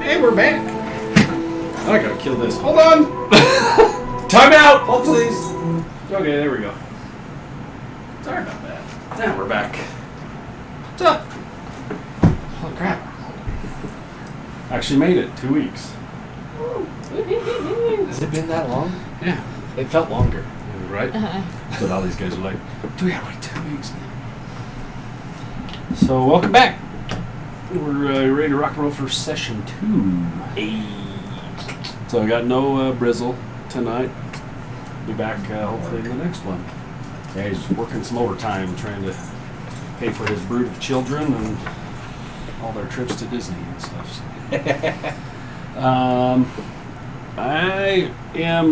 Hey, we're back. I gotta kill this. Hold on. Time out. Hold please. Okay, there we go. Sorry about that. Now we're back. What's up? Holy crap. Actually made it 2 weeks. Has it been that long? Yeah. It felt longer. Right? That's what all these guys are like. Do we have like 2 weeks now? So, welcome back. We're ready to rock and roll for session 2. Hey. So I got no Brizzle tonight. Be back hopefully in the next one. Yeah, he's working some overtime trying to pay for his brood of children and all their trips to Disney and stuff. So.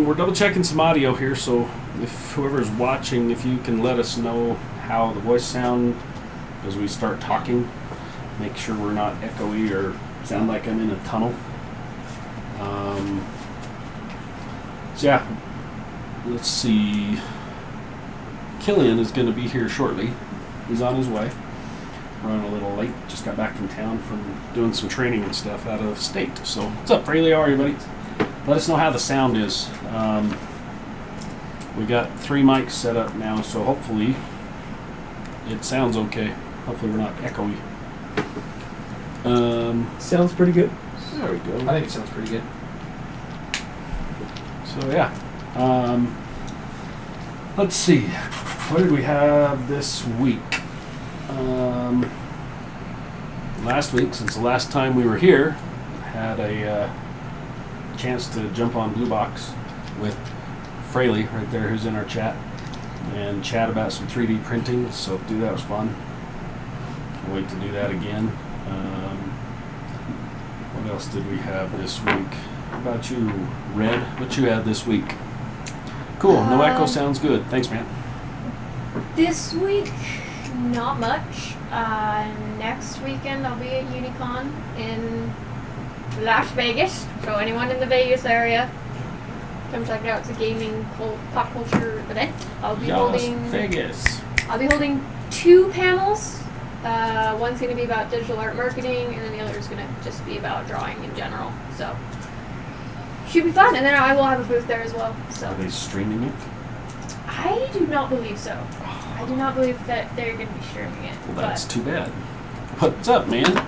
We're double checking some audio here, so if whoever's watching, if you can let us know how the voice sound as we start talking. Make sure we're not echoey or sound like I'm in a tunnel. So yeah, let's see. Killian is going to be here shortly. He's on his way. Running a little late. Just got back from town from doing some training and stuff out of state. So what's up, Ray? How are you, buddy? Let us know how the sound is. We got 3 mics set up now, so hopefully it sounds okay. Hopefully we're not echoey. Sounds pretty good. There we go. I think it sounds pretty good. So yeah. Let's see. What did we have this week? Last week, since the last time we were here, had a chance to jump on Blue Box with Fraley right there, who's in our chat, and chat about some 3D printing. So do that was fun. Can't wait to do that again. What else did we have this week? How about you, Red? What you had this week? Cool. No echo sounds good. Thanks, man. This week, not much. Next weekend, I'll be at Unicon in Las Vegas. So anyone in the Vegas area, come check it out. It's a gaming pop culture event. I'll be holding Vegas. I'll be holding 2 panels. One's going to be about digital art marketing, and then the other is going to just be about drawing in general. So should be fun. And then I will have a booth there as well. So Are they streaming it? I do not believe so. I do not believe that they're going to be streaming it. Well, that's too bad. What's up, man?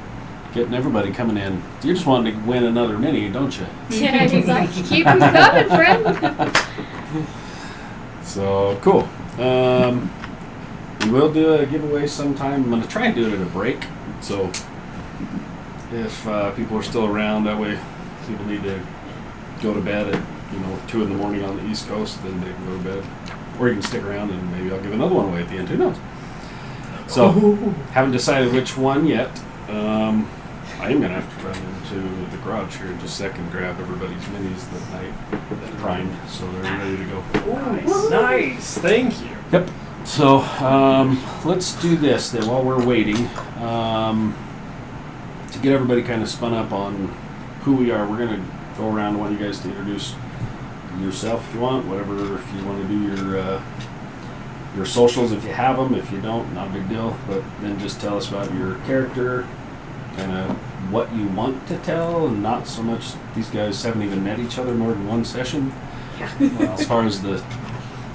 Getting everybody coming in. You just wanted to win another mini, don't you? Yeah, he's like, keep them coming, friend. So, cool. We will do a giveaway sometime. I'm going to try and do it at a break. So, if people are still around, that way people need to go to bed at 2 in the morning on the East Coast, then they can go to bed. Or you can stick around and maybe I'll give another one away at the end. Who knows? So, haven't decided which one yet. I am going to have to run into the garage here in just a second and grab everybody's minis that I primed so they're ready to go. Nice. Thank you. Yep. So, let's do this then while we're waiting. To get everybody kind of spun up on who we are, we're going to go around. I want you guys to introduce yourself if you want, whatever, if you want to do your socials if you have them. If you don't, not a big deal. But then just tell us about your character, kind of what you want to tell, and not so much these guys haven't even met each other more than one session as far as the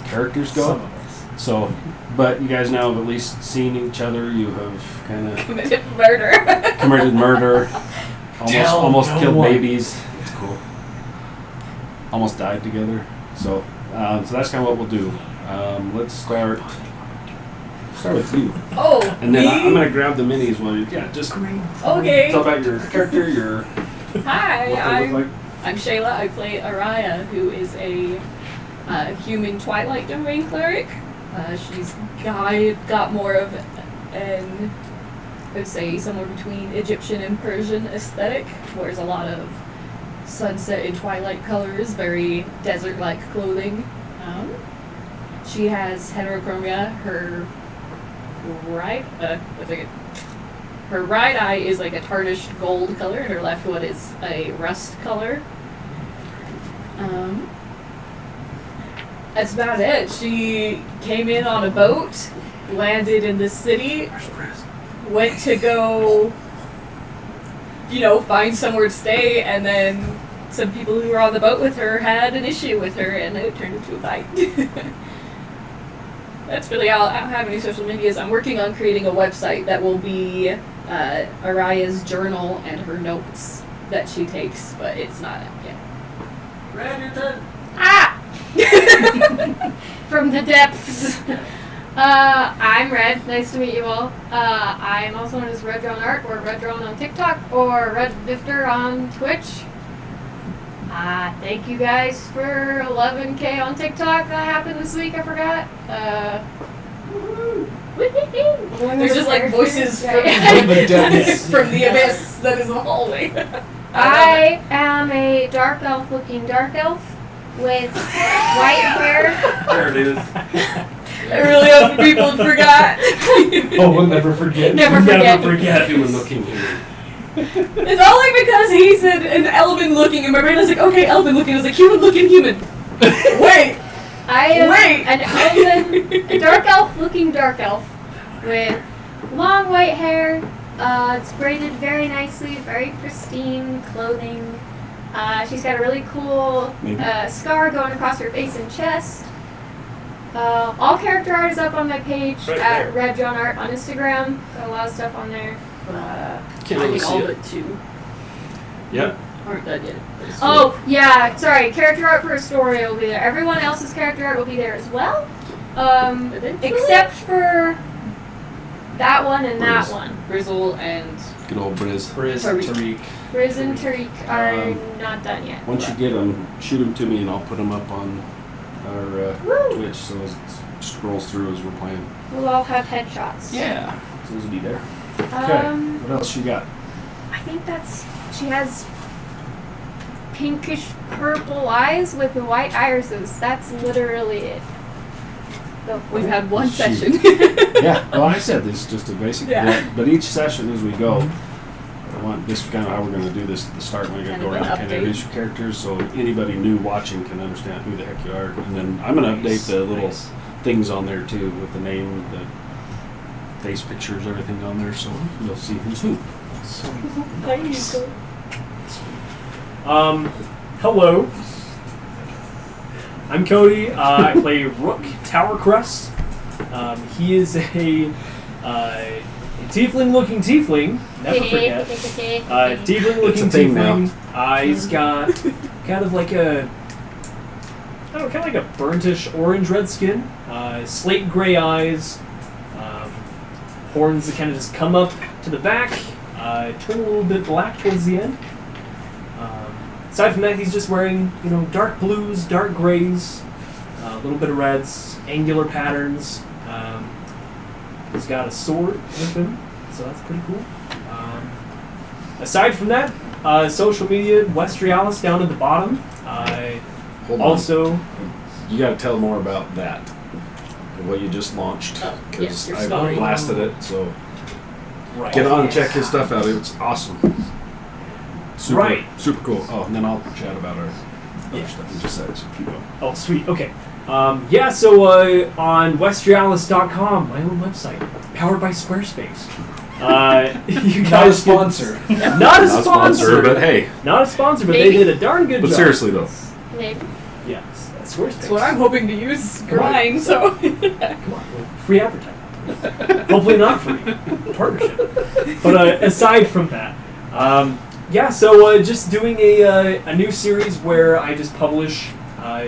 characters go. Some of us. So, but you guys now have at least seen each other. You have kind of Committed murder. committed murder, almost no killed one. babies. It's cool. Almost died together. So that's kind of what we'll do. Let's start with you. Oh, And then me? I'm going to grab the minis while you, just Okay. tell about your character, what Hi, they look like. I'm Shayla. I play Araya, who is a human Twilight Domain cleric. She's got more of an, I would say, somewhere between Egyptian and Persian aesthetic. Wears a lot of sunset and twilight colors, very desert-like clothing. She has heterochromia. Her right eye is like a tarnished gold color, and her left one is a rust color. That's about it. She came in on a boat, landed in the city, went to go, find somewhere to stay, and then some people who were on the boat with her had an issue with her, and it turned into a fight. That's really all. I don't have any social medias. I'm working on creating a website that will be Araya's journal and her notes that she takes, but it's not out yet. Red, your turn. Ah! From the depths. I'm Red. Nice to meet you all. I am also known as Red Drawn Art, or Red Drawn on TikTok, or Red Vifter on Twitch. Thank you guys for 11K on TikTok. That happened this week. I forgot. There's just like voices from the depths. from the abyss that is the hallway. I am a dark elf looking dark elf with white hair. There it is. I really hope people forgot. Oh, we'll never forget. Never We'll forget. Never forget. Human looking here. It's only because he said an elven looking, and my brain was like, okay, elven looking. I was like, human looking human. Wait. I am Wait. a dark elf looking dark elf with long white hair. It's braided very nicely, very pristine clothing. She's got a really cool scar going across her face and chest. All character art is up on my page Right at there. Red John Art on Instagram. Got a lot of stuff on there. Can't really see all it. but two Yep. aren't done yet. Oh, yeah, sorry. Character art for Astoria will be there. Everyone else's character art will be there as well. Eventually? Except for That one and that Briz. one. Grizzle and Good old Briz. Briz, Tariq. Tariq. Riz and Tariq are Um, not done yet. Once you get them, shoot them to me and I'll put them up on our Woo! Twitch so it scrolls through as we're playing. We'll all have headshots. Yeah. So those will be there. Um, What else you got? I think she has pinkish purple eyes with white irises. That's literally it. Go for we've it. had one Shoot. session. Yeah, well, I said this is just a basic. Yeah. But each session as we go, I want this is kind of how we're going to do this at the start. We're going to Kind go of an around, kind of update. introduce your characters, so anybody new watching can understand who the heck you are. And then I'm going to update the little things on there too, with the name, the face pictures, everything on there, so you'll see who's who. Hello. I'm Cody. I play Rook Towercrest. He is a tiefling-looking tiefling. Never forget. Tiefling-looking It's a thing now. tiefling. He's got kind of like a, I don't know, kind of like a burntish orange-red skin. Slate gray eyes. Horns that kind of just come up to the back. Turn a little bit black towards the end. Aside from that, he's just wearing, dark blues, dark grays, a little bit of reds, angular patterns. He's got a sword with him, so that's pretty cool. Aside from that, social media, Westrialis down at the bottom. Hold on. Also, You got to tell more about that, what you just launched, Oh, because yes, your I story. blasted it. So right. get on and check his stuff out. It's awesome. Super, Right. super cool. Oh, and then I'll chat about our other Yeah. stuff in just a second. So keep going. Oh, sweet. Okay. So on westrialis.com, my own website, powered by Squarespace. You Not a guys sponsor. Not a Not sponsor. but hey. Not a sponsor, but Maybe. they did a darn good But job. seriously though, Maybe. Yeah, Squarespace. That's what I'm hoping to use grind, so. Come on, free advertising. Hopefully not free. Partnership. But aside from that, just doing a new series where I just publish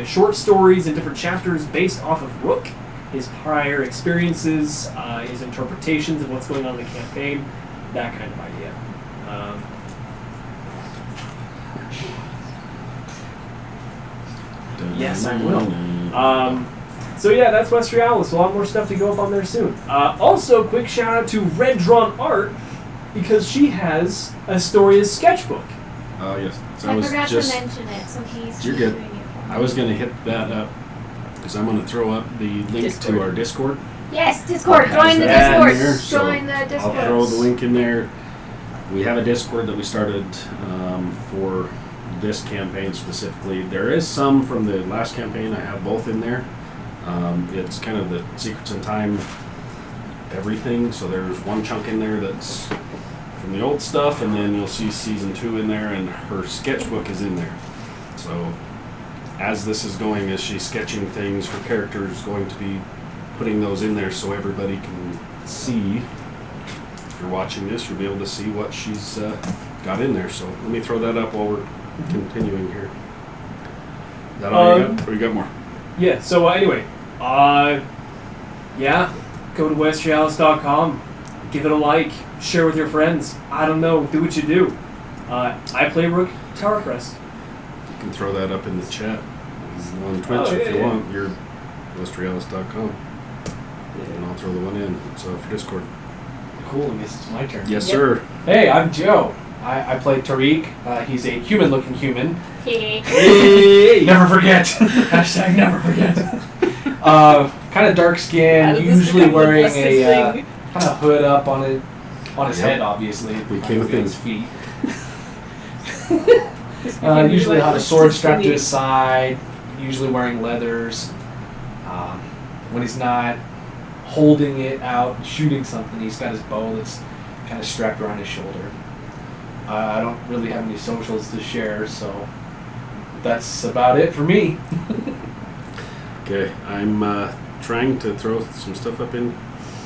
short stories in different chapters based off of Rook, his prior experiences, his interpretations of what's going on in the campaign, that kind of idea. Yes, I will. That's Westrialis. A lot more stuff to go up on there soon. Also, quick shout out to Red Drawn Art, because she has Astoria's sketchbook. Oh yes. So I forgot to mention it, so he's You're good. doing it for me. I was gonna hit that up because I'm gonna throw up the link Discord. to our Discord. Yes, Discord. Has Join the that in Discord. there, so Join the Discord. I'll throw the link in there. We have a Discord that we started for this campaign specifically. There is some from the last campaign. I have both in there. It's kind of the Secrets in Time everything. So there's one chunk in there that's from the old stuff, and then you'll see season 2 in there, and her sketchbook is in there. So as this is going, as she's sketching things, her character is going to be putting those in there so everybody can see. If you're watching this, you'll be able to see what she's got in there. So let me throw that up while we're continuing here. Is that all you got? Or you got more? Yeah, so anyway, go to westrialis.com, give it a like, share with your friends. I don't know, do what you do. I play Rook Towercrest. You can throw that up in the chat on Twitch if you want. You're westrialis.com. And I'll throw the one in. So for Discord. Cool, I guess it's my turn. Yes, Yep. sir. Hey, I'm Joe. I play Tariq. He's a human-looking human. Hey! Never forget. Hashtag never forget. Kind of dark How skin, did this usually become the wearing bestest a thing? kind of hood up on his Yep. head, obviously. Became a Might be on thing. his feet. This became Usually like had a the sword sister strapped to lead. his side. Usually wearing leathers. When he's not holding it out, shooting something, he's got his bow that's kind of strapped around his shoulder. I don't really have any socials to share, so that's about it for me. Okay, I'm trying to throw some stuff up in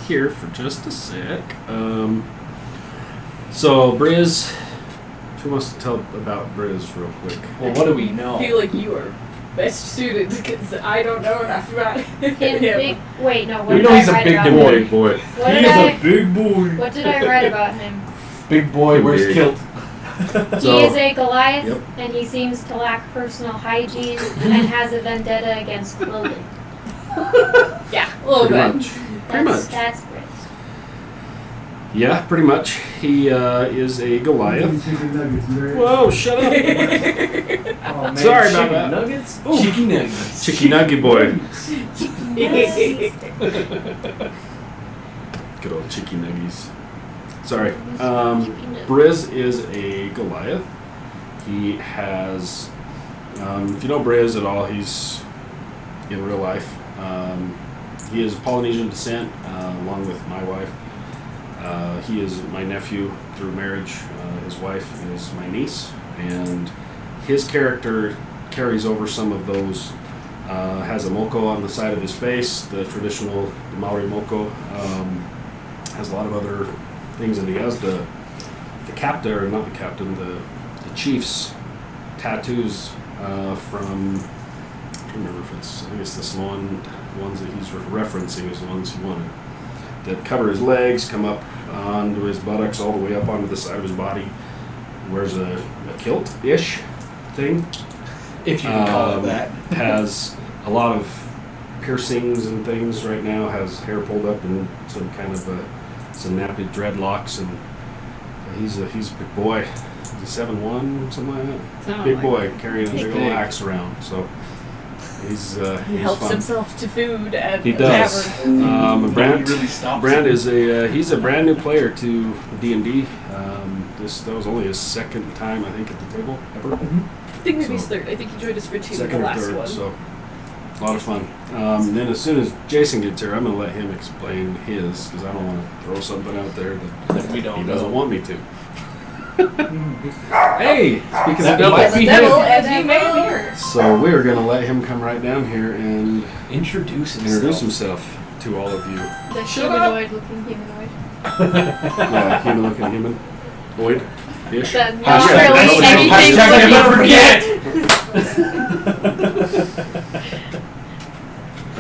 here for just a sec. So Briz, who wants to tell about Briz real quick? Well, what do we know? I feel like you are best suited because I don't know enough about him. Wait, no. What We did know I he's a write big about boy. him? Big boy. What He did is I? a big boy. What did I write about him? Big boy wears Big. kilt. So- He is a Goliath, Yep. and he seems to lack personal hygiene and has a vendetta against clothing. Yeah, a little Pretty bit. much. Pretty much. That's Brit. Yeah, pretty much. He is a Goliath. Whoa, shut up. Oh, man. Sorry about Chicken that. Nuggets? Cheeky nuggets. Chicky Nuggy boy. Good old Chicky Nuggies. Sorry. Briz is a Goliath. He has, if you know Briz at all, he's in real life. He is Polynesian descent, along with my wife. He is my nephew through marriage. His wife is my niece, and his character carries over some of those. Has a moko on the side of his face, the traditional Maori moko. Has a lot of other things, and he has the captain, or not the captain, the chief's tattoos from. I can't remember if it's. I think it's the Samoan ones that he's referencing is the ones he wanted. That cover his legs, come up onto his buttocks, all the way up onto the side of his body. Wears a kilt-ish thing. If you can call it that. Has a lot of piercings and things right now. Has hair pulled up and some kind of some nappy dreadlocks, and he's a big boy. He's 7'1", something like that. Something Big like boy carrying a He's big old big. axe around. So he's He helps fun. himself to food at He the does. tavern. Brand, Nobody really stops Brand him. is he's a brand new player to D&D. That was only his second time, I think, at the table ever. I think maybe his So- third. I think he joined us for two, Second the or last third, one. so a lot of fun. Then as soon as Jason gets here, I'm going to let him explain his, because I don't want to throw something out there that We don't he know. doesn't want me to. Hey, speaking That of devil, might The be devil, him. as you may hear. so we're going to let him come right down here and Introduce introduce himself to all of you. The humanoid-looking humanoid. Yeah, human-looking human. Boyd. Ish. The not Hashtag really never anything Hashtag looking. never forget.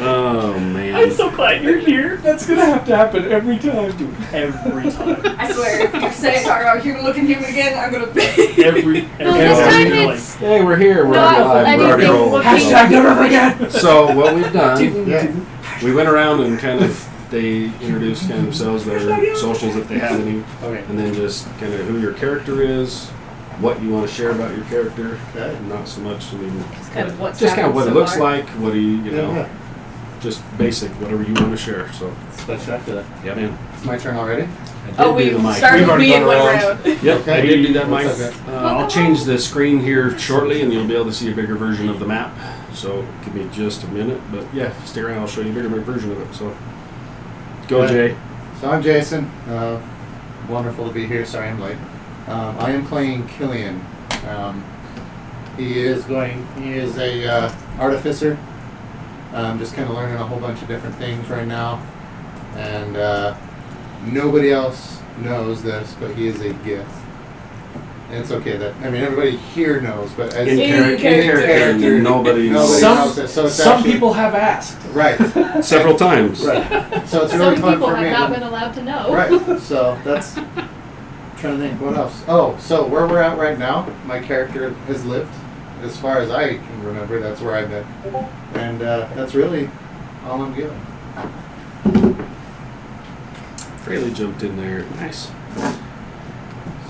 Oh, man. I'm so glad you're here. That's gonna have to happen every time. Every time. I swear, if you say talk about human looking human again, I'm gonna Every No, this time time you're it's Hey, we're here. We're not already live. We're already anything rolling. looking. Hashtag never forget. So what we've done, we went around and kind of they introduced kind of themselves, their socials if they have any, Okay. and then just kind of who your character is, what you want to share about your character. Not so much. I mean, Just kind of what's just kind of what it happened so looks far. like. What do you know? Just basic, whatever you want to share. So Special after that. yeah, man. It's my turn already? I did Oh, do we the mic. started We've with already me and gone went around. around. Yep, Okay. I did do that mic. What's up, I'll change the screen here shortly, and you'll be able to see a bigger version of the map. So give me just a minute, but yeah, stick around. I'll show you a bigger version of it. So go, Okay. Jay. So I'm Jason. Wonderful to be here. Sorry I'm late. I am playing Killian. He is a artificer. Just kind of learning a whole bunch of different things right now. And nobody else knows this, but he is a gift. And it's okay that, I mean, everybody here knows, but as In character, nobody Nobody Some- knows this. So it's Some actually, people have asked. Right. several times. Right. So it's Some really fun people for have me. not been allowed to know. Right. So that's trying to think what else. Oh, so where we're at right now, my character has lived. As far as I can remember, that's where I've been. And that's really all I'm giving. Fraley jumped in there. Nice.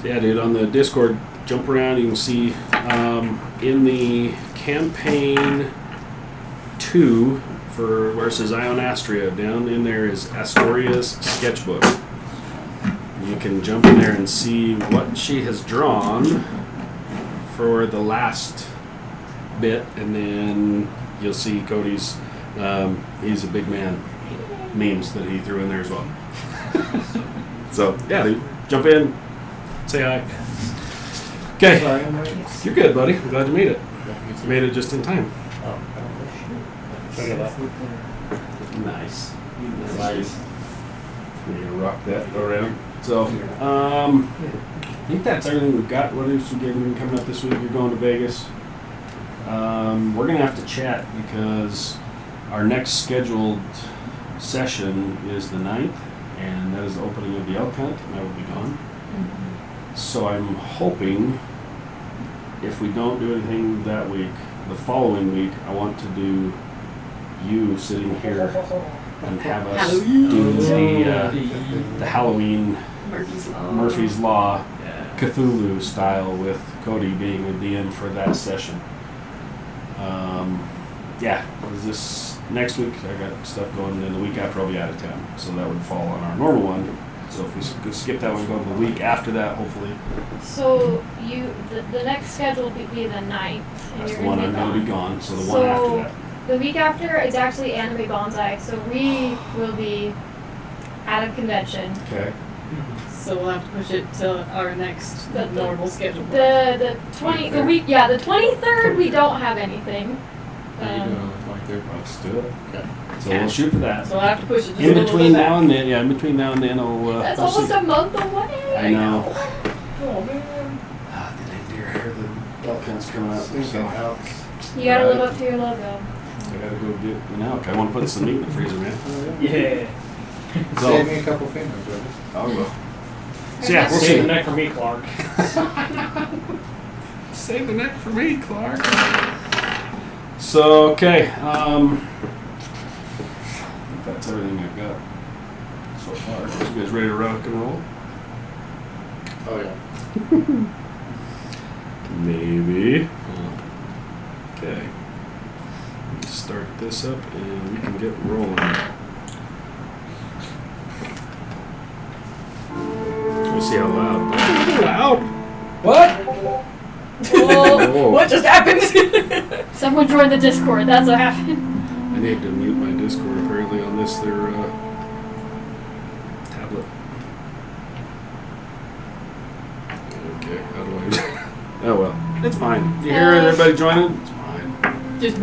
So yeah, dude, on the Discord, jump around. You can see in the campaign 2 for where it says Ion Astria, down in there is Astoria's sketchbook. You can jump in there and see what she has drawn for the last bit, and then you'll see Cody's. He's a big man memes that he threw in there as well. So yeah, dude, jump in, say hi. Okay, Sorry, I'm late. you're good, buddy. I'm glad you made it. You made it just in time. Nice. Nice. You're gonna rock that around. So, I think that's everything we've got. What else we got coming up this week? You're going to Vegas. We're going to have to chat because our next scheduled session is the 9th, and that is the opening of the elk hunt, and I will be gone. So I'm hoping if we don't do anything that week, the following week, I want to do you sitting here and have us do the Halloween Murphy's Law Cthulhu style with Cody being the DM for that session. Is this next week? I got stuff going, and the week after I'll be out of town, so that would fall on our normal one. So if we could skip that one, go to the week after that, hopefully. So the next schedule would be the 9th. And That's you're the one gonna I'm be going to be gone. So the one after that. The week after, it's actually Anime Bonsai, so we will be at a convention. Okay. So we'll have to push it to our next normal schedule. The 23rd we don't have anything. How you doing on the 23rd? Let's do it. Okay. So we'll shoot for that. So we'll have to push it just a In little between bit now back. and then, in between now and then, I'll. That's I'll almost see. a month away. I know. Oh man. The deer hair, the elk hunt's coming up. Speaking So of elks, You gotta live up to your logo. I gotta go get an elk. I want to put some meat in the freezer, man. Yeah. So save me a couple fingers, brother. I'll go. So yeah, we'll Save see. the neck for me, Clark. Save the neck for me, Clark. So, okay. I think that's everything I've got so far. You guys ready to rock and roll? Oh yeah. Maybe. Okay. Let's start this up and we can get rolling. We'll see how loud. Loud? What? Whoa. What just happened? Someone joined the Discord. That's what happened. I need to mute my Discord apparently on this their tablet. Okay, how do I? Oh well, it's fine. You hear everybody joining? It's fine. Just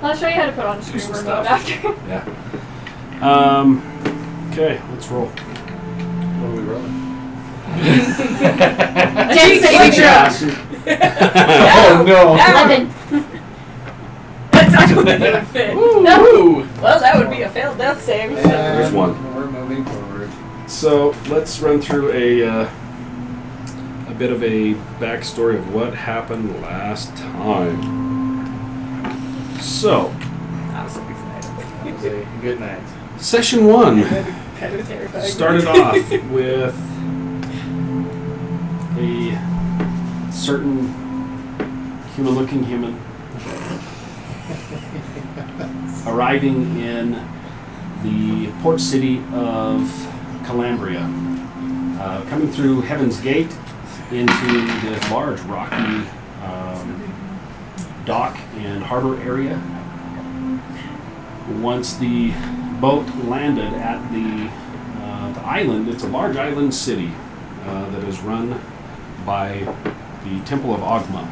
I'll show you how to put on screen some remote stuff. after. Yeah. Okay, let's roll. What are we rolling? Death saving throw. Oh no! 11. That's not going to fit. No. Well, that would be a failed death save. There's one. We're moving forward. So let's run through a bit of a backstory of what happened last time. So, I was so excited. It was a good night. session 1 Kind of terrifying. started off with a certain human-looking human arriving in the port city of Calambria, coming through Heaven's Gate into the large rocky dock and harbor area. Once the boat landed at the island, it's a large island city that is run by the Temple of Agma.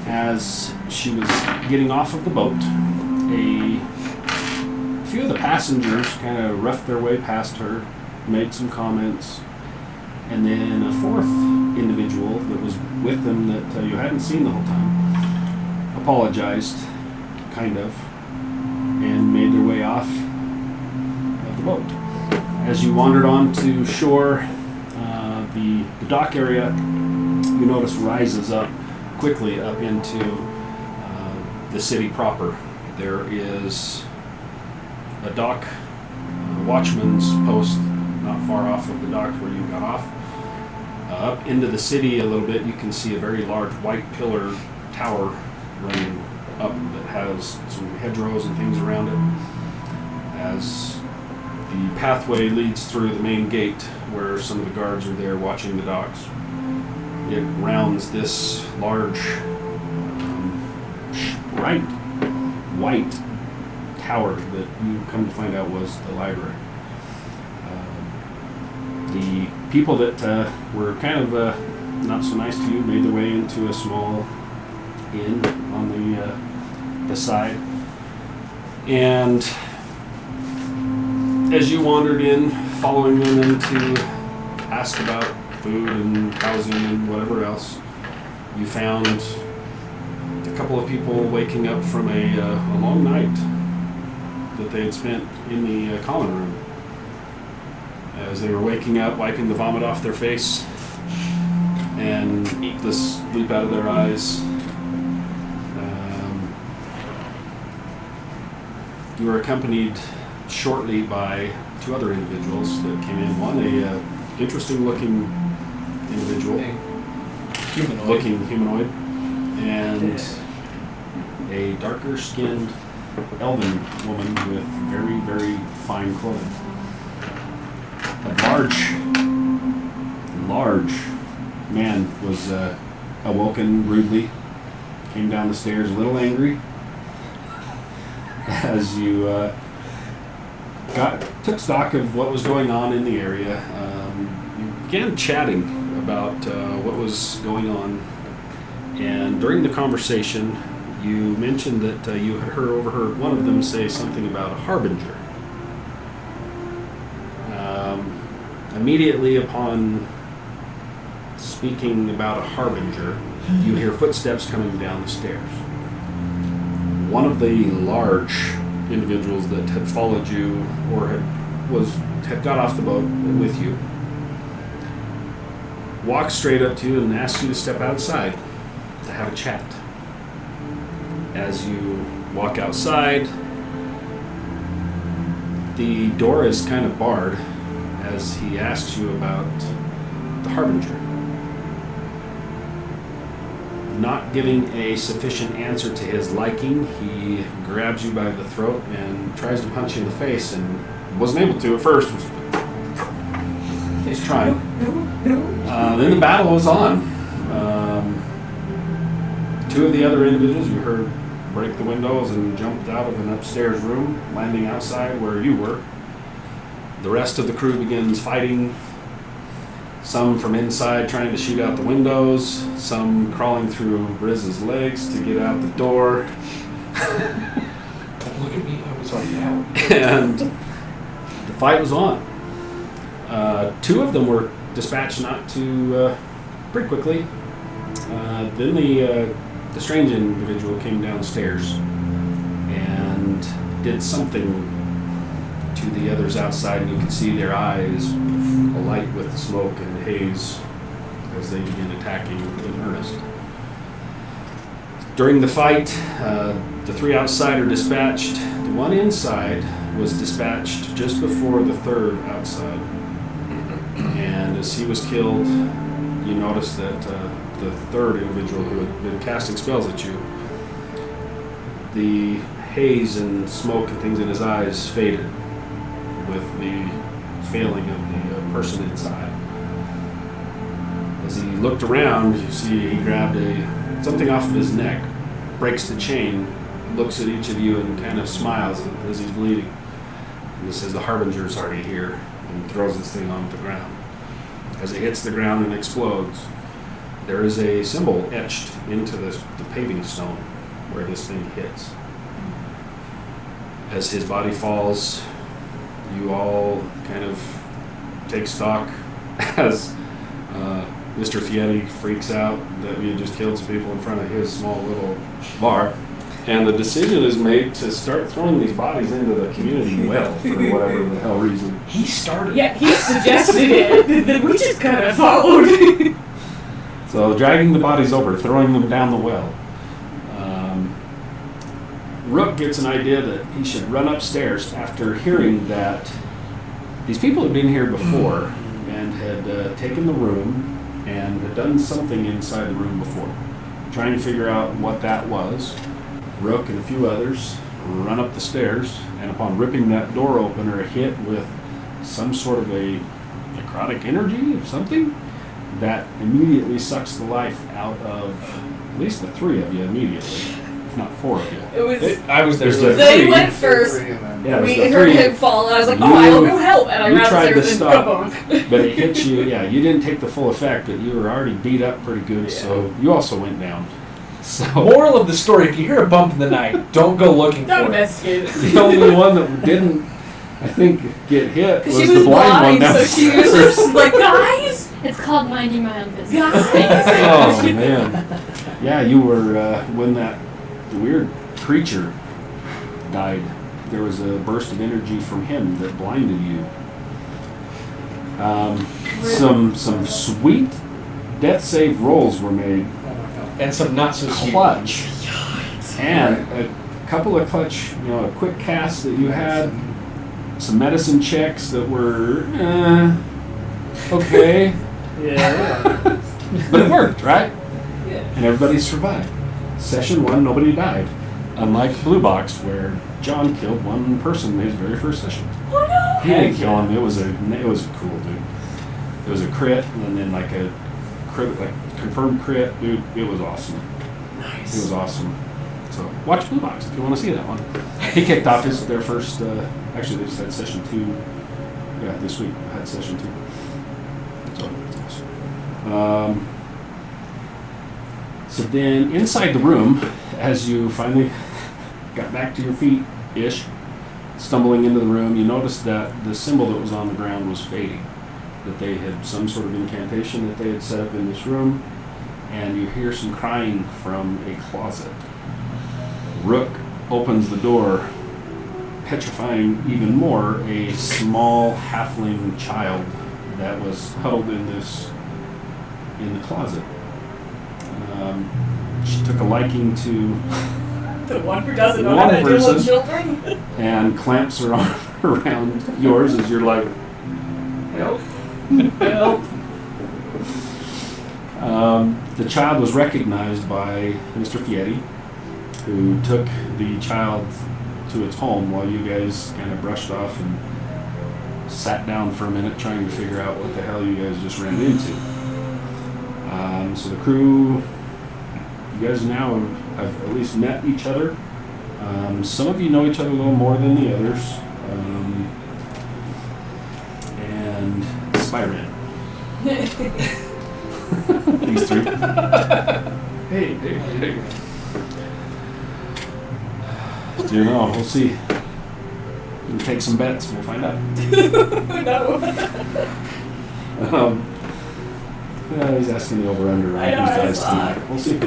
As she was getting off of the boat, a few of the passengers kind of roughed their way past her, made some comments, and then a fourth individual that was with them that you hadn't seen the whole time apologized, kind of, and made their way off of the boat. As you wandered on to shore, the dock area, you notice rises up quickly up into the city proper. There is a dock watchman's post not far off of the dock where you got off. Up into the city a little bit, you can see a very large white pillar tower running up that has some hedgerows and things around it. As the pathway leads through the main gate where some of the guards are there watching the docks, it rounds this large, bright white tower that you come to find out was the library. The people that were kind of not so nice to you made their way into a small inn on the side, and as you wandered in, following them in to ask about food and housing and whatever else, you found couple of people waking up from a long night that they had spent in the common room. As they were waking up, wiping the vomit off their face and the sleep out of their eyes, you were accompanied shortly by two other individuals that came in. One, a interesting-looking individual, humanoid, and a darker-skinned elven woman with very, very fine clothing. A large man was awoken rudely, came down the stairs a little angry as you took stock of what was going on in the area. You began chatting about what was going on, and during the conversation you mentioned that you had overheard one of them say something about a harbinger. Immediately upon speaking about a harbinger, you hear footsteps coming down the stairs. One of the large individuals that had followed you or had got off the boat with you walks straight up to you and asks you to step outside to have a chat. As you walk outside, the door is kind of barred as he asks you about the harbinger. Not giving a sufficient answer to his liking, he grabs you by the throat and tries to punch you in the face, and wasn't able to at first. He's trying. Then the battle was on. Two of the other individuals you heard break the windows and jumped out of an upstairs room, landing outside where you were. The rest of the crew begins fighting. Some from inside trying to shoot out the windows, some crawling through Briz's legs to get out the door. Don't look at me, I was already out. And the fight was on. Two of them were dispatched not to pretty quickly. Then the strange individual came downstairs and did something to the others outside, and you could see their eyes alight with smoke and haze as they began attacking in earnest. During the fight, the three outside are dispatched. The one inside was dispatched just before the third outside. And as he was killed, you noticed that the third individual who had been casting spells at you, the haze and smoke and things in his eyes faded with the failing of the person inside. As he looked around, you see he grabbed something off of his neck, breaks the chain, looks at each of you and kind of smiles as he's bleeding. And he says, "The Harbinger's already here," and throws this thing onto the ground. As it hits the ground and explodes, there is a symbol etched into the paving stone where this thing hits. As his body falls, you all kind of take stock as Mr. Fietti freaks out that we had just killed some people in front of his small little bar. And the decision is made to start throwing these bodies into the community well for whatever the hell reason. He started. Yeah, he suggested it. We just kind of followed. So dragging the bodies over, throwing them down the well. Rook gets an idea that he should run upstairs after hearing that these people had been here before and had taken the room and had done something inside the room before. Trying to figure out what that was, Rook and a few others run up the stairs, and upon ripping that door open are hit with some sort of a necrotic energy or something that immediately sucks the life out of at least the three of you immediately, if not four of you. It was. I was there. There's the They three. went first. Yeah, We there's the heard three. him fall, and I was like, You- "Oh, I'll go help!" And I you ran tried to upstairs and stop. boom. But it hit you, yeah, you didn't take the full effect, but you were already beat up pretty good, so you also went down. So Moral of the story: if you hear a bump in the night, don't go looking Don't for it. investigate it. the only one that didn't, I think, get hit was She the was blind one blind, so she was downstairs. just like, "Guys, It's called minding my own business. Oh man, yeah, you were when that the weird creature died. There was a burst of energy from him that blinded you. Some sweet death save rolls were made. And some not so sweet. Clutch. And a couple of clutch, a quick cast that you had. Some medicine checks that were okay. Yeah. But it worked, right? Yeah. And everybody survived. Session 1, nobody died. Unlike Blue Box, where John killed one person in his very first session. Oh no! He didn't kill him. It was cool, dude. It was a crit, and then like a crit, like confirmed crit, dude. It was awesome. Nice. It was awesome. So watch Blue Box if you want to see that one. He kicked off their first. Actually, they just had session 2. Yeah, this week had session 2. So awesome. So then inside the room, as you finally got back to your feet ish, stumbling into the room, you noticed that the symbol that was on the ground was fading. That they had some sort of incantation that they had set up in this room, and you hear some crying from a closet. Rook opens the door, petrifying even more a small halfling child that was huddled in the closet. She took a liking to The one who doesn't know One how to deal person. with children. and clamps her arm around yours as you're like, help, help. The child was recognized by Mr. Fieri, who took the child to its home while you guys kind of brushed off and sat down for a minute trying to figure out what the hell you guys just ran into. So the crew, you guys now have at least met each other. Some of you know each other a little more than the others. And Spyran. These three. Hey. Do you know? We'll see. We'll take some bets. We'll find out. No. He's asking the over-under I on know, these I guys saw tonight. We'll see.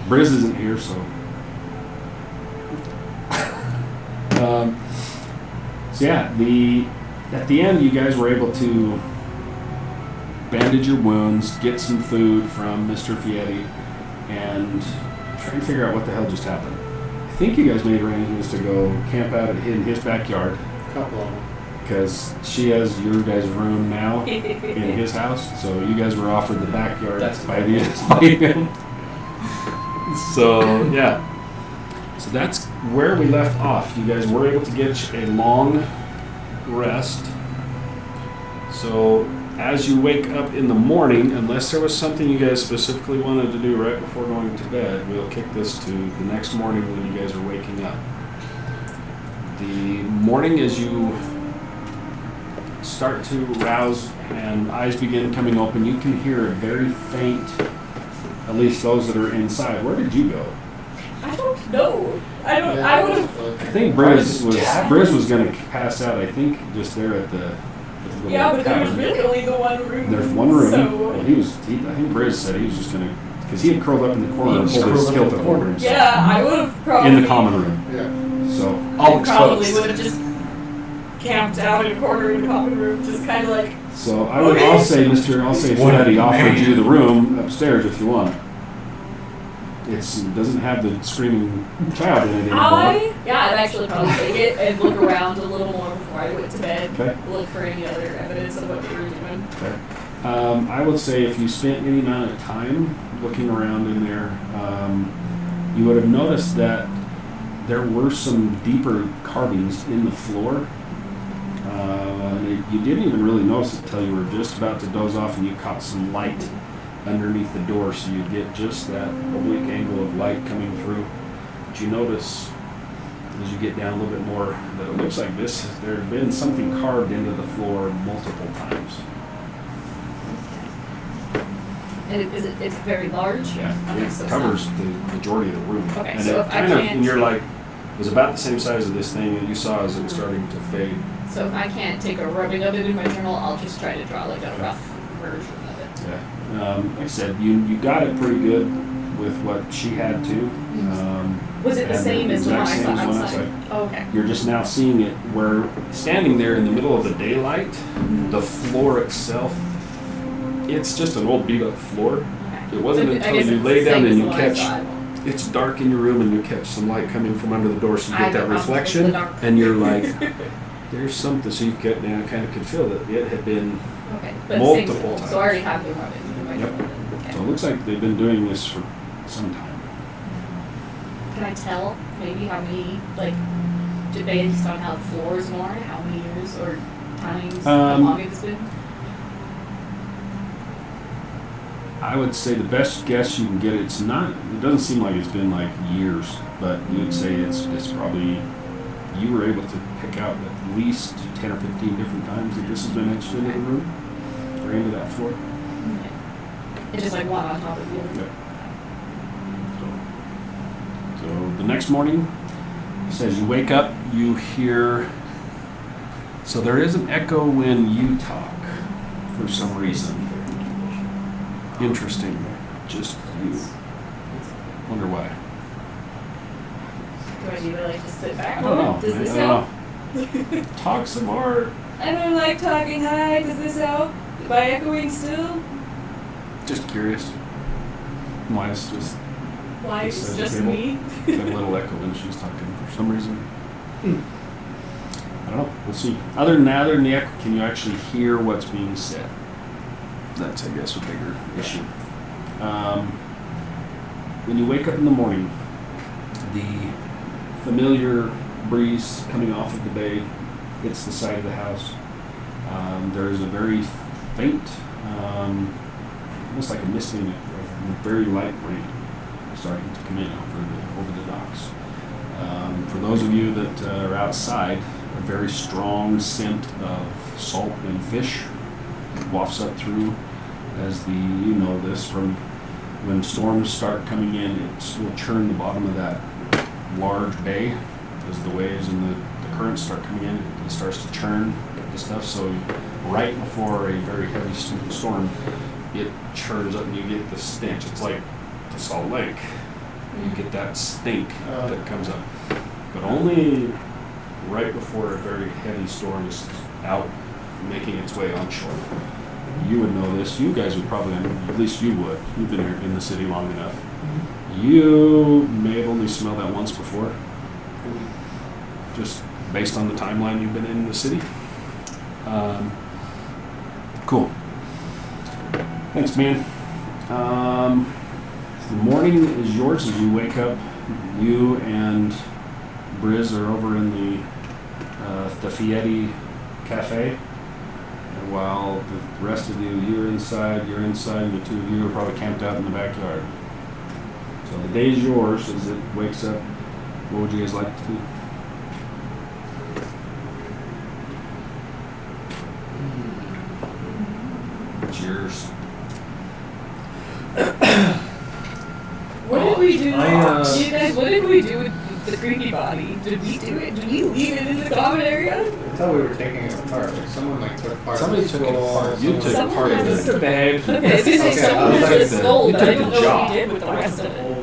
Briz isn't here, so. So yeah, at the end, you guys were able to bandage your wounds, get some food from Mr. Fieri, and try and figure out what the hell just happened. I think you guys made arrangements to go camp out in his backyard, Couple of them. because she has your guys' room now in his house, so you guys were offered the backyard That's by him. So yeah, so that's where we left off. You guys were able to get a long rest. So as you wake up in the morning, unless there was something you guys specifically wanted to do right before going to bed, we'll kick this to the next morning when you guys are waking up. The morning as you start to rouse and eyes begin coming open, you can hear a very faint, at least those that are inside. Where did you go? I don't know. I would have. I think Briz was going to pass out. I think just there at the little Yeah, but there was tavern. really only the one room. There's one room. So. And I think Briz said he was just going to, because he had curled up in the corner and He pulled his curled up in kilt the over corner. himself. Yeah, I would have probably. In the common room. Yeah. So All I probably exposed. would have just camped out in a corner in the common room, just kind of like. So I'll say Freddy offered you the room upstairs if you want. It doesn't have the screaming child in it anymore. I'd actually probably take it and look around a little more before I went to bed. Okay. Look for any other evidence of what they were doing. Okay. I would say if you spent any amount of time looking around in there, you would have noticed that there were some deeper carvings in the floor. You didn't even really notice it until you were just about to doze off and you caught some light underneath the door, so you get just that oblique angle of light coming through. But you notice as you get down a little bit more that it looks like there had been something carved into the floor multiple times. And it's very large? Yeah, Okay, it so it's covers the majority of the room. Okay, and so it if I kind of, can't- and you're like, it was about the same size of this thing that you saw as it was starting to fade. So if I can't take a rubbing of it in my journal, I'll just try to draw like a rough version of it. Yeah. Like I said, you got it pretty good with what she had too. Was it the And same as the one I exact saw same as the one outside? Oh, okay. You're just now seeing it where standing there in the middle of the daylight, the floor itself, it's just an old beat up floor. Okay. It wasn't I until guess you it's lay the down same and as you the one I catch, saw. it's dark in your room and you catch some light coming from under the door, so you I get that have no problem with reflection, the dark. and you're like, there's something, so you get now kind of could feel that it had been, Okay. But Multiple same tool, times. so I already have the run in my Yep. tool. Okay. so it looks like they've been doing this for some time. Can I tell maybe how many, like, based on how the floor is worn, how many years or times, how long it's been? I would say the best guess you can get, it doesn't seem like it's been like years, but you would say it's probably, you were able to pick out at least 10 or 15 different times that this has been etched into the room, or into that floor. Okay. It's just like one on top of the other. Yep. So the next morning, it says you wake up, you hear, so there is an echo when you talk, for some reason. Interesting, just you. Wonder why. Do I need to like just sit back? I don't know. Does this I help? don't know. Talk some more. I don't like talking high. Does this help? By echoing still? Just curious. Why it's just Why Just it's says just table. me? got a little echo when she's talking for some reason. I don't know. We'll see. Other than the echo, can you actually hear what's being said? That's, I guess, a bigger issue. When you wake up in the morning, the familiar breeze coming off of the bay hits the side of the house. There is a very faint, almost like a misting, very light rain starting to come in over the docks. For those of you that are outside, a very strong scent of salt and fish wafts up through. You know this from when storms start coming in, it will churn the bottom of that large bay as the waves and the currents start coming in. It starts to churn the stuff. So right before a very heavy storm, it churns up and you get the stench. It's like the Salt Lake. You get that stink that comes up, but only right before a very heavy storm is out making its way onshore. You would know this. You guys would probably, at least you would. You've been here in the city long enough. You may have only smelled that once before, just based on the timeline you've been in the city. Cool. Thanks, man. The morning is yours as you wake up. You and Briz are over in the Fieri Cafe. And while the rest of you're inside, and the two of you are probably camped out in the backyard. So the day is yours as it wakes up. What would you guys like to do? It's yours. What did we do? You guys, what did we do with the creepy body? Did we do it? Did we leave it in the common area? I thought we were taking it apart. Like someone took part. Somebody of the took it skull, apart. You took someone- part of It's the it. bed. Okay, I was gonna say Okay, someone I was took like the skull, you but I took don't the know jaw. what we did with the rest of it.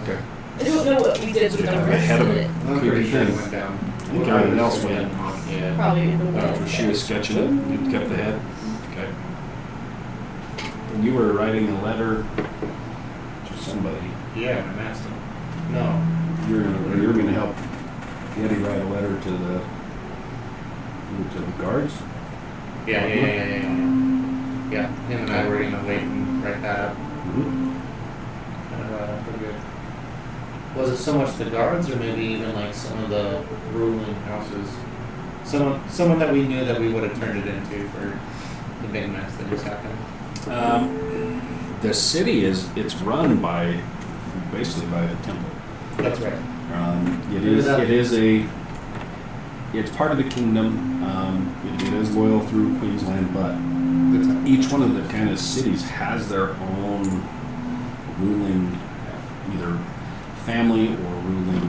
Okay. I don't know what we did with the Yeah, rest ahead of of it. it. I'm pretty sure it went down. I think everything else went. Yeah. Probably in the Oh, wind. she was sketching it. You kept the head. Okay. And you were writing a letter to somebody. Yeah, my master. No. You're going to help Eddie write a letter to the guards. Yeah. Yeah, him and I were gonna wait and write that up. Mm-hmm. Pretty good. Was it so much the guards, or maybe even like some of the ruling houses? Someone that we knew that we would have turned it into for the big mess that just happened. The city it's run basically by the temple. That's right. It's part of the kingdom. It is loyal through Queensland, but each one of the kind of cities has their own ruling, either family or ruling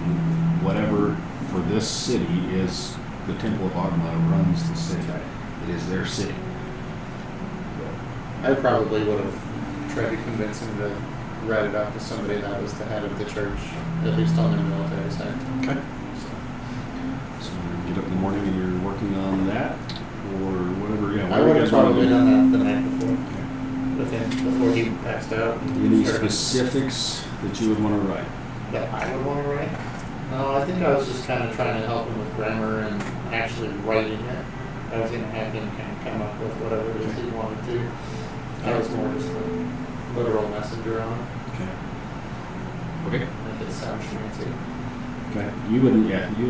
whatever. For this city is the Temple of Agma runs the city. It is their city. I probably would have tried to convince him to read it out to somebody that was the head of the church, at least on the military side. Okay. So you get up in the morning and you're working on that, or whatever. Yeah. I whatever would you have guys wanna probably do. done that the night before, with him, before he passed out. Any specifics that you would want to write? That I would want to write? No, I think I was just kind of trying to help him with grammar and actually writing it. I was going to have him kind of come up with whatever it is he wanted to. I was more just a literal messenger on it. Okay. Make it sound schmancy. Okay. You would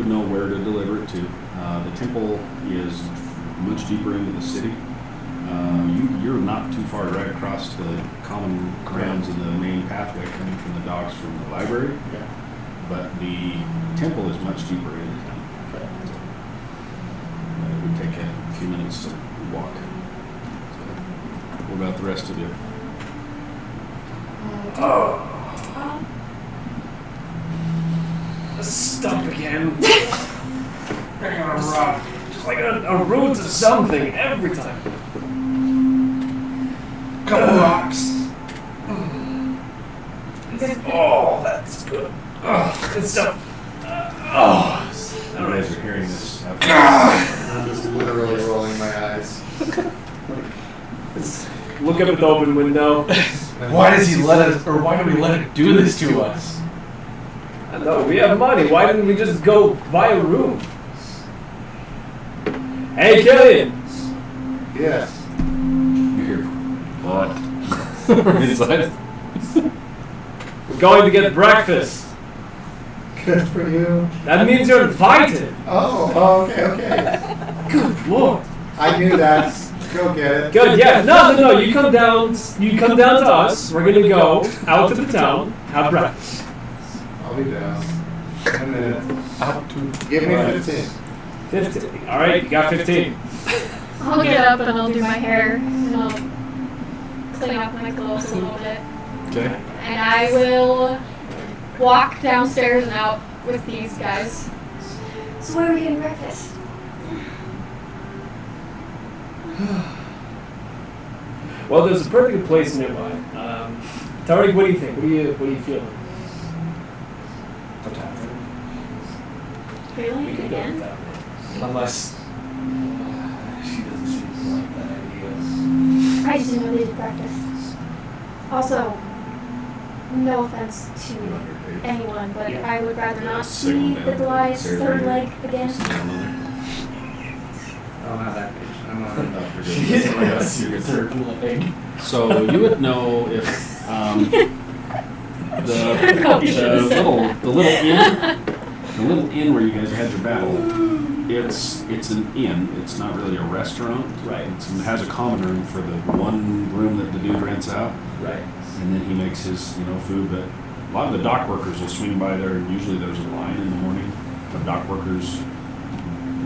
know where to deliver it to. The temple is much deeper into the city. You're not too far, right across the common grounds of the main pathway coming from the docks from the library. Yeah. But the temple is much deeper into town. Okay. It would take a few minutes to walk. So, what about the rest of you? Stuck again. I got a rock. Just like a root to something every time. Couple rocks. Oh, that's good. Oh, good stuff. You guys are hearing this. I'm just literally rolling my eyes. Look up at the open window. Why does he let us, or why do we let it do this to us? I know, we have money. Why didn't we just go buy a room? Hey, Killian! Yes. You hear what? Inside. We're going to get breakfast. Good for you. That means you're invited. Oh, okay. Good lord. I knew that. Go get it. Good, yeah. No. You come down to us. We're gonna go out to the town, have breakfast. I'll be down. In a minute. Out to Give me 15. 15. All right, you got 15. I'll get up and I'll do my hair and I'll clean off my clothes a little bit. Okay. And I will walk downstairs and out with these guys. So where are we getting breakfast? Well, there's a perfect place nearby. Tariq, what do you think? What do you feel? Really? We could go Again? with that. Unless she doesn't seem to like that idea. I just didn't know they did breakfast. Also, no offense to anyone, but Yeah. I would rather not Signal see down. the Goliath's Sarah, third there. leg again. Oh, not that page. I'm on. She is like a secret third leg. So you would know if the little inn where you guys had your battle. It's an inn. It's not really a restaurant. Right. It has a common room for the one room that the dude rents out, Right. and then he makes his food. But a lot of the dock workers will swing by there. Usually there's a line in the morning of dock workers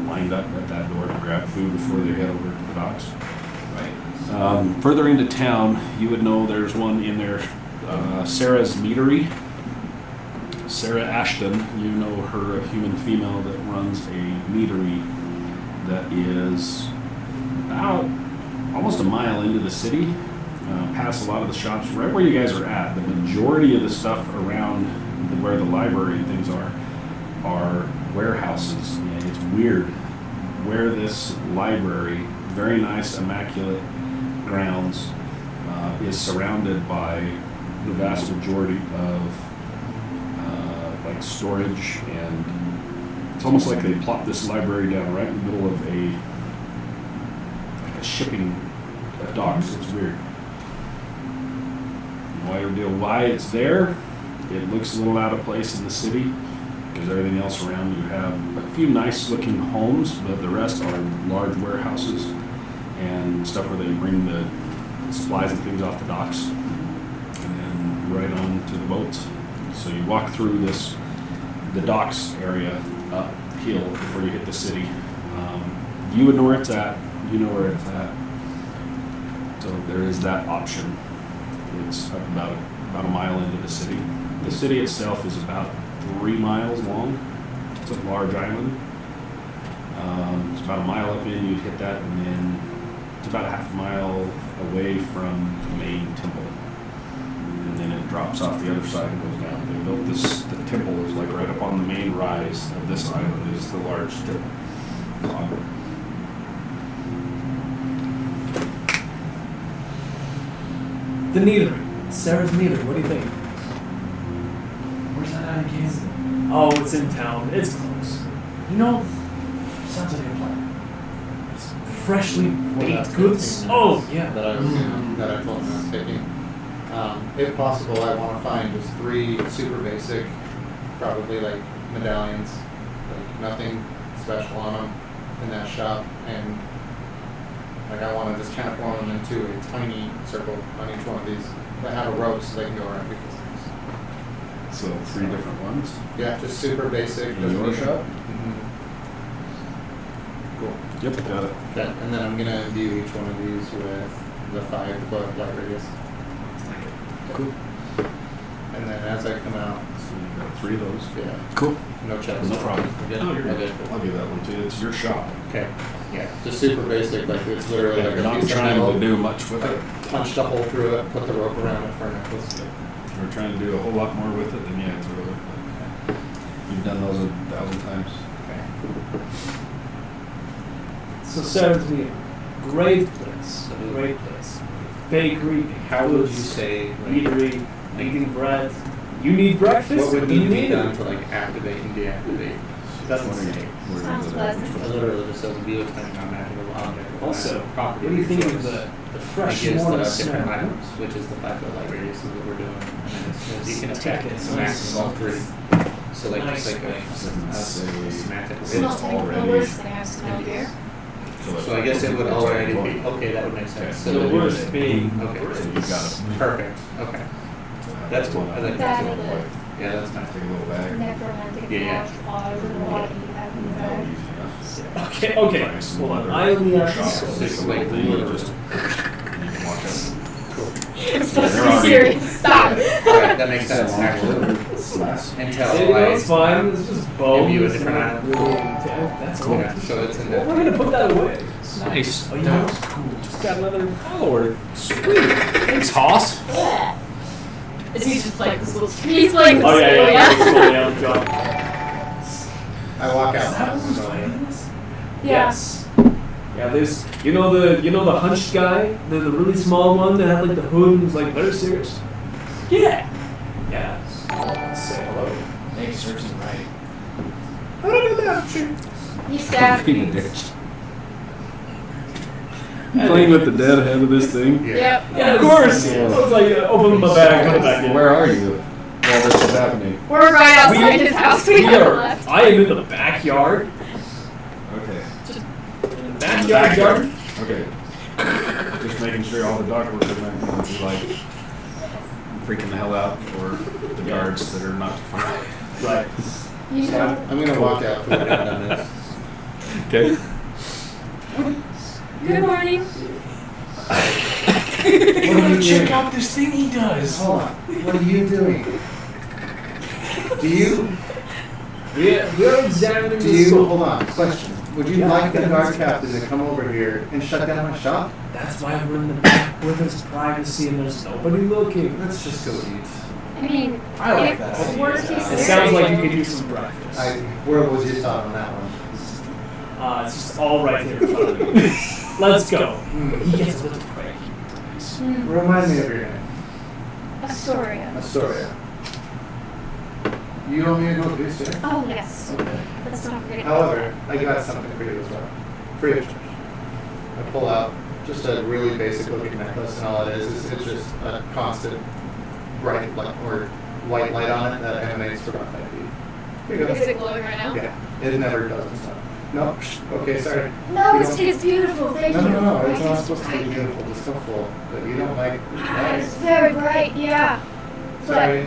lined up at that door to grab food before they head over to the docks. Right. Further into town, you would know there's one in there, Sarah's Meadery. Sarah Ashton, you know her, a human female that runs a meadery that is about almost a mile into the city, past a lot of the shops, right where you guys are at. The majority of the stuff around where the library and things are warehouses. And it's weird where this library, very nice, immaculate grounds, is surrounded by the vast majority of like storage, and it's almost like they plopped this library down right in the middle of a shipping docks. It's weird. Why it's there? It looks a little out of place in the city because everything else around you have a few nice looking homes, but the rest are large warehouses and stuff where they bring the supplies and things off the docks and then right on to the boats. So you walk through the docks area uphill before you hit the city. You would know where it's at. You know where it's at. So there is that option. It's about a mile into the city. The city itself is about 3 miles long. It's a large island. It's about a mile up in. You'd hit that, and then it's about a half mile away from the main temple. And then it drops off the other side and goes down. They built this. The temple is like right up on the main rise of this island. Is the large temple. The Neatery. Sarah's Neatery. What do you think? Where's that out in Kansas? Oh, it's in town. It's close. You know, sounds like a plan. Freshly Well, baked that's goods. the thing Oh, yeah. that I was that I told him I was taking. If possible, I want to find just 3 super basic, probably like medallions, like nothing special on them in that shop, and like I want to just kind of form them into a tiny circle on each one of these that have a rope so they can go around people's things. So 3 different ones. Yeah, just super basic. In doesn't your need- shop? Mhm. Cool. Yep, got it. Okay, and then I'm gonna imbue each one of these with the 5-foot light radius. Cool. And then as I come out, So you got 3 of those. yeah, Cool. no checks. No problem. Good? No, you're Okay. good. I'll give that one to you. It's your shop. Okay, yeah, just super basic, like it's literally Yeah, like you're a not piece of trying metal, to do much with it. punched a hole through it, put the rope around it for a necklace. If we're trying to do a whole lot more with it, then yeah, it's really. You've done those 1,000 times. Okay. So Sarah's Neatery. Great place. Great place. Bakery. How would you goods, say, like, Eatery. Eating bread. You need breakfast? what would You need to be need done it. to like activate and deactivate? It doesn't say. Sounds pleasant. It literally just says view a tiny non-magical object. with a Also, magical property what do you think of choice. the It fresh gives morning the different smell? items, which is the 5-foot light radius is what we're doing. And then it says you can attack it, Nice. so maximum of 3. So like Nice. just like a semantic It's Smell word. like the already- worst thing I've smelled here. So I guess it would already be, okay, that would make sense. So The then- worst being Okay. So you got it. Perfect, okay. That's cool. I like that That too. and the Yeah, that's nice. Take a little bag. necromantic Yeah. knowledge all over the body you have in the That'll bag. be easy enough. Okay, okay. Some Well, leather I only have shop, Six, take a like, little thing, literally. just you can walk up. Cool. It's supposed to they're be already- serious. Stop. Alright, that makes sense, actually. Until See, I. it's fine. It's just bones. Give you a different not item. really intense. That's cool. Yeah, so it's in Well, the. we're gonna put that away. Nice. Oh, yeah. Cool. Just got another follower. Sweet. Thanks, Hoss. Is he just like this little? He's playing the Oh yeah, yeah, yeah. school, Slow down, John. I walk Is that out. who's playing this? Yeah. Yes. Yeah, there's you know the hunched guy, the really small one that had like the hood and was like very serious. Yeah. Yeah. Say hello. Hey, serves him right. He stabbed In me. the ditch. Playing with the dead head of this thing. Yep. Yeah, of course. I was like, open my bag, put it back in. Where are you while this is happening? We're right outside We- his house. We haven't are. left. I am in the backyard. Okay. In the backyard. Okay. Just making sure all the dog workers aren't going to be like freaking the hell out, or the guards that are not too far. Right. You So know. I'm gonna walk out till we're done this. Okay. Good morning. Check out this thing he does. Hold on, what are you doing? We're examining Do the you, soul. hold on, question. Would you Yeah. like the guard captain to come over here and shut down my shop? That's why we're in the back where there's privacy and there's nobody looking. Let's just go eat. I mean, I like if that idea. worst case It sounds like you scenario- could use some breakfast. Where was your thought on that one? It's just all right here in front of me. Let's go. He gets a little crazy. Hmm. Remind me of your name. Astoria. Astoria. You owe me a gold piece, sir. Oh, yes. Okay. Let's not forget. However, I got something for you as well. Free of charge. I pull out just a really basic looking necklace, and all it is it's just a constant bright light or white light on it that emanates for about 5 feet. Here you go. Is it glowing right now? Yeah, it never doesn't stop. No, okay, sorry. No, You it's don't- beautiful. Thank No, you. no, no, it's Right, not supposed to be beautiful, just so full, but you don't like It's very bright, yeah. But Sorry.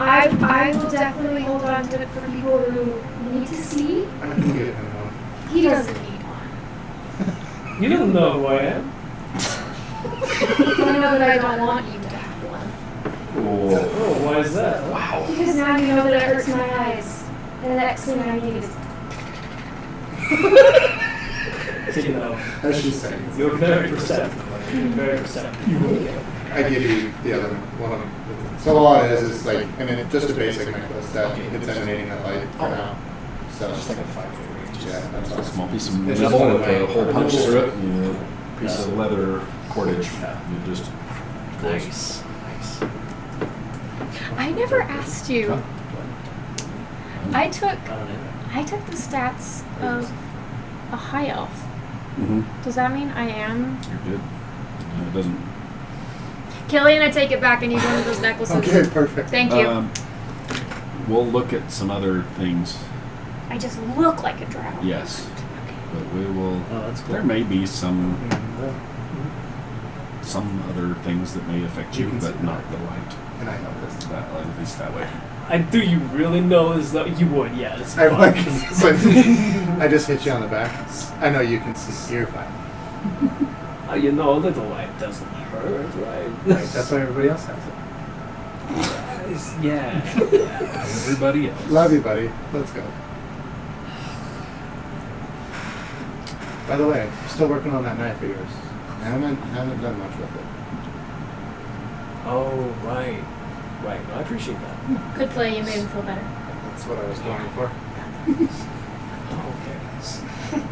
Alright. I will definitely hold on to it for people who need to see. I can get him one. He doesn't need one. You don't know who I am. I know that I don't want you to have one. Oh, why is that? Wow. Because now you know that it hurts my eyes. And the next thing I need is You know, As she's saying. you're very perceptive. You're very perceptive. I give you the other one of them. So all it is like, I mean, just a basic necklace that it's emanating that light for now. So Just like a 5-foot range. yeah, that's A awesome. small piece of It's just metal one with way. a hole punched through it, and a piece of leather cordage. It just goes. Nice. I never asked you. I took I don't know. the stats of a high elf. Mm-hmm. Does that mean I am? You're good. It doesn't. Killian, I take it back. I need one of those necklaces. Okay, perfect. Thank you. We'll look at some other things. I just look like a drow. Yes, but we will. Oh, that's cool. There may be some other things that may affect You you, can but see not the light. And I know this. That at least that way. Do you really know as though you would? Yeah, it's I fine. like but I just hit you on the back. I know you can see. You're fine. You know, a little light doesn't hurt, right? Right, that's why everybody else has it. Yeah. Everybody else. Love you, buddy. Let's go. By the way, I'm still working on that knife of yours. I haven't done much with it. Oh, right. Right. No, I appreciate that. Good play. You made him feel better. That's what I was going for. Okay.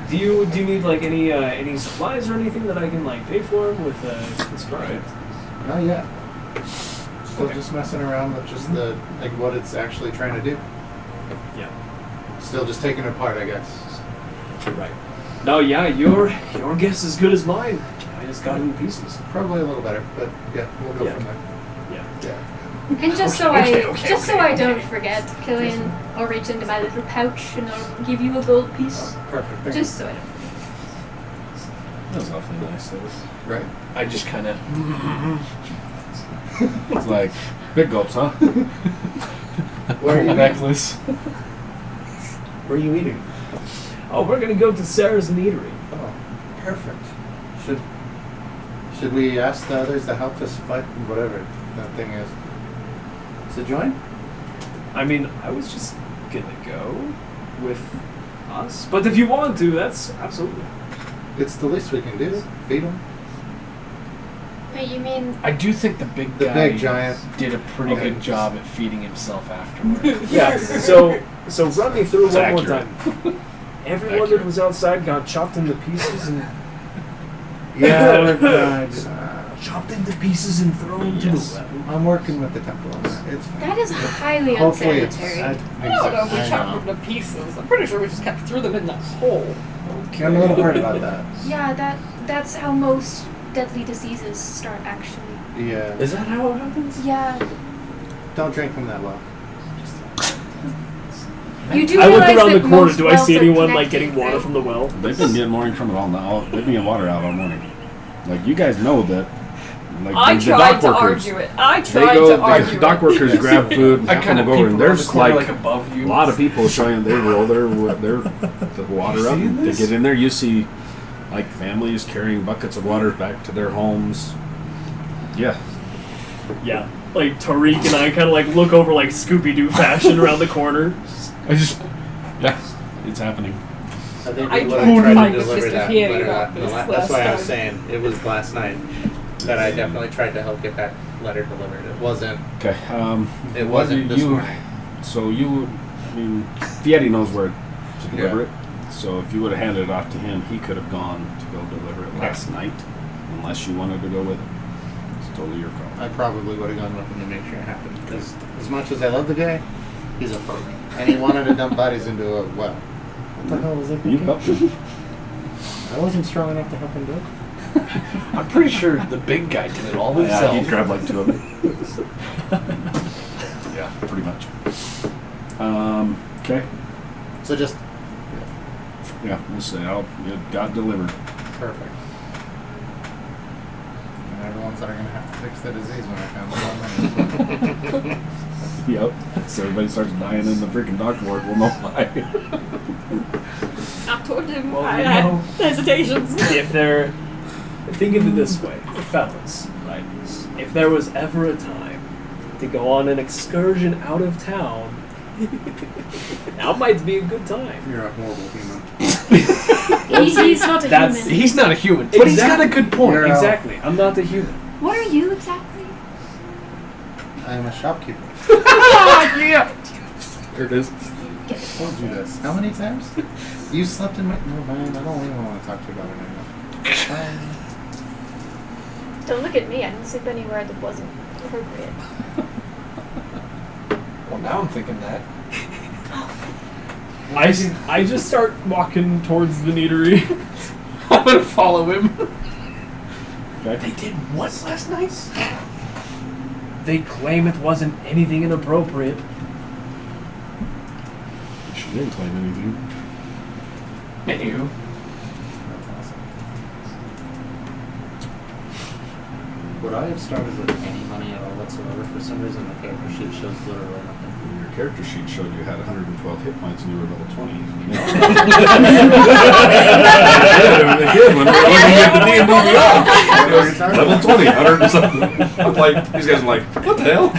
Do you need like any supplies or anything that I can like pay for with this project? Not yet. Still Okay. just messing around with just the like what it's actually trying to do. Yeah. Still just taking it apart, I guess. Right. No, yeah, your guess is good as mine. I just got it in pieces. Probably a little better, but yeah, we'll go Yeah. from there. Yeah. Yeah. And just so Okay, I don't forget, Killian, I'll reach into my little pouch and I'll give you a gold piece. Perfect. Thank Just so I don't. That was awfully nice. That was. you. Right. I just kind of. It's like big gulps, huh? Where are you necklace? Where are you eating? Oh, we're gonna go to Sarah's Meadery. Oh, perfect. Should we ask the others to help us fight whatever that thing is? To join? I mean, I was just gonna go with us, but if you want to, that's absolutely. It's the least we can do. Feed them. Wait, you mean I do think the big The guy big giant. did a pretty Okay. good job at feeding himself afterward. Yeah. So run me through It's one more accurate. time. Everyone Accurate. that was outside got chopped into pieces and Yeah, chopped into pieces and thrown into Yes. the well. I'm working with the temple on that. It's fine. that is highly Hopefully unsanitary? I don't know if we chopped them to pieces. I'm pretty sure we just kept threw them in that hole. I'm a little worried about that. Yeah, that's how most deadly diseases start actually. Yeah. Is that how it happens? Yeah. Don't drink from that well. You do I look realize around the that corner. most Do I see wells are anyone like connected, getting water right? from the well? They've been getting morning from it all now. They've been getting water out all morning. Like you guys know that. Like I the tried dock to workers, argue it. I They tried go. to argue The dock it. workers grab food. And I kind of go over, and there's like above you. a lot of people showing they roll their the water up. seeing They this? get in there. You see, like families carrying buckets of water back to their homes. Yeah, Yeah. Like Tariq and I kind of like look over like Scooby-Doo fashion around the corner. yeah, it's happening. I think I what tried I to tried find to with deliver Mr. that Fieri letter about that- this that's last why I was time. saying it was last night that I definitely tried to help get that letter delivered. It wasn't. Okay. It wasn't this morning. So you, I mean, Fieri knows where to deliver Yeah. it. So if you would have handed it off to him, he could have gone to go deliver it last night, unless you wanted to go with him. It's totally your call. I probably would have gone with him to make sure it happened. Because as much as I love the guy, he's a perk. And he wanted to dump bodies into a well. What the hell was I You thinking? helped him. I wasn't strong enough to help him do it. I'm pretty sure the big guy did it all Yeah, himself. he'd grab like two of them. Yeah, pretty much. Okay. So just Yeah, we'll say it got delivered. perfect. And they're the ones that are going to have to fix the disease when I found them. Yep. So everybody starts dying in the freaking dock ward. We'll know why. I told him Well, I you had know. hesitations. If they're think of it this way, fellas, right? If there was ever a time to go on an excursion out of town, now might be a good time. You're a horrible human. He's not a That's- human. He's not a human, but he's got a good point. You're out. Exactly. I'm not the human. What are you exactly? I'm a shopkeeper. Yeah. There it is. I told you this. How many times? You slept in my... No, man, I don't even want to talk to you about it anymore. Fine. Don't look at me. I didn't sleep anywhere that wasn't appropriate. Well, now I'm thinking that. I just start walking towards the neatery. I'm gonna follow him. They did what last night? They claim it wasn't anything inappropriate. She didn't claim anything. Anywho. That's awesome. Would I have started with any money at all whatsoever? For some reason, the character sheet shows literally nothing. Your character sheet showed you had 112 hit points and you were level 20. When we were looking at the D&D Beyond. What were you talking Level about? 20, 100 and something. I'm like, these guys are like, what the hell? I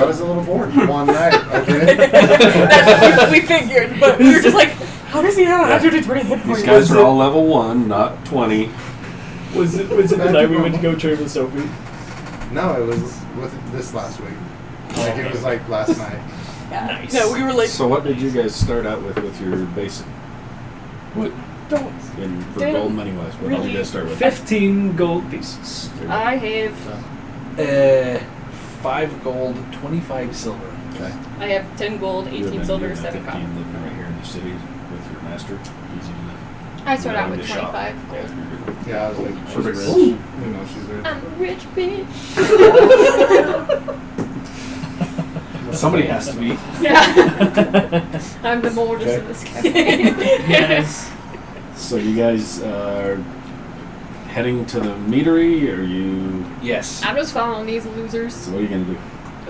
was a little bored one night, okay? That's what we figured, but we were just like, how does he have 120 hit points? These guys are all level 1, not 20. Was it the night we went to go trade with Sophie? No, it was with this last week. Like, it was like last night. Yeah. Nice. No, we were like, So what did you guys start out with your basic? What? don't. For Damn. gold money wise, what did you guys start with? 15 gold pieces. I have, So, 5 gold, 25 silver. Okay. I have 10 gold, 18 silver, 7 copper. copper. Living right here in the city with your master. Easy enough. I start out In with the shop. 25 gold. yeah, I was like, she's Perfect. rich. You know, she's rich. I'm a rich bitch. Somebody has to be. Yeah. I'm the Mortis Okay. in this game. Yes. So you guys are heading to the meadery, or you? Yes. I'm just following these losers. So what are you gonna do?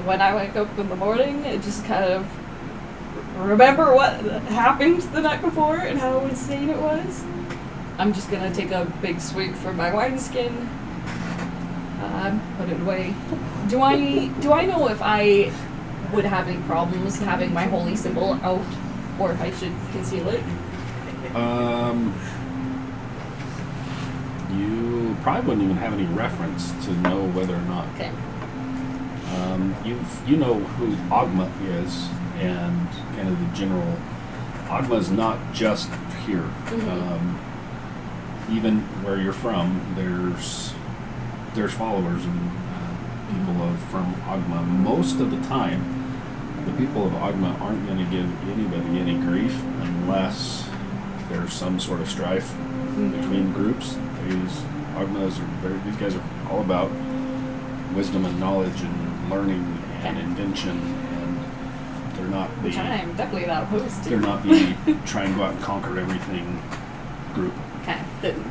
When I wake up in the morning, I just kind of remember what happened the night before and how insane it was. I'm just gonna take a big swig from my wineskin, put it away. Do I know if I would have any problems having my holy symbol out, or if I should conceal it? You probably wouldn't even have any reference to know whether or not. Okay. You know who Ogma is, and kind of the general. Ogma is not just here. Mhm. Even where you're from, there's followers and people from Ogma. Most of the time, the people of Ogma aren't going to give anybody any grief unless there's some sort of strife between groups. These guys are all about wisdom and knowledge and learning and invention, and they're not the Which I'm definitely not opposed to. they're not the try and go out and conquer everything group. Okay. Then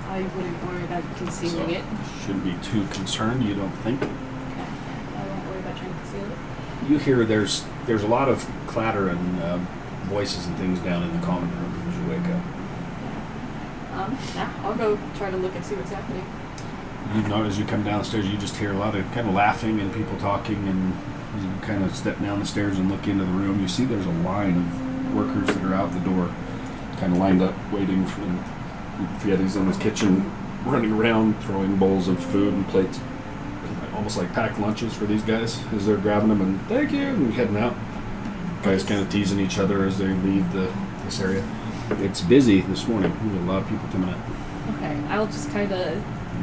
I wouldn't worry about concealing So it. shouldn't be too concerned, you don't think? Okay. I won't worry about trying to conceal it. You hear there's a lot of clatter and voices and things down in the common room as you wake up. Yeah, I'll go try to look and see what's happening. You know, as you come downstairs, you just hear a lot of kind of laughing and people talking, and you kind of step down the stairs and look into the room. You see there's a line of workers that are out the door, kind of lined up, waiting for them. Fietti's in his kitchen, running around, throwing bowls of food and plates, almost like packed lunches for these guys as they're grabbing them and thank you and heading out. Guys kind of teasing each other as they leave this area. It's busy this morning. There's a lot of people coming out. Okay, I'll just kind of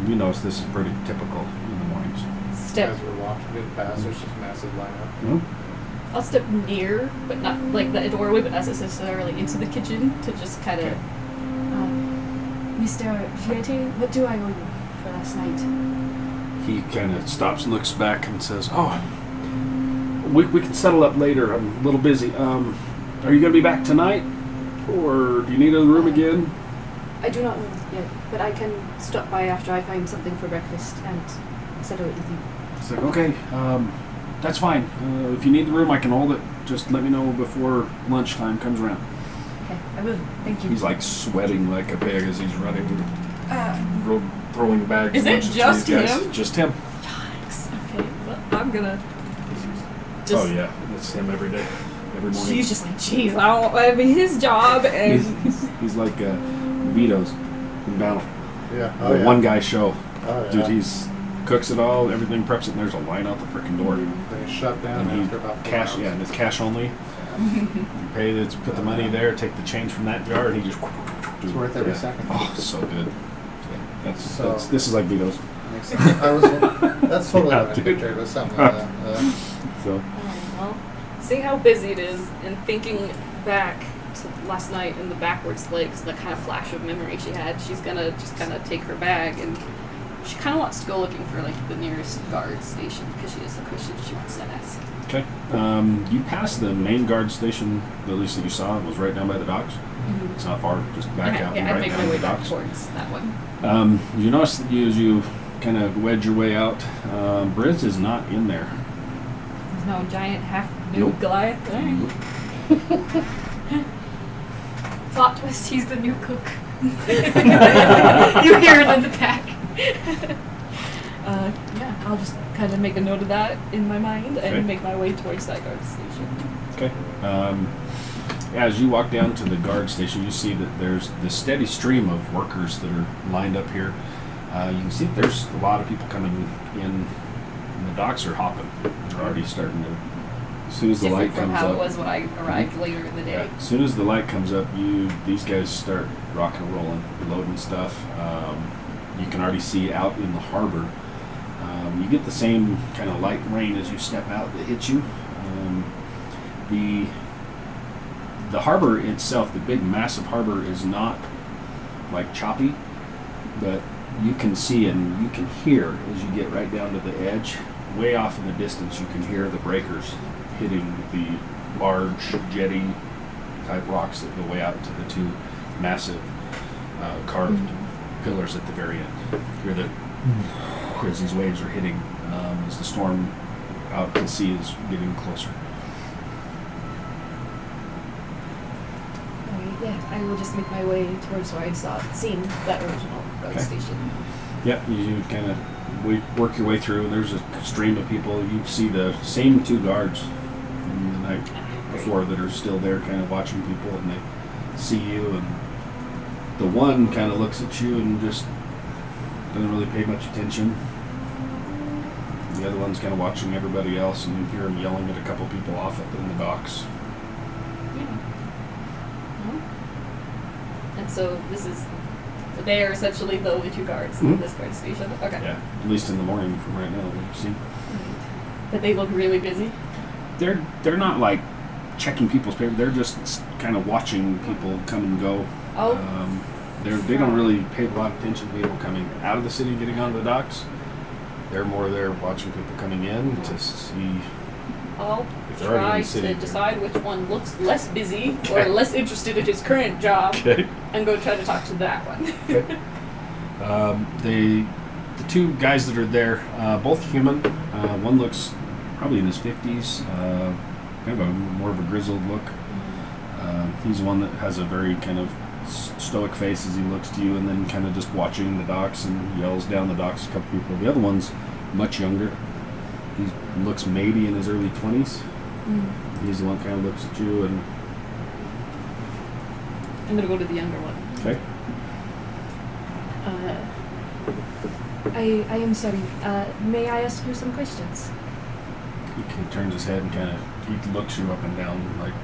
You notice this is pretty typical in the mornings. step. As we're walking it past, there's just a massive lineup. No? I'll step near, but not like the doorway, but not necessarily into the kitchen to just kind of. Okay. Mr. Fieti, what do I owe you for last night? He kind of stops and looks back and says, "Oh, we can settle up later. I'm a little busy. Are you going to be back tonight, or do you need a room again?" I do not know yet, but I can stop by after I find something for breakfast and settle it with you. It's like, okay, that's fine. If you need the room, I can hold it. Just let me know before lunchtime comes around. Okay, I will. Thank you. He's like sweating like a pig as he's running, throwing bags. Is of it lunches to just these guys. him? Just him. Yikes. Okay, well, I'm gonna. Just, Oh yeah, it's him every day. every morning. She's just like, geez, I mean, his job and He's like Vito's in battle. Yeah. The one guy show. Oh, Dude, yeah. he's cooks it all, everything preps it, and there's a line out the freaking door. They shut down And after about 4 cash, hours. yeah, and it's cash only. You pay it, put the money there, take the change from that jar, and he just. It's worth every second. Oh, so good. So- This is like Vito's. Makes sense. That's totally Yeah, what I dude. pictured with something like that. So well, seeing how busy it is and thinking back to last night in the backwards legs, the kind of flash of memory she had, she's gonna just kind of take her bag and she kind of wants to go looking for like the nearest guard station because she is a Christian. She wants to ask. okay, you passed the main guard station, at least that you saw. It was right down by the docks. It's not far, just back out and Yeah, I'd right make down my to way the back docks. towards that one. You notice that as you kind of wedge your way out, Briz is not in there. There's no giant half nude Nope. Goliath. Alright. Plot twist, he's the new cook. You hear it in the back. Yeah, I'll just kind of make a note of that in my mind Okay. and make my way towards that guard station. Okay. As you walk down to the guard station, you see that there's this steady stream of workers that are lined up here. You can see that there's a lot of people coming in, and the docks are hopping. They're already starting to. As soon as the light Different from comes how up. it was when I arrived later in the day. Yeah, as soon as the light comes up, these guys start rock and rolling, loading stuff. You can already see out in the harbor. You get the same kind of light rain as you step out that hits you. The harbor itself, the big massive harbor, is not like choppy, but you can see and you can hear as you get right down to the edge. Way off in the distance, you can hear the breakers hitting the large jetty type rocks that go way out to the two massive carved pillars at the very end. You hear the as these waves are hitting as the storm out to sea is getting closer. Yeah, I will just make my way towards where I seen that original road Okay. station. Yep, you kind of work your way through. There's a stream of people. You see the same two guards from the night before that are still there, kind of watching people, and they see you. And the one kind of looks at you and just doesn't really pay much attention. The other one's kind of watching everybody else, and you hear him yelling at a couple people off up in the docks. And so this is, they are essentially the only two guards Mhm. in this guard station. Okay. Yeah, at least in the morning from right now that you see. But they look really busy. They're not like checking people's paper. They're just kind of watching people come and go. Oh. They don't really pay a lot of attention to people coming out of the city, getting onto the docks. They're more there watching people coming in to see. I'll If they're already in try the city, to they're- decide which one looks less busy or Okay. less interested in his current job Okay. and go try to talk to that one. Okay. The two guys that are there, both human. One looks probably in his 50s, kind of more of a grizzled look. He's the one that has a very kind of stoic face as he looks to you, and then kind of just watching the docks and yells down the docks. A couple people. The other one's much younger. He looks maybe in his early 20s. He's the one kind of looks at you and I'm gonna go to the younger one. okay. I am sorry. May I ask you some questions? He kind of turns his head and kind of he looks you up and down like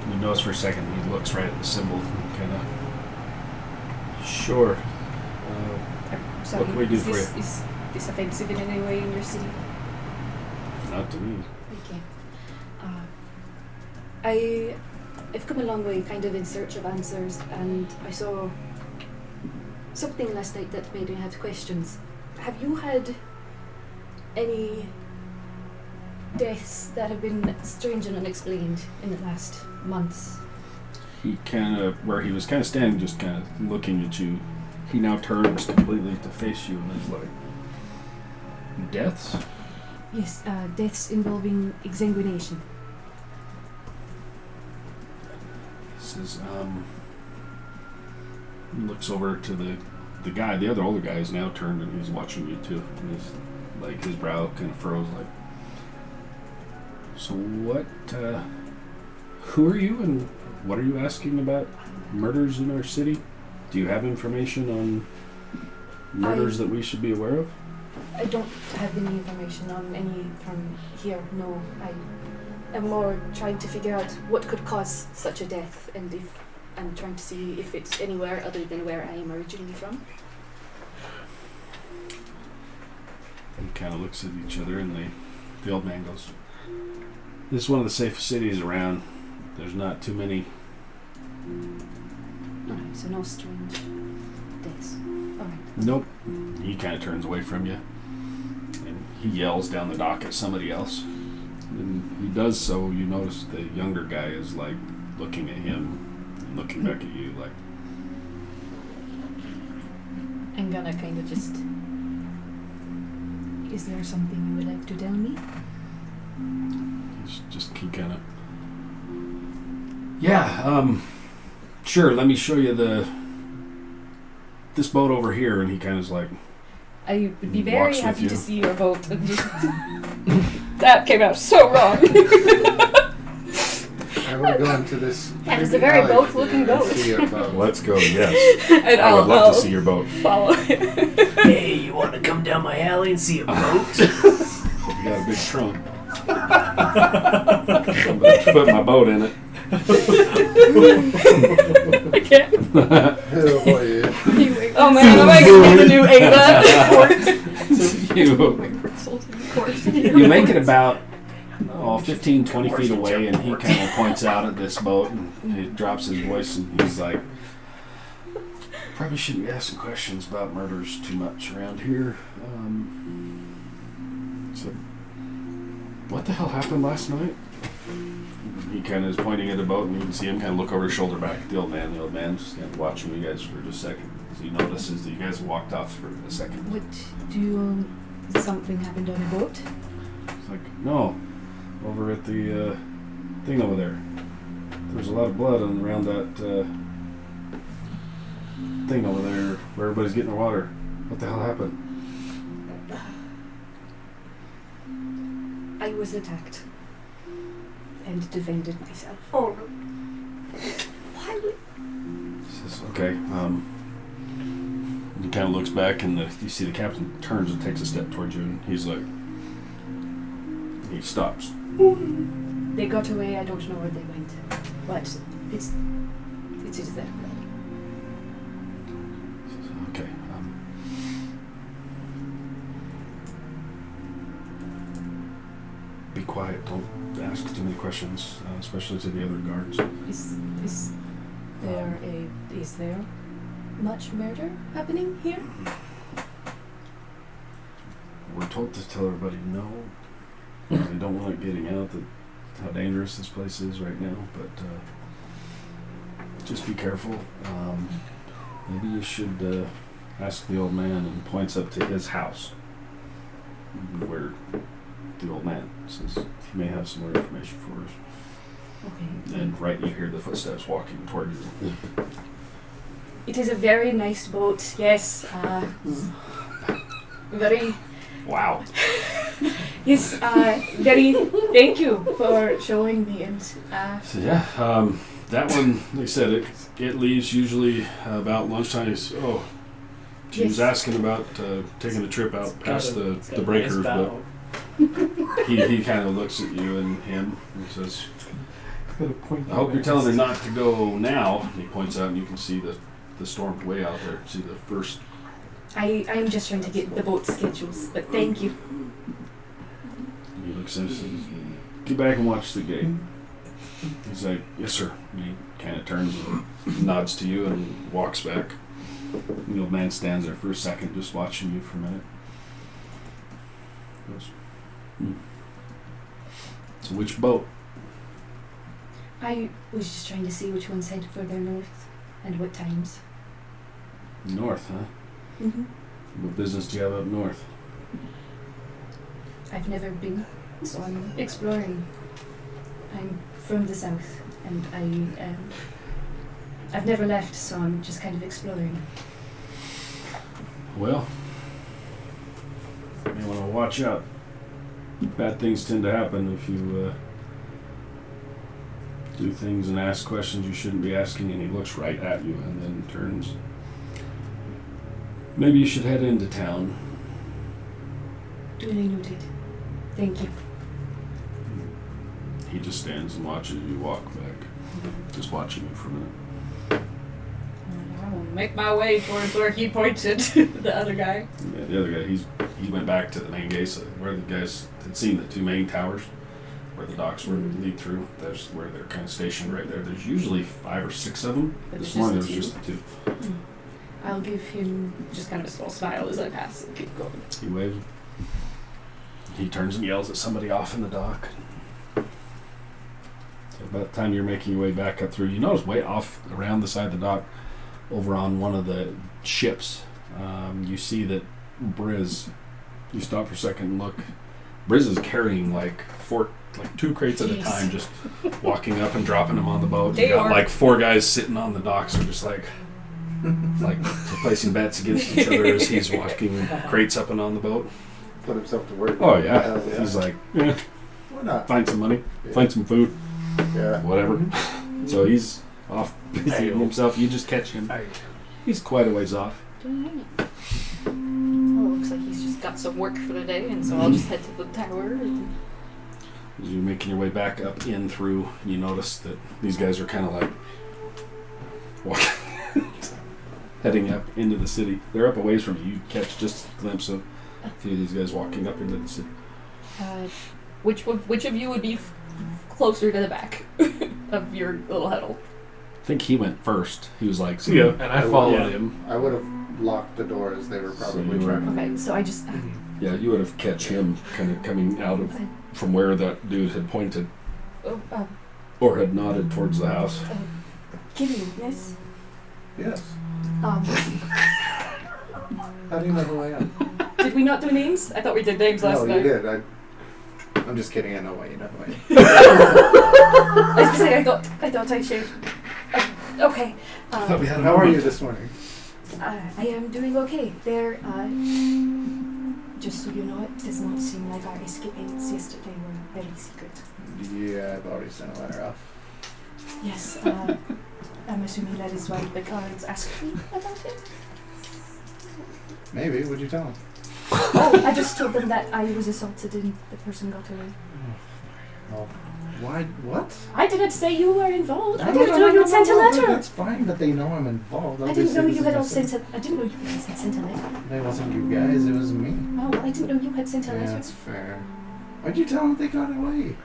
you notice for a second. He looks right at the symbol and kind of sure. Sorry, What can we do is for this, you? Is this offensive in any way in your city? Not to me. Okay. I've come a long way kind of in search of answers, and I saw something last night that made me have questions. Have you had any deaths that have been strange and unexplained in the last months? He kind of where he was kind of standing, just kind of looking at you. He now turns completely to face you and is like, deaths? Yes, deaths involving exsanguination. Says, looks over to the guy. The other older guy is now turned and he's watching you too. And he's like, his brow kind of furrows like, so what who are you and what are you asking about murders in our city? Do you have information on murders that we should be aware of? I don't have any information on any from here, no. I am more trying to figure out what could cause such a death, and if I'm trying to see if it's anywhere other than where I am originally from. He kind of looks at each other, and the old man goes, "This is one of the safest cities around. There's not too many." Alright, so no strange deaths. Alright. Nope. He kind of turns away from you, and he yells down the dock at somebody else. And he does so, you notice the younger guy is like looking at him and looking back at you like, I'm gonna kind of just... Is there something you would like to tell me? he kind of, yeah, sure, let me show you this boat over here. And he kind of is like, I would be Walks very with happy you. to see your boat. And just that came out so wrong. I will go into this. That is a creepy very alley boat-looking with you and boat. see your boat. let's go, yes. And I would love I'll to see your boat. follow him. Hey, you want to come down my alley and see a boat? You got a big trunk. Somebody put my boat in it. I can't. Oh boy. Oh man, am I gonna be the new Ava? You make it about 15, 20 feet away, and he kind of points out at this boat, and he drops his voice, and he's like, "Probably shouldn't be asking questions about murders too much around here. So, what the hell happened last night?" He kind of is pointing at the boat, and you can see him kind of look over his shoulder back at the old man. The old man's kind of watching you guys for just a second. So he notices that you guys walked off for a second. What do you... Something happened on a boat? It's like, no, over at the thing over there. There's a lot of blood around that thing over there where everybody's getting their water. What the hell happened? I was attacked. And defended myself. Oh, why would... He says, okay. He kind of looks back, and you see the captain turns and takes a step towards you, and he's like, he stops. They got away, I don't know where they went. But it is there. He says, okay. Be quiet. Don't ask too many questions, especially to the other guards. Is there much murder happening here? We're told to tell everybody no. They don't want it getting out how dangerous this place is right now, but just be careful. Maybe you should ask the old man, and points up to his house, where the old man says he may have some more information for us. Okay. And right, you hear the footsteps walking toward you. It is a very nice boat, yes. Very... Wow. Yes, very... Thank you for showing me, and... So yeah, that one, they said it leaves usually about lunchtime. Oh, she was Yes. asking about taking a trip out past It's got the a breakers, nice but bow. he kind of looks at you and him and says, "I hope you're telling her not to go now." And he points out, and you can see the storm way out there. See the first. I'm just trying to get the boat schedules, but thank you. He looks at him and says, "Get back and watch the gate." He's like, "Yes, sir." And he kind of turns and nods to you and walks back. And the old man stands there for a second, just watching you for a minute. He goes, "So which boat?" I was just trying to see which one's headed further north, and what times. North, huh? Mm-hmm. What business do you have up north? I've never been, so I'm exploring. I'm from the south, and I've never left, so I'm just kind of exploring. Well, you want to watch out. Bad things tend to happen if you do things and ask questions you shouldn't be asking, and he looks right at you and then turns. Maybe you should head into town. Duly noted. Thank you. He just stands and watches you walk back. Just watching you for a minute. I will make my way towards where he pointed. The other guy. Yeah, the other guy, he went back to the main gates where the guys had seen the two main towers where the docks were lead through. That's where they're kind of stationed right there. There's usually 5 or 6 of them. But This there's morning there just was the just the 2. I'll give him. Just kind of a small smile as I pass and keep going. He waves. He turns and yells at somebody off in the dock. So about the time you're making your way back up through, you notice way off around the side of the dock, over on one of the ships, you see that Briz, you stop for a second and look, Briz is carrying like 2 crates at a time, just walking up and dropping them on the boat. You got like 4 guys sitting on the docks who are just like placing bets against each other as he's walking crates up and on the boat. Put himself to work. Oh yeah, Hell yeah. he's like, Why not? find some money, Yeah. find some food, Yeah. whatever. So he's off busying himself. You just catch him. He's quite a ways off. Well, looks like he's just got some work for the day, and so I'll just head to the tower. And As you're making your way back up in through, you notice that these guys are kind of like walking, heading up into the city. They're up a ways from you. You catch just a glimpse of a few of these guys walking up into the city. Which of you would be closer to the back of your little huddle? I think he went first. He was like, see ya, and I followed him. I would have locked the door as they were probably you were- trying. okay, so I just. Yeah, you would have catch him kind of coming out of from where that dude had pointed or had nodded towards the house. Killian, yes. Yes. Um, How do you know who I am? Did we not do names? I thought we did names last No, night. you did. I'm just kidding. I know why you know who I am. I was gonna say I thought I shared. Okay. Thought we had a How are moment. you this morning? I am doing okay. There. Just so you know, it does not seem like our escapades yesterday were very secret. Yeah, I've already sent a letter off. Yes. I'm assuming that is why the guards asked me about it. Maybe. What'd you tell him? Oh, I just told them that I was assaulted and the person got away. Oh, why? What? I didn't say you were involved. I No, didn't no, know no, you no, had sent a no, letter. That's fine, but they know I'm involved. I didn't Obviously, know this you is had all messy. sent a. I didn't know you had sent a letter. It wasn't you guys. It was me. Oh, I didn't know you had sent a Yeah, letter. that's fair. Why'd you tell them they got away?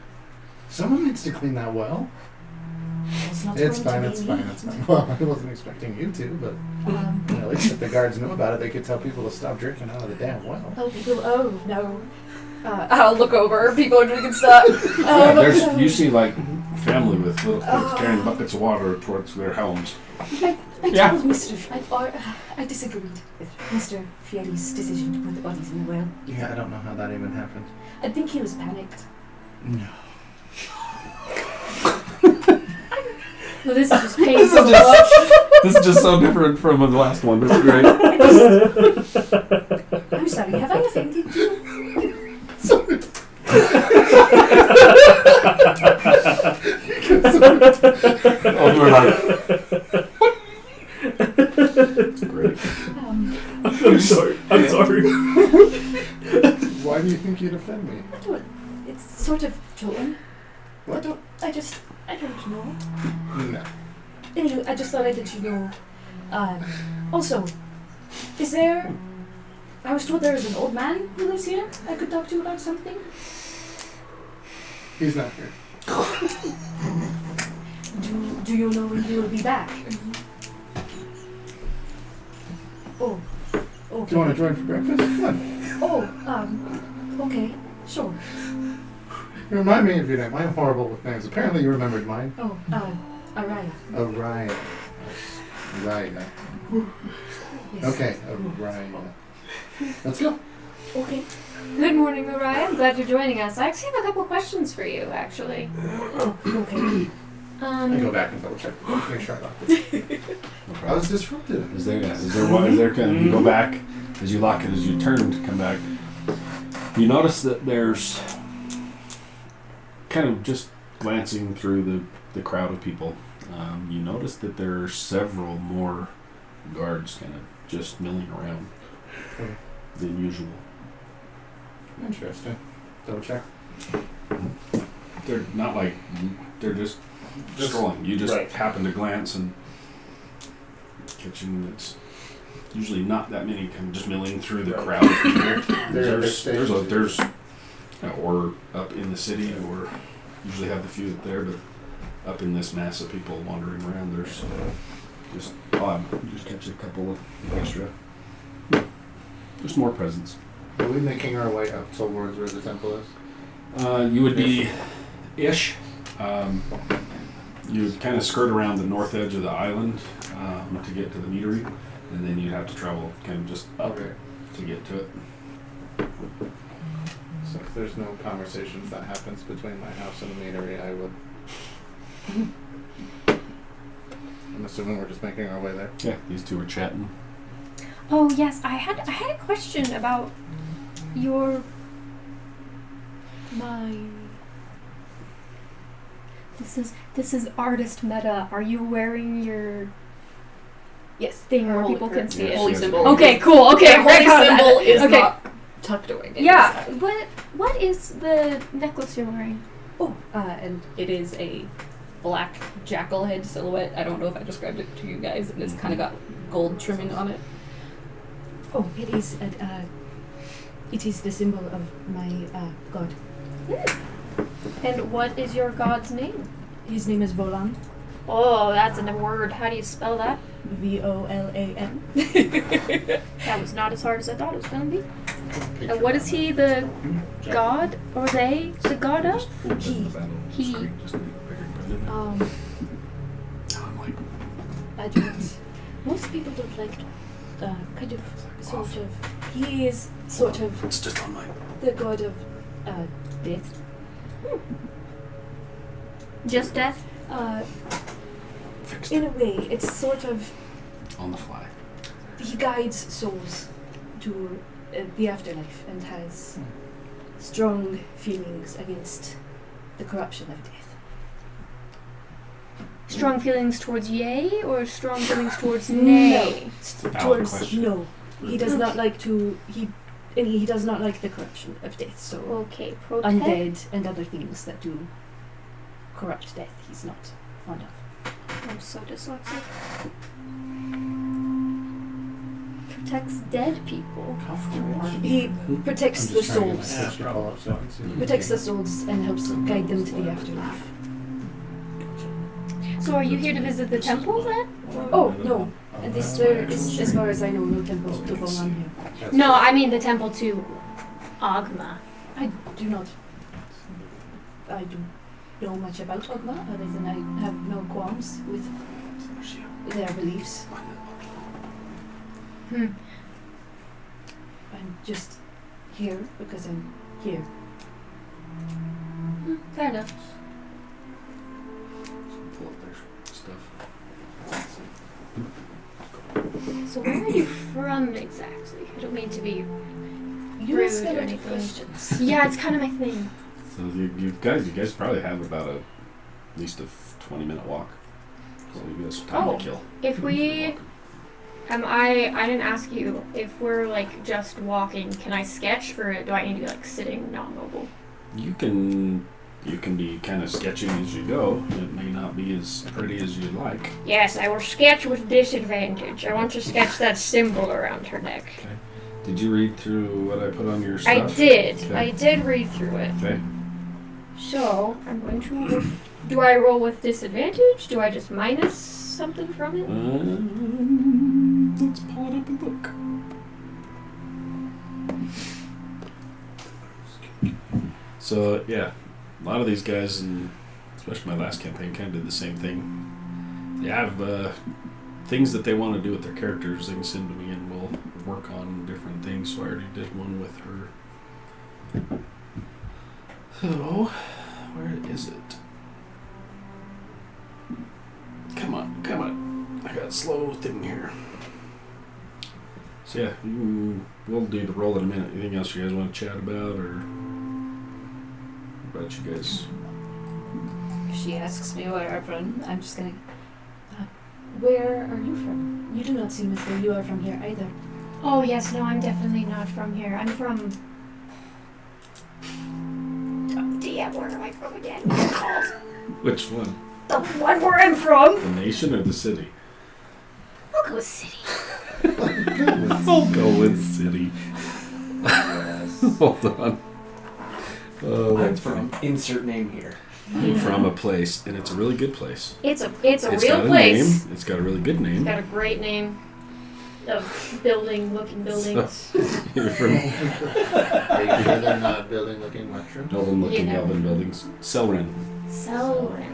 Someone needs to clean that well. It's not It's going fine. to It's be fine. me. It's fine. Well, I wasn't expecting you to, but you know, at least if the guards knew about it, they could tell people to stop drinking out of the damn well. Oh, people. Oh no. I'll look over. People are drinking stuff. Yeah, there's you see like family with little kids carrying buckets of water towards their homes. I Yeah. told Mr. I disagreed with Mr. Fieri's decision to put the bodies in the well. Yeah, I don't know how that even happened. I think he was panicked. No. Well, this is just painful to watch. This is just so different from the last one. This is great. I'm sorry. Have I offended you? Oh, we're like, it's great. I'm sorry. Why do you think you'd offend me? I don't. It's sort of Joan. What? I don't know. No. Anyway, I just thought I'd let you know. Also, is there... I was told there is an old man who lives here I could talk to about something. He's not here. Do you know when he will be back? Oh. Okay. Do you want to join for breakfast? Come on. Oh, okay. Sure. You remind me of your name. I'm horrible with names. Apparently you remembered mine. Oh, Araya. Orion. Orion. Yes. Okay, Orion. Let's go. Okay. Good morning, Mariah. I'm glad you're joining us. I actually have a couple questions for you, actually. Okay. I go back and double check. Make sure I locked it. I was disrupted. Is there kind of, you go back, as you lock it, as you turn to come back, you notice that there's kind of just glancing through the crowd of people, you notice that there are several more guards kind of just milling around than usual. Interesting. Double check. They're not like, they're just strolling. You just right. happen to glance and catching that's usually not that many, kind of just milling through the crowd of people. There's or up in the city, or usually have the few there, but up in this mass of people wandering around, there's just odd. Just catch a couple of extra. Just more presence. Are we making our way up towards where the temple is? You would be ish. You kind of skirt around the north edge of the island to get to the meadery, and then you'd have to travel kind of just up Okay. to get to it. So if there's no conversations that happens between my house and the meadery, I would. I'm assuming we're just making our way there. Yeah, these two are chatting. Oh yes, I had a question about my. This is artist meta. Are you wearing your Yes. thing Her where holy people prayer. can see Yeah, it? she Holy has symbol. a- Okay, cool. Okay, The holy got symbol that. is Okay. not tucked away. It Yeah. is, What is the necklace you're wearing? And it is a black jackal head silhouette. I don't know if I described it to you guys, and it's kind of got gold trimming on it. Oh, it is. It is the symbol of my god. And what is your god's name? His name is Volan. Oh, that's a word. How do you spell that? Volan. That was not as hard as I thought it was going to be. And what is he the god, or they the god of? He. I'm like, I don't. Most people don't like. Kind of, sort of. He is sort of it's just on my. the god of death. Just death? Fixed In a way, it's sort of. on the fly. He guides souls to the afterlife and has strong feelings against the corruption of death. Strong feelings towards yay, or strong feelings towards nay? Valid Towards question. no, he does not like to. He does not like the corruption of death. So Okay, protect. undead and other things that do corrupt death, he's not fond of. I'm so dyslexic. Protects dead people. He protects the souls. Yeah, Protects the souls and helps guide them to the afterlife. So are you here to visit the temple then? Oh no, there is, as far as I know, no temple to Volan here. No, I mean the temple to Agma. I do not know much about Ogma, other than I have no qualms with their beliefs. Hmm. I'm just here because I'm here. Fair enough. Pull up their stuff. So where are you from exactly? I don't mean to be. You Rude ask a or lot of anything. questions. Yeah, it's kind of my thing. So you guys probably have about at least a 20-minute walk. So you guys have time Oh. to kill. If we, I didn't ask you if we're like just walking. Can I sketch, or do I need to be like sitting, not mobile? You can be kind of sketching as you go. It may not be as pretty as you'd like. Yes, I will sketch with disadvantage. I want to sketch that symbol around her neck. Okay. Did you read through what I put on your stuff? I did. Okay. I did read through it. Okay. So I'm going to. Do I roll with disadvantage? Do I just minus something from it? Let's pull it up and look. So yeah, a lot of these guys, and especially my last campaign, kind of did the same thing. They have things that they want to do with their characters. They can send to me, and we'll work on different things. So I already did one with her. So where is it? Come on. I got a slow thing here. So yeah, we'll do the roll in a minute. Anything else you guys want to chat about, or what about you guys? if she asks me where I'm from, I'm just gonna. Where are you from? You do not seem as though you are from here either. Oh yes, no, I'm definitely not from here. I'm from. Oh, yeah, where am I from again? What's it called? Which one? The one where I'm from. The nation or the city? I'll go with city. I'll go with city. Hold on. Oh, I'm that's from insert name here. I'm from a place, and it's a really good place. It's a It's real got a place. name. It's got a really good It's name. got a great name. Of looking buildings. You're from Are you sure they're not building looking mushrooms? Elven looking Yeah. Elven buildings. Selrin. Selwyn.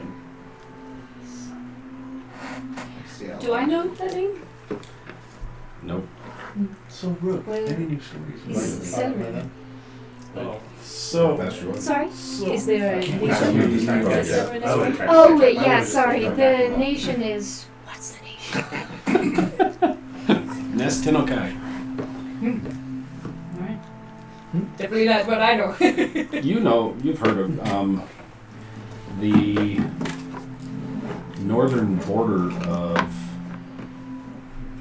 Do I know that name? Nope. So, Brooke, Well, any new stories? Is Selwyn? Oh, so That's yours. Sorry? Is there a nation? Is there a nation? Oh wait, yeah, sorry. The nation is. What's the nation? Nest Tenokai. Alright. Definitely not what I know. You know, you've heard of the northern border of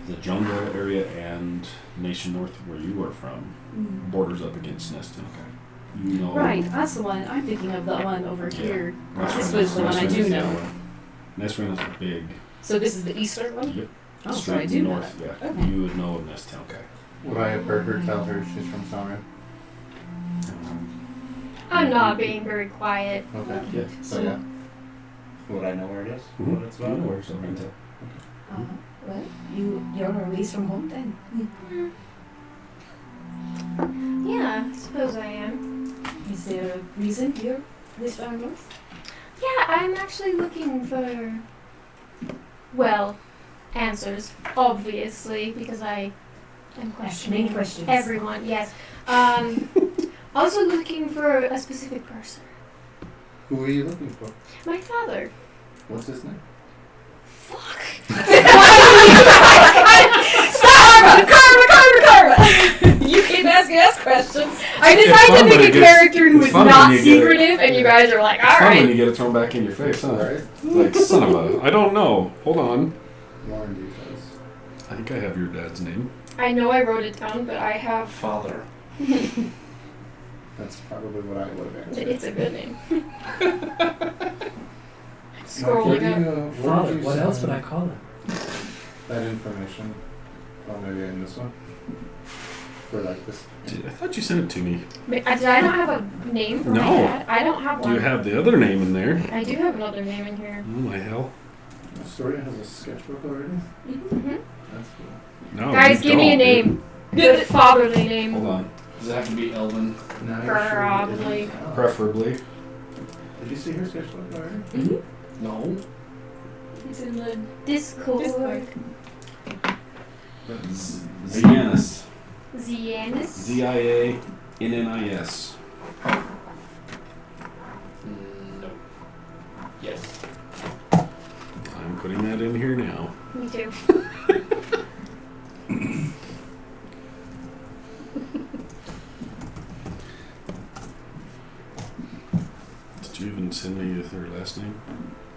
the jungle area and Nation North, where you are from, borders up against Nest Tenokai. You know. Right, that's the one. I'm thinking of the one over Yeah. here. Nest This Ren was the one I Nest do Ren is the know. other one. Nest Ren is big. So this is the eastern one? Yep. Oh, so Straight I do know north, that. yeah. Okay. You would know of Nest Tenokai. Would I have heard her tell her she's from Sauron? I'm not being very quiet. Okay. Yeah. So yeah. Would I know where it is? Mhm. What it's You about? know where Selrin is. Well, you're a ways from home then. Yeah, I suppose I am. Is there a reason you're this far north? Yeah, I'm actually looking for. Well, answers, obviously, because I am questioning Many questions. everyone. Yes. Also looking for a specific person. Who are you looking for? My father. What's his name? Fuck. Karma! You keep asking us questions. I It's decided fun to when pick it a gets- character who it's is fun not when you get it. secretive, and you guys are like, It's fun when alright. you get it thrown back in your face, huh? Right? Like, son of a... I don't know. Hold on. Lauren details. I think I have your dad's name. I know I wrote it down, but I have. father. That's probably what I would have answered. It's a good name. Where Scrolling do up. you, where Father. did you What else send would I call him? that information? Oh, maybe in this one? For like this. I thought you sent it to me. Did I not have a name for my No. dad? I don't have Do one. you have the other name in there? I do have another name in here. Oh my hell. Story has a sketchbook already? Mm-hmm. That's cool. No. Guys, you give me a don't, dude. name. Good fatherly name. Hold on. Does it have to be Elven? Now you're sure Probably. it isn't Alex. Preferably. Did you see her sketchbook already? Mm-hmm. No. It's in the Discord. Discord. Zianis. Zianis. Z-I-A-N-N-I-S. No. Yes. I'm putting that in here now. Me too. Did you even send me her last name?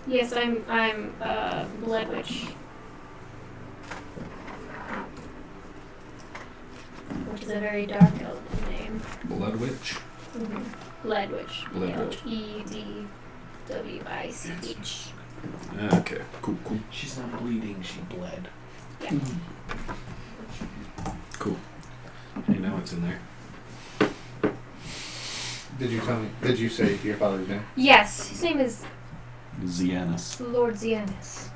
Yes, I'm Blood Witch. Which is a very dark elven name. Blood Witch? Mm-hmm. Blood Witch. Blood Witch. E-D-W-I-C-H. Okay, cool. She's not bleeding, she bled. Yeah. Cool. Hey, now it's in there. Did you say your father's name? Yes, his name is Zianis. Lord Zianis.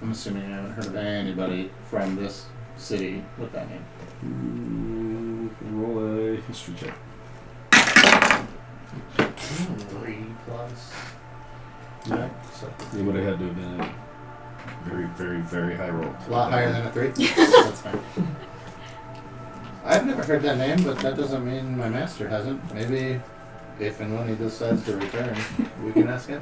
I'm assuming you haven't heard of anybody from this city with that name. Roll a history check. 3+. Yeah. So, You would have had to have been a very, very, very high roll. a lot higher than a 3? That's fine. I've never heard that name, but that doesn't mean my master hasn't. Maybe if and when he decides to return, we can ask him.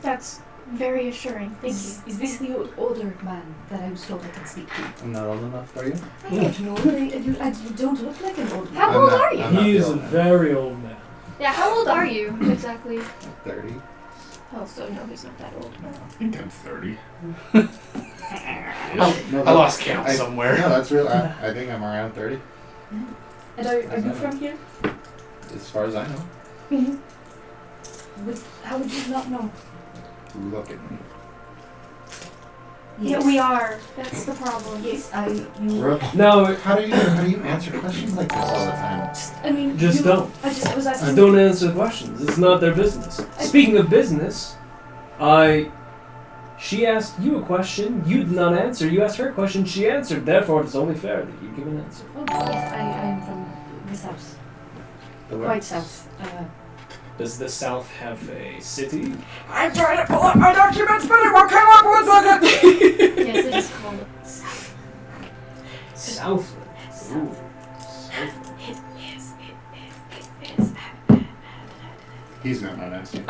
That's very assuring. Thank you. Is this the older man that I was told I can speak to? I'm not old enough for you. I don't know. You don't look like an old man. How I'm old not- are you? I'm not He the is a old man. very old man. Yeah, how old are you exactly? 30. Oh, so no, he's not that old. I think I'm 30. No, I lost count somewhere. No, that's real. I think I'm around 30, And are you from here? as far as I know. How would you not know? Look at me. Yeah, we are. That's the problem. Yes, Bro, No, how do you answer questions like this all the time? Just don't. I was asking. Don't answer questions. It's not their business. Speaking of business, she asked you a question, you did not answer. You asked her a question, she answered. Therefore, it's only fair that you give an answer. Oh, yes, I am from the south. The Quite south. Does the South have a city? I'm trying to pull up my documents, but it won't come up 1 second. Yes, it is called South. South. Ooh. He's not answering.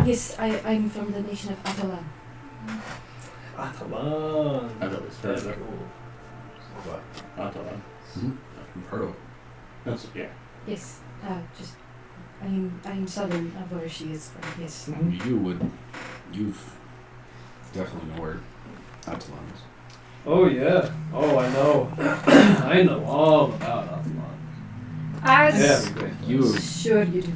Yes, I'm from the nation of Atalan. Atalan. I've always heard That's of it. cool. What? Atalan. I've heard of it. That's, yeah. Yes, I'm southern of where she is from. Yes. You've definitely know where Athlon is. Oh yeah. Oh, I know. I know all about Atalan. As You've Sure you do.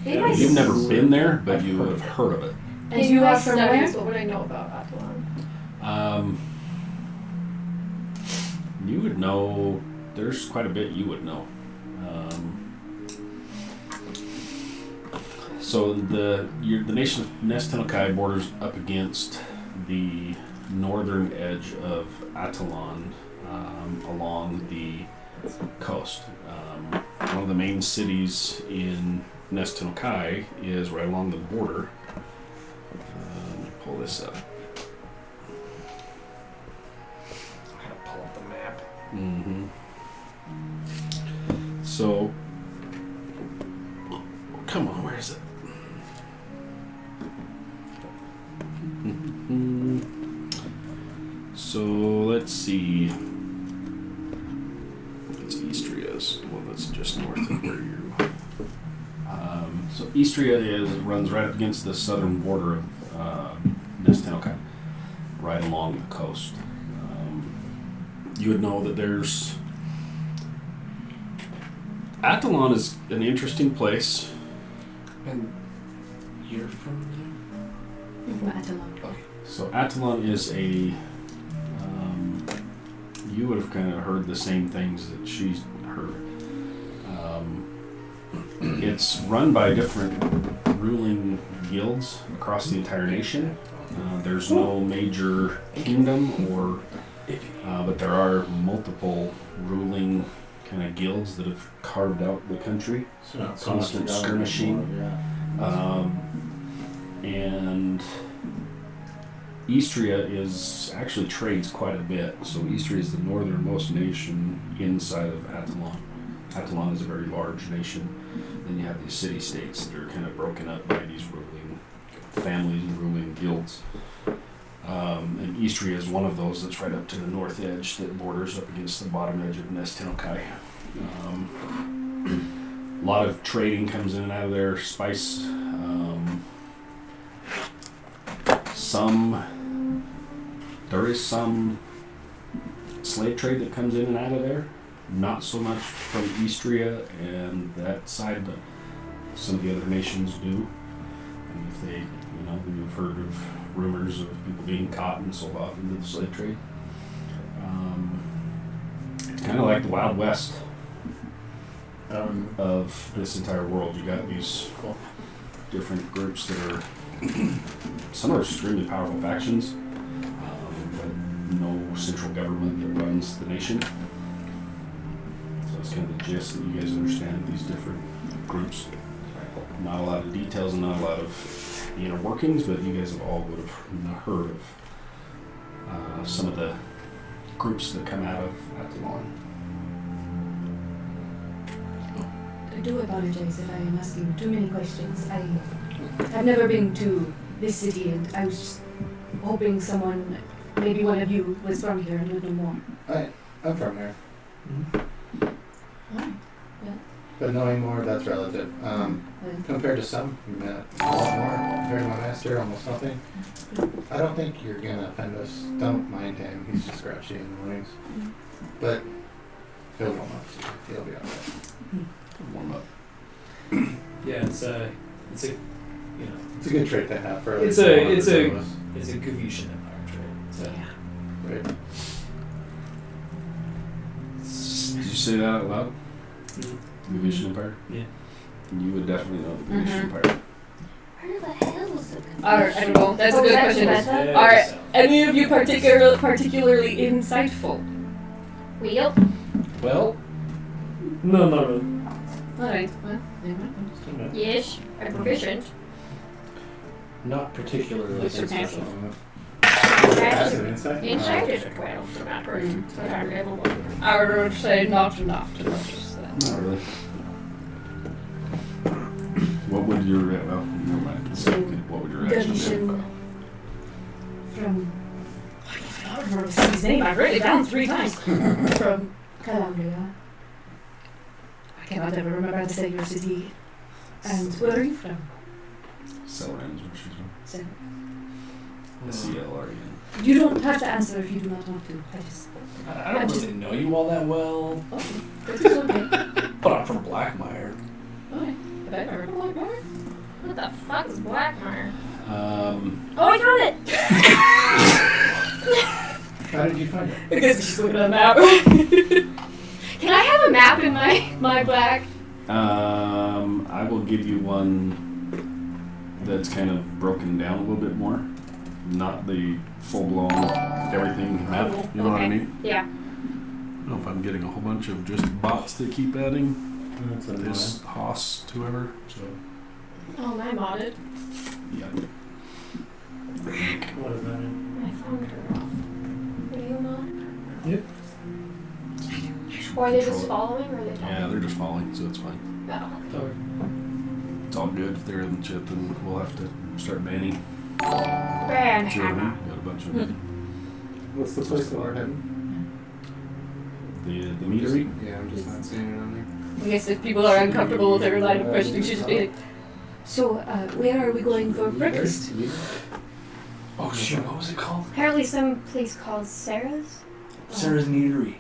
Yeah, you've never been there, but you have heard of it. And In you my are from studies, where? what would I know about Athlon? You would know. There's quite a bit you would know. So the nation of Nestenokai borders up against the northern edge of Athlon along the coast. One of the main cities in Nestenokai is right along the border. Let me pull this up. I gotta pull up the map. Mm-hmm. So, come on, where is it? So let's see. It's Eastria's. Well, that's just north of where you. So Eastria runs right up against the southern border of Nestenokai, right along the coast. You would know that there's. Athlon is an interesting place. And you're from From Atalan. there? Okay. So Athlon is a. You would have kind of heard the same things that she's heard. It's run by different ruling guilds across the entire nation. There's no major kingdom, but there are multiple ruling kind of guilds that have carved out the country. Constant skirmishing. And Eastria actually trades quite a bit. So Eastria is the northernmost nation inside of Athlon. Athlon is a very large nation. Then you have these city-states that are kind of broken up by these ruling families and ruling guilds. And Eastria is one of those that's right up to the north edge that borders up against the bottom edge of Nestenokai. A lot of trading comes in and out of there, spice. There is some slave trade that comes in and out of there. Not so much from Eastria and that side, but some of the other nations do. And if they, you've heard of rumors of people being caught and sold off into the slave trade. It's kind of like the Wild West of this entire world. You got these different groups that are, some are extremely powerful factions, but no central government that runs the nation. So that's kind of the gist that you guys understand these different groups. Not a lot of details and not a lot of inner workings, but you guys have all would have heard of some of the groups that come out of Athlon. I do apologize if I am asking too many questions. I've never been to this city, and I was just hoping someone, maybe one of you, was from here and would know more. I'm from here. Alright. Well, But knowing more, that's relative. Compared to some, you met a lot more. Compared to my master, almost nothing. I don't think you're gonna offend us. Don't mind him. He's just grouchy in the mornings. But he'll warm up. So he'll be alright. Warm up. Yeah, it's a It's a good trait to have for. It's a Gavetian Empire trait. So. Right. Did you say that out loud? The Gavetian Empire? Yeah. You would definitely know the Gavetian Empire. Where the hell is the I don't know. That's a good question. Better? Are any of you particularly insightful? Wheel? Well, no. Alright, well, Yes. I'm proficient. Not particularly. What's your successful. Passive insight? Insight is a 12 for that person. So I'm level 1. I would say not enough to notice that. Not really. What would your well? Never mind. What would your action be? From I don't remember his name. I wrote it down 3 times. From Calabria. I cannot ever remember the say your city. And where are you from? Selran's where she's from. So, SELREN. you don't have to answer if you do not want to. I just. I don't really know you all that well, Okay. This is okay. but I'm from Blackmire. Okay. Have I heard of Blackmore? What the fuck is Blackmire? Oh, I found it! How did you find it? Because she's looking at a map. Can I have a map in my black? I will give you one that's kind of broken down a little bit more. Not the full-blown everything map. You know what I mean? Yeah. I don't know if I'm getting a whole bunch of just bots that keep adding this Haas to whoever. So Oh, my modded. yeah. What is that? My phone turned off. Are you mod? Yep. Or are they just following, or are they Yeah, following? they're just falling, so it's fine. No. It's all good. If they're in the chip, then we'll have to start banning. Ban See what I mean? hammer. Got a bunch of What's the place that we're heading? the meadery. Yeah, I'm just not seeing it on there. I guess if people are uncomfortable with every line of questioning, she should be like, So, where are we going for breakfast? Oh shoot, what was it called? Apparently some place called Sarah's. Sarah's Meadery.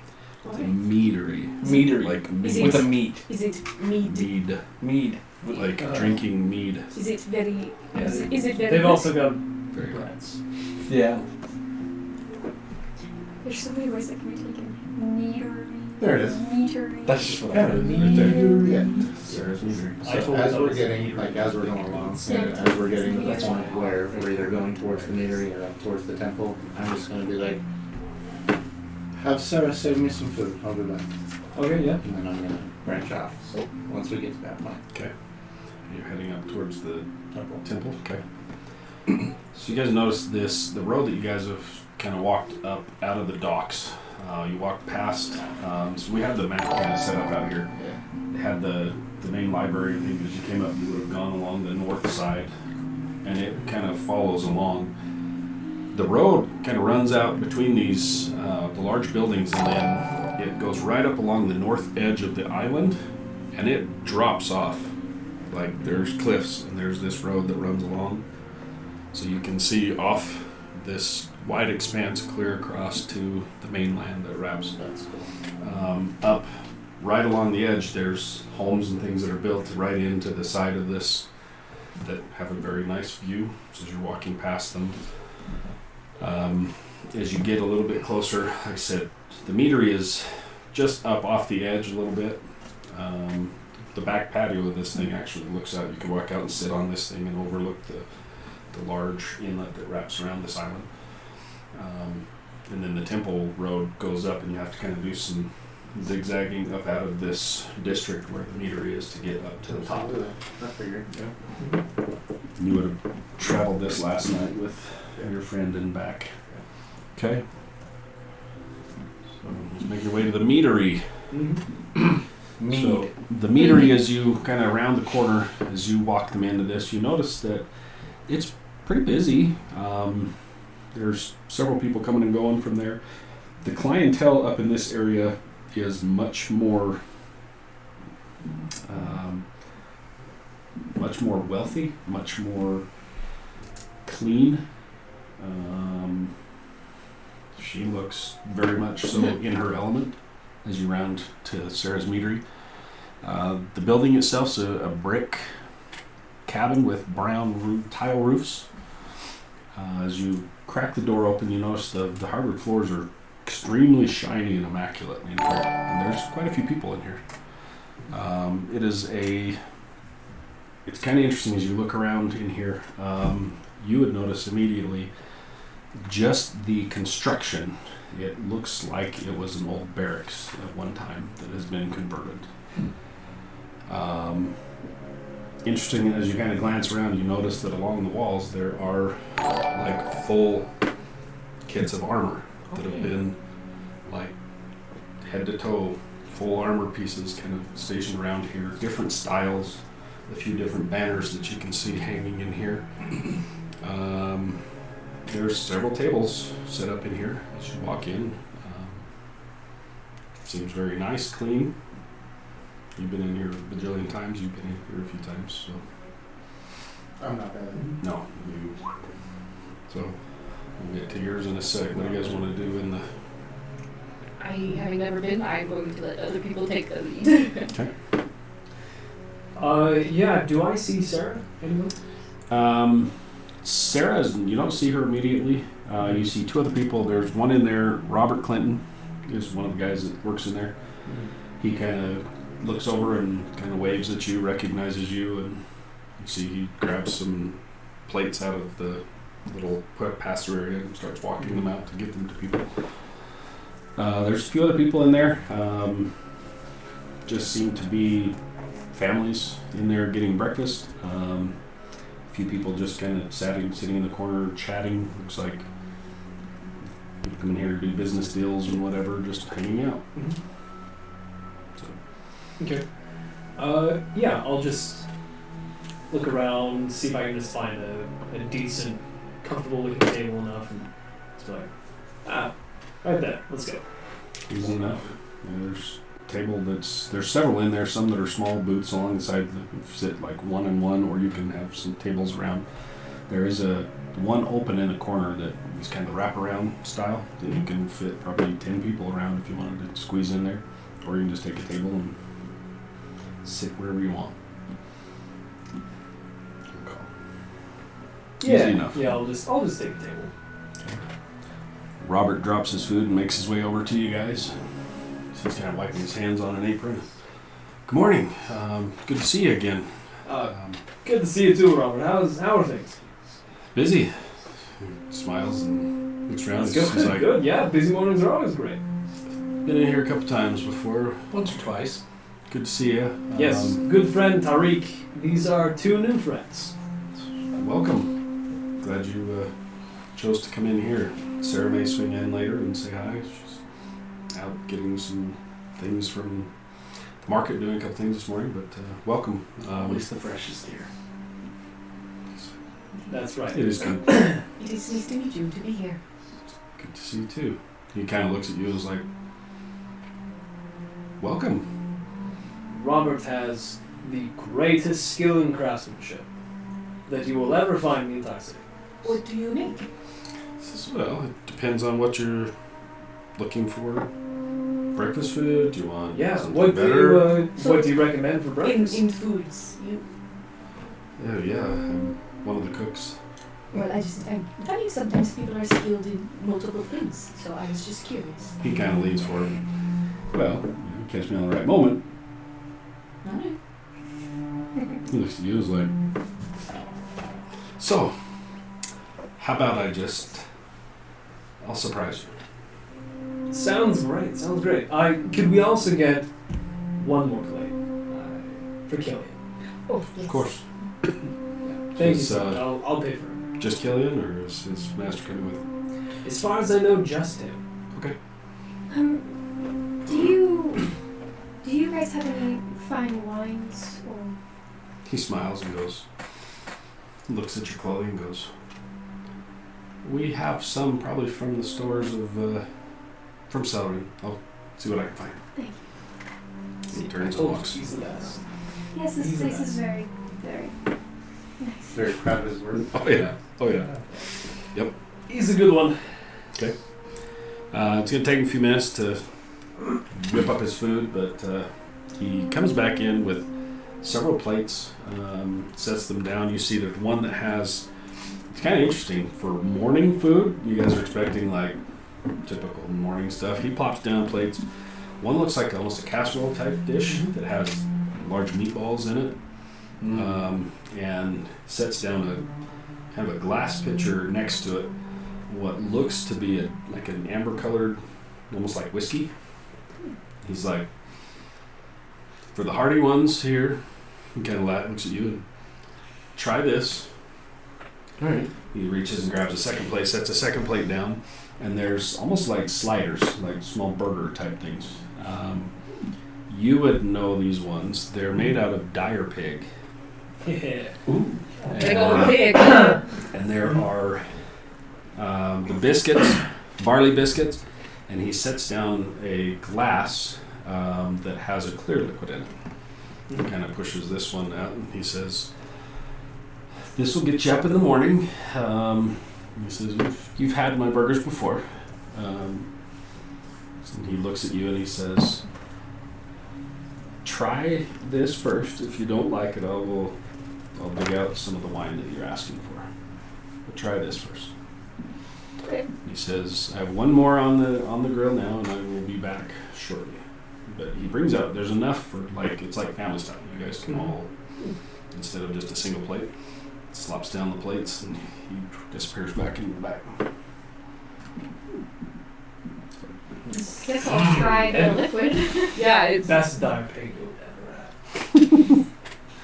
The meadery. Meadery. Like Is mead. With a meat. Is it mead? Mead. Mead. Like drinking mead. Is it very? Yeah, Is it very? They've good? also got Very good. breads. Yeah. There's so many words that can be taken. Meadery. There it is. Meadery. That's just what I Yeah, heard. right there. Yeah. Sarah's meadery. I So totally as thought we're it was getting, meadery. like as we're going along, and as we're getting to the point where we're either going towards the meadery or up towards the temple, I'm just going to be like, have Sarah save me some food. I'll be back. Okay, yeah. And then I'm going to branch off. So once we get to that point, Okay. You're heading up towards the temple. temple. Okay. So you guys notice this, the road that you guys have kind of walked up out of the docks. You walked past, so we had the map kind of set up out here. Yeah. It had the main library. I think as you came up, you would have gone along the north side, and it kind of follows along. The road kind of runs out between these, the large buildings, and then it goes right up along the north edge of the island, and it drops off. Like there's cliffs, and there's this road that runs along. So you can see off this wide expanse clear across to the mainland that wraps That's cool. up right along the edge. There's homes and things that are built right into the side of this that have a very nice view. So as you're walking past them, as you get a little bit closer, like I said, the meadery is just up off the edge a little bit. The back patio of this thing actually looks out. You can walk out and sit on this thing and overlook the large inlet that wraps around this island. And then the temple road goes up, and you have to kind of do some zigzagging up out of this district where the meadery is to get up to the top. I figured. Yeah. You would have traveled this last night with your friend and back. Okay. So just make your way to the meadery. Mead. So the meadery, as you kind of round the corner, as you walk them into this, you notice that it's pretty busy. There's several people coming and going from there. The clientele up in this area is much more much more wealthy, much more clean. She looks very much so in her element as you round to Sarah's meadery. The building itself is a brick cabin with brown tile roofs. As you crack the door open, you notice the hardwood floors are extremely shiny and immaculate in here. And there's quite a few people in here. It's kind of interesting as you look around in here. You would notice immediately just the construction. It looks like it was an old barracks at one time that has been converted. Interesting, as you kind of glance around, you notice that along the walls there are like full kits of armor that have been like head to toe, full armor pieces kind of stationed around here. Different styles, a few different banners that you can see hanging in here. There's several tables set up in here as you walk in. Seems very nice, clean. You've been in here a bajillion times. You've been in here a few times, so. I'm not bad. No. So, we'll get to yours in a sec. What do you guys want to do in the... Having never been, I'm going to let other people take the lead. Okay. Yeah, do I see Sarah anywhere? Sarah, you don't see her immediately. You see two other people. There's one in there, Robert Clinton is one of the guys that works in there. He kind of looks over and kind of waves at you, recognizes you, and you see he grabs some plates out of the little pass-through area and starts walking them out to get them to people. There's a few other people in there. Just seem to be families in there getting breakfast. A few people just kind of sitting in the corner chatting. Looks like people come in here to do business deals and whatever, just hanging out. Okay. Yeah, I'll just look around, see if I can just find a decent, comfortable looking table enough, and just be like, right there, let's go. Easy enough. Yeah, there's a table there's several in there, some that are small booths along the side that sit like one and one, or you can have some tables around. There is one open in the corner that is kind of wraparound style that you can fit probably 10 people around if you wanted to squeeze in there, or you can just take a table and sit wherever you want. Yeah, Easy enough. Yeah, I'll just take a table. Okay. Robert drops his food and makes his way over to you guys. He's kind of wiping his hands on an apron. Good morning. Good to see you again. Good to see you too, Robert. How are things? Busy. He smiles and looks around. That's good. He's like, Good. Yeah, busy mornings are always great. been in here a couple times before. Once or twice. Good to see you. Yes, good friend Tariq. These are two new friends. Welcome. Glad you chose to come in here. Sarah may swing in later and say hi. She's out getting some things from the market, doing a couple things this morning, but welcome. Always the freshest here. That's right. It is good. It is nice to meet you, to be here. Good to see you too. He kind of looks at you and is like, welcome. Robert has the greatest skill in craftsmanship that you will ever find in the entire city. What do you make? Says, well, it depends on what you're looking for. Breakfast food? Do you want something what better? What do you recommend for breakfast? In foods, you. Oh, yeah, I'm one of the cooks. Well, I find sometimes people are skilled in multiple things, so I was just curious. He kind of leans forward. Well, you catch me on the right moment. Alright. He looks at you and is like, so, how about I'll surprise you. Sounds great. Sounds great. Could we also get one more plate for Killian? Oh, yes. Of course. Thank you so much. I'll pay for it. Just Killian, or is his master coming with him? As far as I know, just him. Okay. Do you guys have any fine wines or? He smiles and looks at your clothing and goes, we have some probably from the stores of, from Celery. I'll see what I can find. Thank you. He turns I and told you walks. he's the best. Yes, this He's the place is best. very, very very proud of his work. Oh yeah. Oh yeah. Yep. He's a good one. Okay. It's gonna take him a few minutes to whip up his food, but he comes back in with several plates, sets them down. You see there's one that has. It's kind of interesting for morning food. You guys are expecting like typical morning stuff. He pops down plates. One looks like almost a casserole type dish that has large meatballs in it, and sets down a kind of a glass pitcher next to it. What looks to be like an amber colored, almost like whiskey. He's like, for the hardy ones here, he kind of looks at you and try this. All right. He reaches and grabs a second plate, sets a second plate down, and there's almost like sliders, like small burger type things. You would know these ones. They're made out of dire pig. Yeah. Big old pig. And there are the biscuits, barley biscuits, and he sets down a glass that has a clear liquid in it. He kind of pushes this one out, and he says, "This will get you up in the morning." He says, "You've had my burgers before." And he looks at you and he says, "Try this first. If you don't like it, I'll dig out some of the wine that you're asking for. But try this first." Okay. He says, "I have one more on the grill now, and I will be back shortly." But he brings out, there's enough for it's like family style. You guys can all, instead of just a single plate, slops down the plates and he disappears back in the back. Guess I'll try the liquid. Yeah, it's Best dire pig you'll ever have.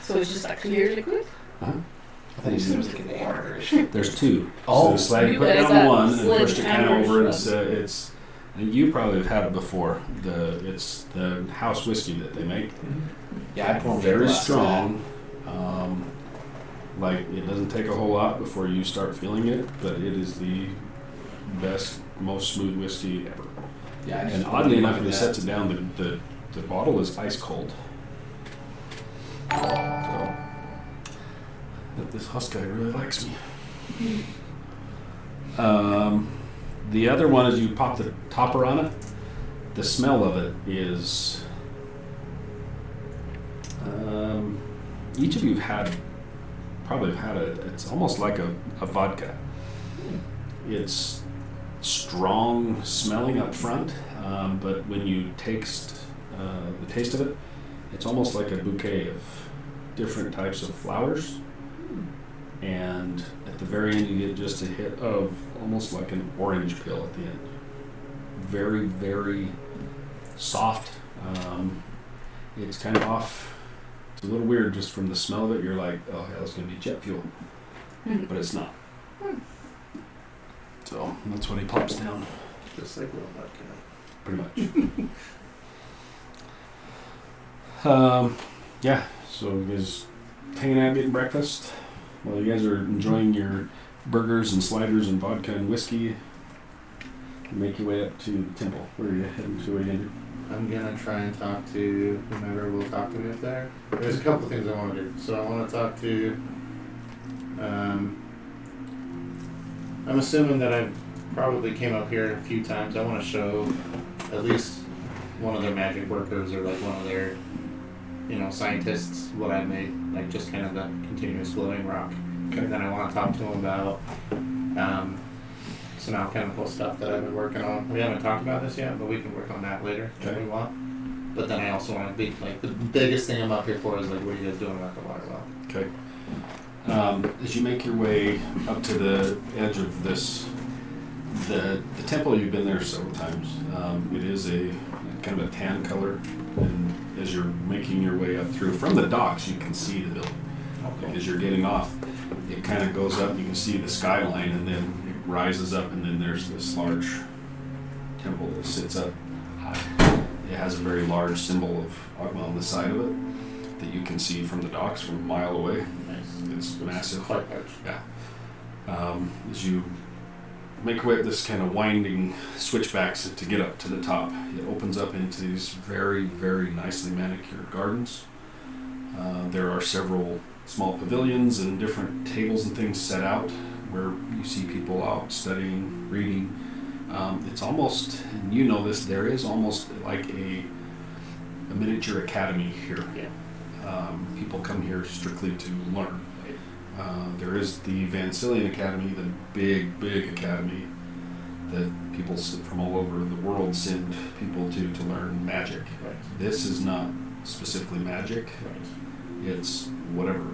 so it's just a clear liquid. Uh-huh. I thought you said it was like an amber. There's two. Oh. So you You put it guys down got one and slid pushed it kind of hammers over. And up. it's and you probably have had it before. It's the house whiskey that they make. Yeah, I poured Very strong. It doesn't take a whole lot before you start feeling it, but it is the best, most smooth whiskey ever. Yeah, I just And poured oddly it enough, like when he that. sets it down, the bottle is ice cold. So, but this host guy really likes me. The other one is you pop the topper on it. The smell of it is. Each of you probably have had it. It's almost like a vodka. It's strong smelling up front, but when you taste the taste of it, it's almost like a bouquet of different types of flowers. And at the very end, you get just a hit of almost like an orange peel at the end. Very, very soft. It's kind of off. It's a little weird just from the smell of it. You're like, oh, yeah, that's going to be jet fuel. But it's not. So that's what he pops down, Just like real vodka. pretty much. Yeah, so you guys hanging out getting breakfast while you guys are enjoying your burgers and sliders and vodka and whiskey. You make your way up to the temple. Where are you heading to again? I'm gonna try and talk to whomever will talk to me up there. There's a couple things I want to do. So I want to talk to. I'm assuming that I probably came up here a few times. I want to show at least one of their magic workers or like one of their, scientists what I made, like just kind of the continuous glowing rock. Okay. And then I want to talk to them about some alchemical stuff that I've been working on. We haven't talked about this yet, but we can work on that later if Okay. we want. But then I also want to be like the biggest thing I'm up here for is like, what are you guys doing about the water well? Okay. As you make your way up to the edge of this, the temple, you've been there several times. It is a kind of a tan color, and as you're making your way up through from the docks, you can see the building. Okay. As you're getting off, it kind of goes up. You can see the skyline, and then it rises up, and then there's this large temple that sits up high. It has a very large symbol of Agma on the side of it that you can see from the docks from a mile away. Nice. It's massive. Quite large. Yeah. As you make your way up this kind of winding switchbacks to get up to the top, it opens up into these very, very nicely manicured gardens. There are several small pavilions and different tables and things set out where you see people out studying, reading. It's almost, and you know this, there is almost like a miniature academy here. Yeah. People come here strictly to learn. There is the Vancillian Academy, the big academy that people from all over the world send people to learn magic. Right. This is not specifically magic. Right. It's whatever.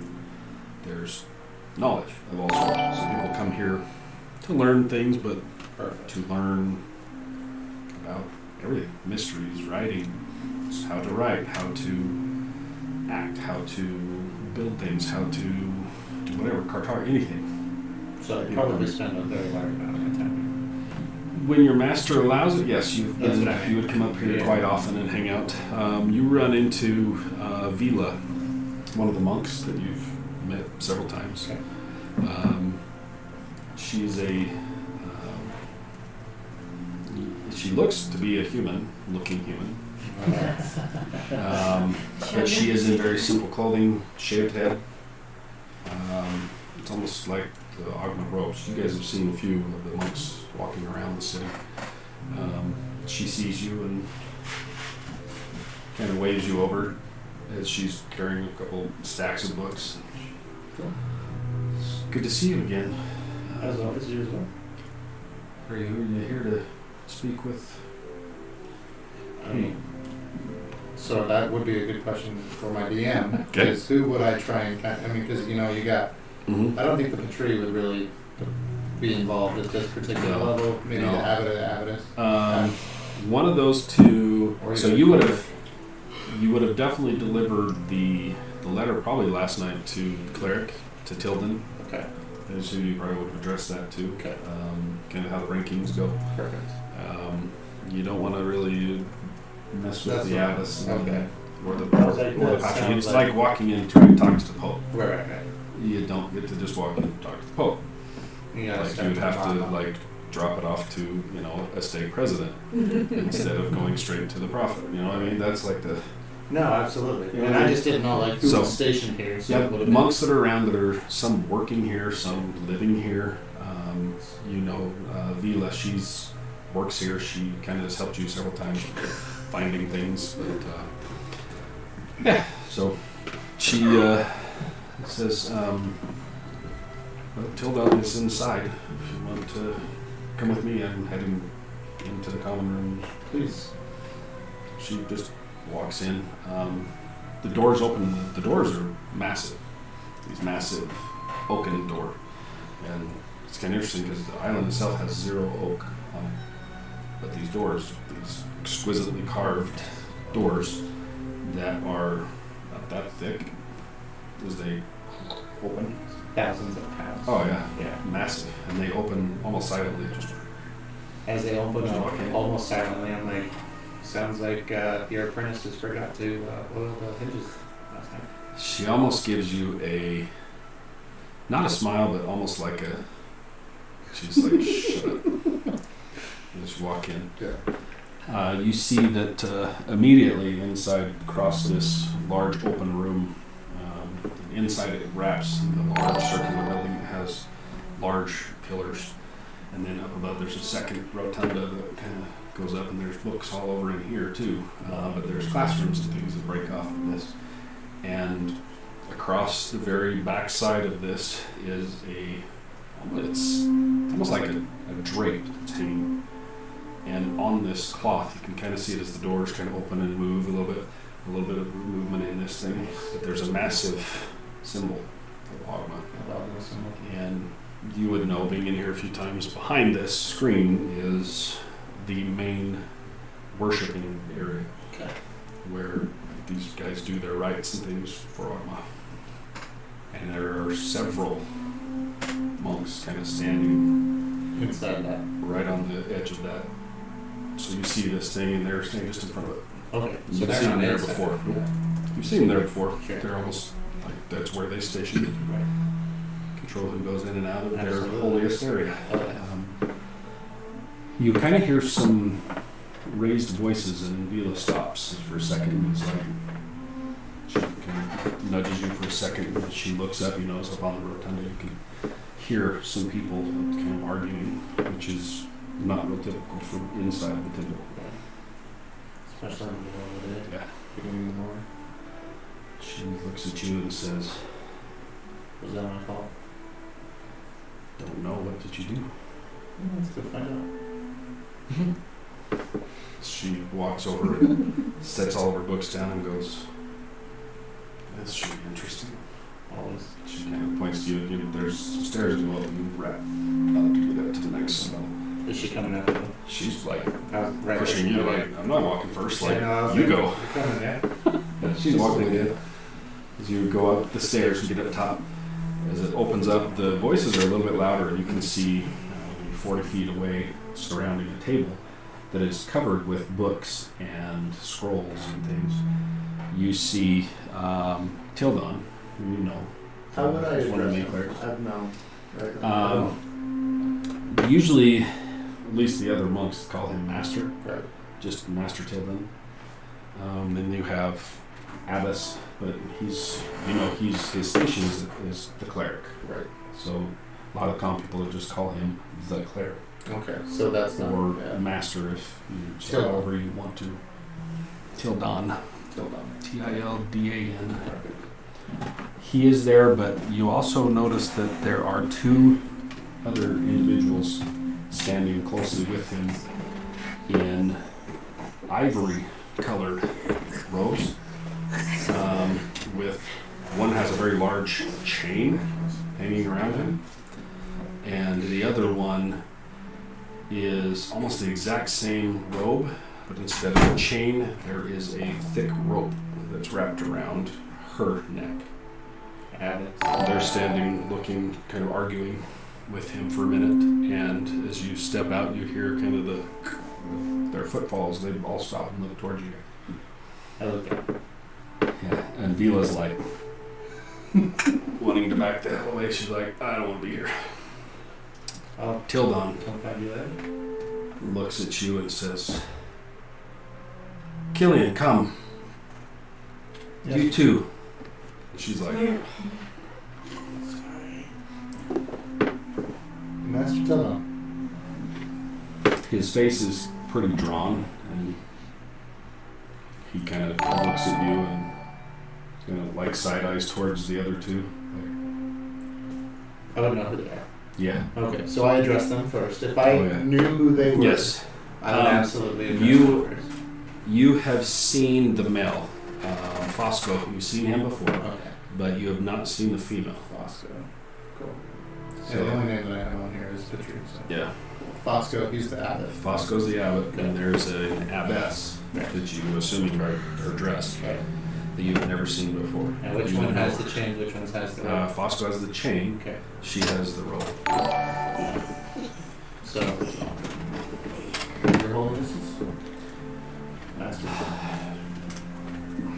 There's knowledge of all sorts. So people come here to learn things, but Perfect. to learn about everything. Mysteries, writing, how to write, how to act, how to build things, how to do whatever, cartography, anything. So I probably spend a very large amount of my time When your master allows it, yes, you That's what I mean. would come up here Yeah. quite often and hang out. You run into Vila, one of the monks that you've met several times. Okay. She's she looks to be a looking human. But she is in very simple clothing, shaved head. It's almost like the Ogma robes. You guys have seen a few of the monks walking around the city. She sees you and kind of waves you over as she's carrying a couple stacks of books. Cool. It's good to see you again. As always, you as well. Are you here to speak with? So that would be a good question for my DM. Okay. Is who would I try and I mean, because you got. Mm-hmm. I don't think the Patrie would really be involved at this particular No. level. Maybe No. the Abbot. One of those two. Or So even you would cleric. have definitely delivered the letter probably last night to the cleric, to Tilden. Okay. Is who you probably would have addressed that to. Okay. Kind of how the rankings go. Perfect. You don't want to really mess with That's the right. abbess Okay. or the I was like, or the that patron. sounds It's like- like walking in to talk to the Pope. Right. You don't get to just walk in and talk to the Pope. Yeah. Like you would have to like drop it off to a stake president instead of going straight to the prophet. You know what I mean? That's like the No, absolutely. Yeah. And I just didn't know who So- was stationed here. So it would have monks that are around that are some working here, some living here. Vila, she's works here. She kind of has helped you several times finding things. But, so she says, Tilda is inside. If you want to come with me, I'm heading into the common rooms. Please. She just walks in. The doors open. The doors are massive. These massive oaken door. And it's kind of interesting because the island itself has 0 oak on it. But these doors, these exquisitely carved doors that are not that thick as they open. Thousands of pounds. Oh yeah, Yeah. massive. And they open almost silently. Just As they open Just up, walking. almost silently, I'm like, sounds like your apprentice just forgot to oil the hinges last night. she almost gives you not a smile, but almost like she's like, shut up. You just walk in. Yeah. You see that immediately inside, across this large open room, inside it wraps the large circular building. It has large pillars, and then up above there's a second rotunda that kind of goes up, and there's books all over in here too. But there's classrooms and things that break off of this. And across the very back side of this is it's almost like a drape that's hanging. And on this cloth, you can kind of see it as the doors kind of open and move a little bit of movement in this thing. But there's a massive symbol of Ogma. And you would know, being in here a few times, behind this screen is the main worshiping area. Okay. Where these guys do their rites and things for Ogma. And there are several monks kind of standing Inside that. right on the edge of that. So you see this thing, and they're standing just in front of it. Okay. So You've they're seen not them there inside. before. Yeah. You've seen them there before. Sure. They're almost like that's where they station Right. control who goes in and out of Absolutely. their holiest area. Okay. You kind of hear some raised voices, and Vila stops for a second. It's like she kind nudges you for a second. As she looks up, you notice up on the rotunda you can hear some people kind of arguing, which is not real typical for inside the temple. Especially in the middle of the day. Yeah. Beginning of the morning. She looks at you and says, Was that my fault? "Don't know. What did you do?" Let's go find out. She walks over and sets all of her books down and goes, "This should be interesting." Always. She kind of points to you. There's some stairs to go up and you wrap up to get up to the next level. Is she coming up? She's like I was right pushing you, like, "I'm not walking first, like, Yeah, no, I was you like, go." You're coming, yeah. Yeah, she's walking with you. As you go up the stairs and get up top, as it opens up, the voices are a little bit louder, and you can see 40 feet away, surrounding a table that is covered with books and scrolls and things. You see Tildon, who you know. How would I is one of the main address players. him? I've known. Right. Usually, at least the other monks call him Master, Right. just Master Tildon. Then you have Abbess, but his station is the cleric. Right. So a lot of common people would just call him the cleric, Okay. So that's not. or yeah. Master if you Tildon. however you want to. Tildon, Tildon. Tildan. He is there, but you also notice that there are two other individuals standing closely with him in ivory-colored robes. With one has a very large chain hanging around him, and the other one is almost the exact same robe, but instead of a chain, there is a thick rope that's wrapped around her neck. They're standing, looking, kind of arguing with him for a minute, and as you step out, you hear kind of their footfalls. They all stop and look towards you. I look at him. Yeah, and Vila's like wanting to back the hell away. She's like, "I don't want to be here." I'll Tildon come find you later. looks at you and says, "Killian, come. You too." She's like, Master Tildon. his face is pretty drawn, and he kind of looks at you and kind of like side eyes towards the other two. I would know who they are. Yeah. Okay, so I addressed them first. If I Oh, yeah. knew who they were, Yes. I would absolutely address you- them first. You have seen the male, Fosco. You've seen him before, Okay. but you have not seen the female. Fosco. Cool. So- Yeah, the only name that I have on here is Patrice. So. Yeah. Fosco, he's the abbot. Fosco's the abbot, and there's an abbess Right. that you assuming are dressed Right. that you've never seen before. And which You one would has know. the chain? Which one has the rope? Fosco has the chain. Okay. She has the rope. So, your holiness, Master.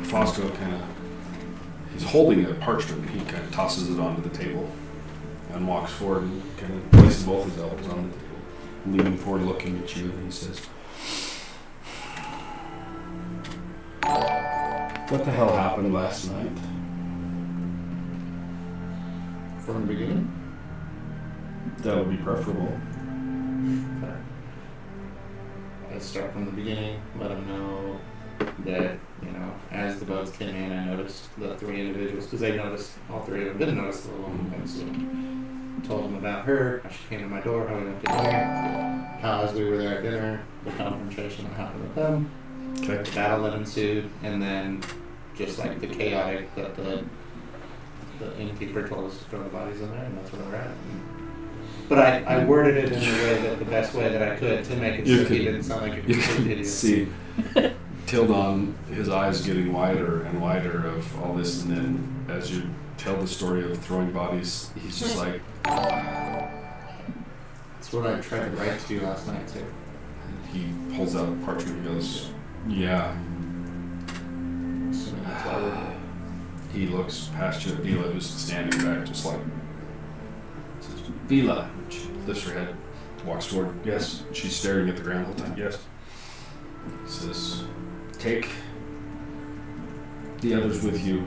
Fosco he's holding a parchment. He kind of tosses it onto the table and walks forward and kind of places both his elbows on the table, leaning forward, looking at you, and he says, "What the hell happened last night?" From the beginning? That would be preferable. Let's start from the beginning, let them know that, as the boats came in, I noticed the three individuals, because they noticed, all three of them didn't notice the little woman, so told them about her, how she came to my door, how we went to dinner, how as we were there at dinner, the confrontation that happened with them, Okay. the battle that ensued, and then just like the chaotic that the innkeeper told us to throw the bodies in there, and that's where we're at. But I worded it in the way that the best way that I could to make it You so could- he didn't sound like a You complete can idiot. see Tildon, his eyes getting wider and wider of all this, and then as you tell the story of throwing bodies, he's just like, That's what I tried to write to you last night too. he pulls out a parchment and goes, "Yeah." So that's why we're He looks past you at Vila, who's standing back, just like, says, "Vila." She lifts her head, walks forward. "Yes." She's staring at the ground the whole time. "Yes." Says, "Take the others with you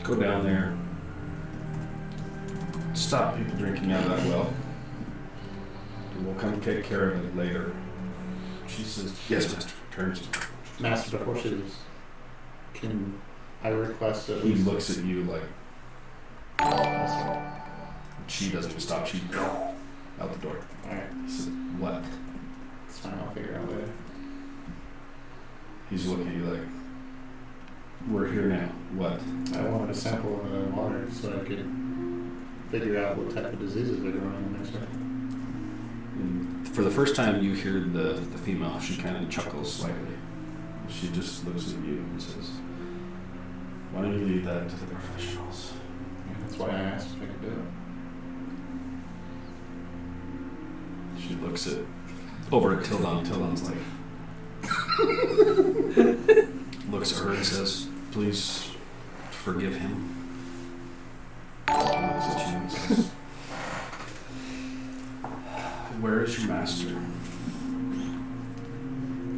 Go down there. Stop people drinking out of that well. And we'll come take care of it later. She says, yes, Master. Turns. Master, before she leaves, can I request that He looks at you like, she doesn't even stop. She's out the door. Alright, He says, left. it's fine, I'll figure it out later. He's looking at you like, we're here now. What? I wanted a sample of the water so I could figure out what type of diseases are going on there, sir. And for the first time, you hear the female. She kind of chuckles slightly. She just looks at you and says, why don't you leave that to the professionals? And that's why I asked if I could do it. She looks at over at Tildon. Tildon's like, looks at her and says, please forgive him. She looks at you and says, where is your master?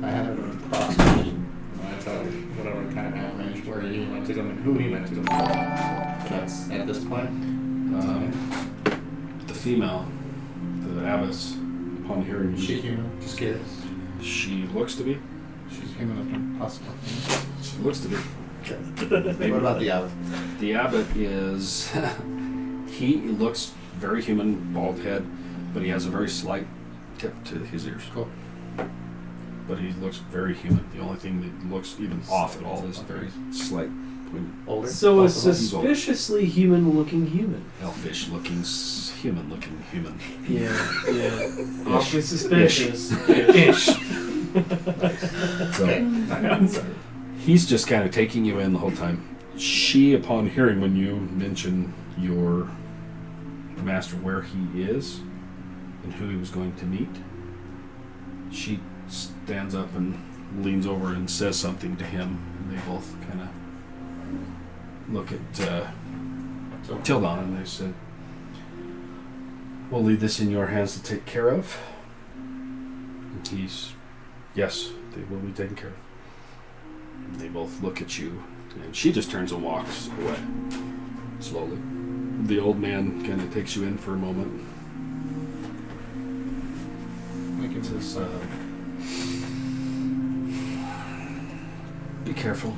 I had it on prosecution. I tell you whatever kind of outrange where he went to go and who he went to go. That's at this point. The female, the abbess, upon hearing Is she you, human? Just curious. she looks to be. She's human as possible. She looks to be. What about the abbot? The abbot is, he looks very human, bald head, but he has a very slight tip to his ears. Cool. But he looks very human. The only thing that looks even off at all is very slight, pointed, Older? So a Possible? suspiciously human-looking human. elfish looking, human looking human. Yeah, yeah. Awfully suspicious. Ish. So I'm sorry. he's just kind of taking you in the whole time. She, upon hearing when you mention your master, where he is and who he was going to meet, she stands up and leans over and says something to him. And they both kind of look at Tildon and they said, we'll leave this in your hands to take care of. And he's, yes, they will be taken care of. And they both look at you, and she just turns and walks away slowly. The old man kind of takes you in for a moment. Thank you. Says, be careful.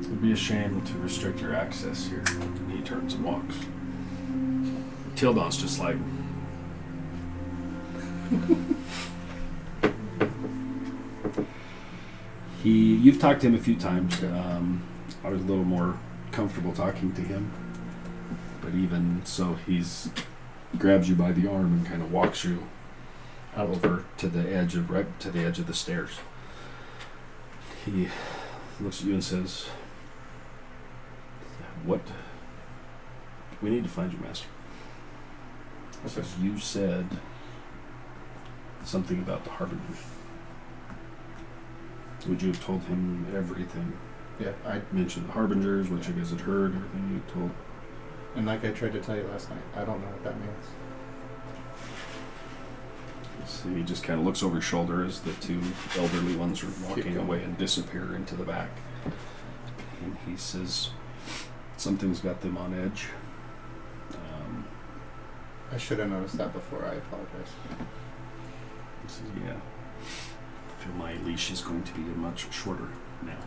It would be a shame to restrict your access here. And he turns and walks. Tildon's just like, you've talked to him a few times. I was a little more comfortable talking to him, but even so, he's grabs you by the arm and kind of walks you over to the edge of the stairs. He looks at you and says, "What? We need to find you, Master." He says, "You said something about the Harbingers. Would you have told him everything?" Yeah, I Mentioned the Harbingers, which you guys had heard, everything you told. and like I tried to tell you last night, I don't know what that means. So he just kind of looks over his shoulder as the two elderly ones are walking going. away and disappear into the back. And he says, something's got them on edge. I should have noticed that before. I apologize. He says, yeah, I feel my leash is going to be much shorter now.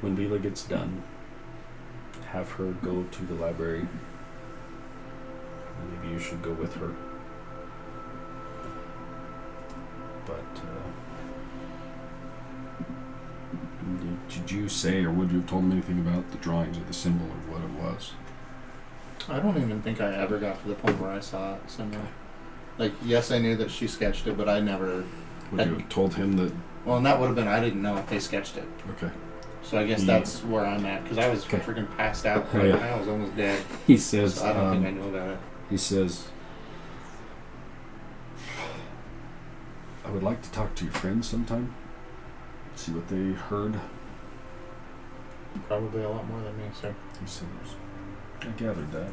When Vila gets done, have her go to the library. Maybe you should go with her. But did you say, or would you have told him anything about the drawings of the symbol or what it was? I don't even think I ever got to the point where I saw it somewhere. Like, yes, I knew that she sketched it, but I never. Would you have told him that? Well, and that would have been I didn't know if they sketched it. Okay. So I guess that's where I'm at because I was Okay. freaking passed out. Oh, yeah. I was almost dead. He says, So I don't think I knew about it. he says, I would like to talk to your friends sometime. See what they heard. Probably a lot more than me, sir. He says, I gathered that.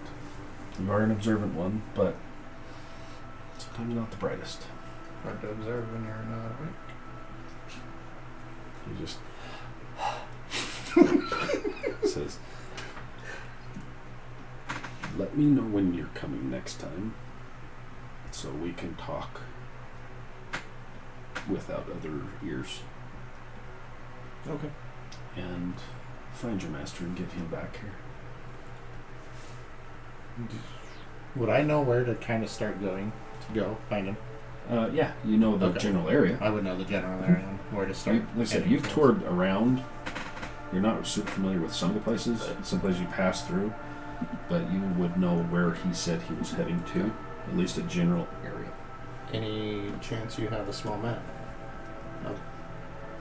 You are an observant one, but sometimes not the brightest. Hard to observe when you're not awake. He just says, "Let me know when you're coming next time, so we can talk without other ears. Okay. And find your master and get him back here." Would I know where to kind of start going to go find him? Yeah, you know the Okay. general area. I would know the general area and where to start. Like I said, you've toured around. You're not super familiar with some of the places. Some places you pass through, but you would know where he said he was heading to. At least a general area. Any chance you have a small map?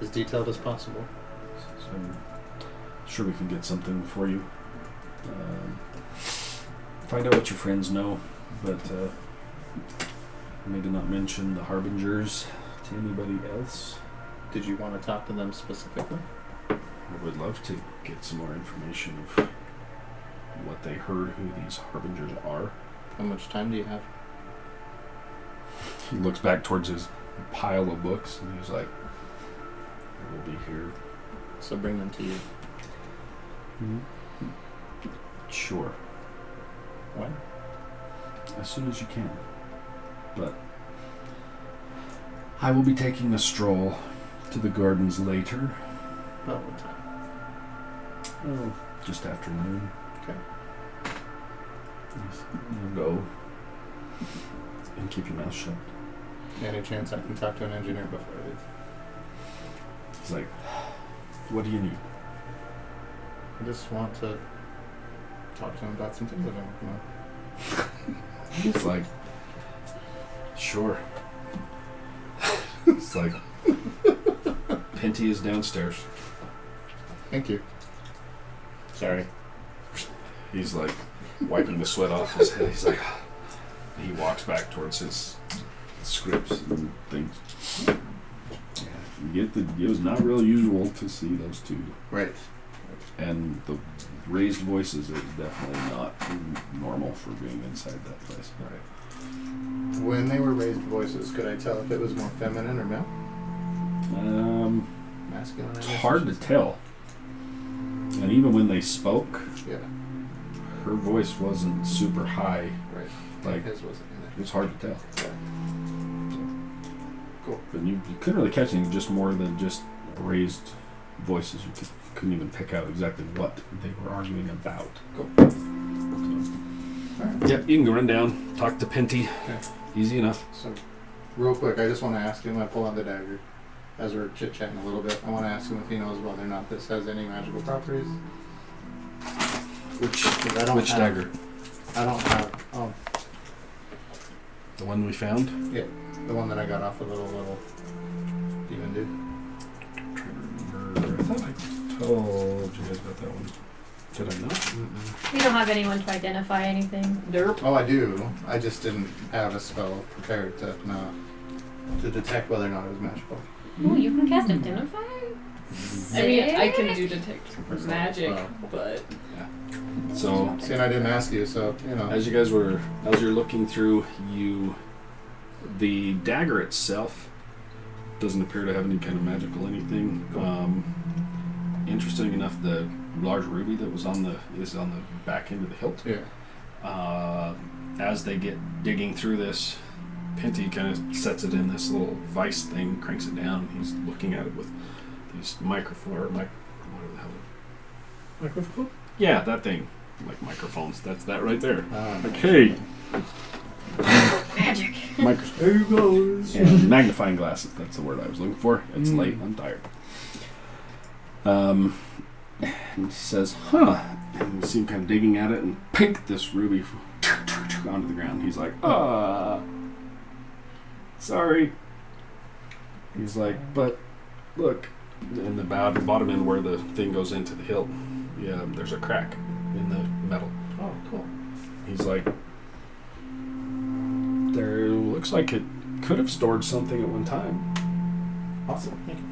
As detailed as possible. So I'm sure we can get something for you. Find out what your friends know, but maybe not mention the Harbingers to anybody else. Did you want to talk to them specifically? I would love to get some more information of what they heard, who these Harbingers are. How much time do you have? He looks back towards his pile of books and he's like, "I will be here." So bring them to you. Sure. When? As soon as you can. But I will be taking a stroll to the gardens later. About what time? Oh, just after noon. Okay. You'll go and keep your mouth shut. Any chance I can talk to an engineer before I leave? He's like, "What do you need?" I just want to talk to him about some things I've been working on. He's like, "Sure." It's like, Pinty is downstairs. Thank you. Sorry. He's like wiping the sweat off his head. He's like, he walks back towards his scripts and things. Yeah, you get it was not real usual to see those two. Right. And the raised voices is definitely not normal for being inside that place. Right. When they were raised voices, could I tell if it was more feminine or male? Masculine. It's hard to tell. And even when they spoke, Yeah. her voice wasn't super high. Right. Like, His wasn't it was hard to tell. Yeah. Cool. But you couldn't really catch anything, just more than just raised voices. You couldn't even pick out exactly what they were arguing about. Cool. So, yep, you can go run down, talk to Pinty. Okay. Easy enough. So, real quick, I just want to ask him. I pull out the dagger as we're chit chatting a little bit. I want to ask him if he knows whether or not this has any magical properties. Which 'Cause I don't which have- dagger? I don't have. Oh, The one we found? yeah, the one that I got off of the little demon dude. I'm trying to remember. I thought I told you guys about that one. Did I not? We don't have anyone to identify anything. Derp. Oh, I do. I just didn't have a spell prepared to detect whether or not it was magical. Ooh, you can cast Identify? I mean, I can do detect magic, Wow. but So, See, and I didn't ask you, so you know. as you're looking through, the dagger itself doesn't appear to have any kind of magical anything. Interesting enough, the large ruby that is on the back end of the hilt. Yeah. As they get digging through this, Pinty kind of sets it in this little vice thing, cranks it down. He's looking at it with these whatever the hell. Microphone? Yeah, that thing. Like microphones. That's that right there. Ah, Like, hey. Magic. Microscope. There you goes. And magnifying glasses. That's the word I was looking for. It's late. I'm tired. And he says, "Huh." And you see him kind of digging at it and pink this ruby onto the ground. He's like, sorry. He's like, "But look." In the bottom end where the thing goes into the hilt, yeah, there's a crack in the metal. Oh, cool. He's like, there looks like it could have stored something at one time. Awesome. Thank you.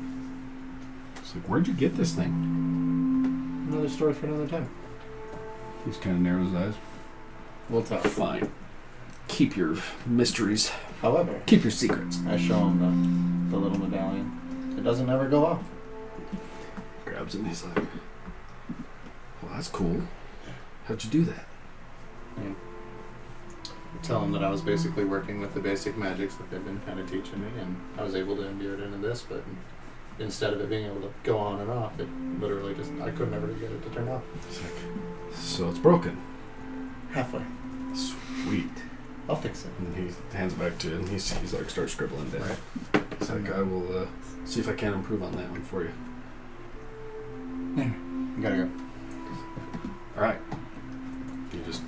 It's like, where'd you get this thing? Another story for another time. He's kind of narrows his eyes. We'll talk. Fine. Keep your mysteries. However, Keep your secrets. I show him the little medallion. It doesn't ever go off. grabs it and he's like, well, that's cool. How'd you do that? Tell him that I was basically working with the basic magics that they've been kind of teaching me, and I was able to imbue it into this, but instead of it being able to go on and off, it literally just, I couldn't ever get it to turn off. He's like, so it's broken. Halfway. Sweet. I'll fix it. And he hands it back to you, and he's like, starts scribbling down. Right. He's like, I will see if I can improve on that one for you. You gotta go. All right. You just...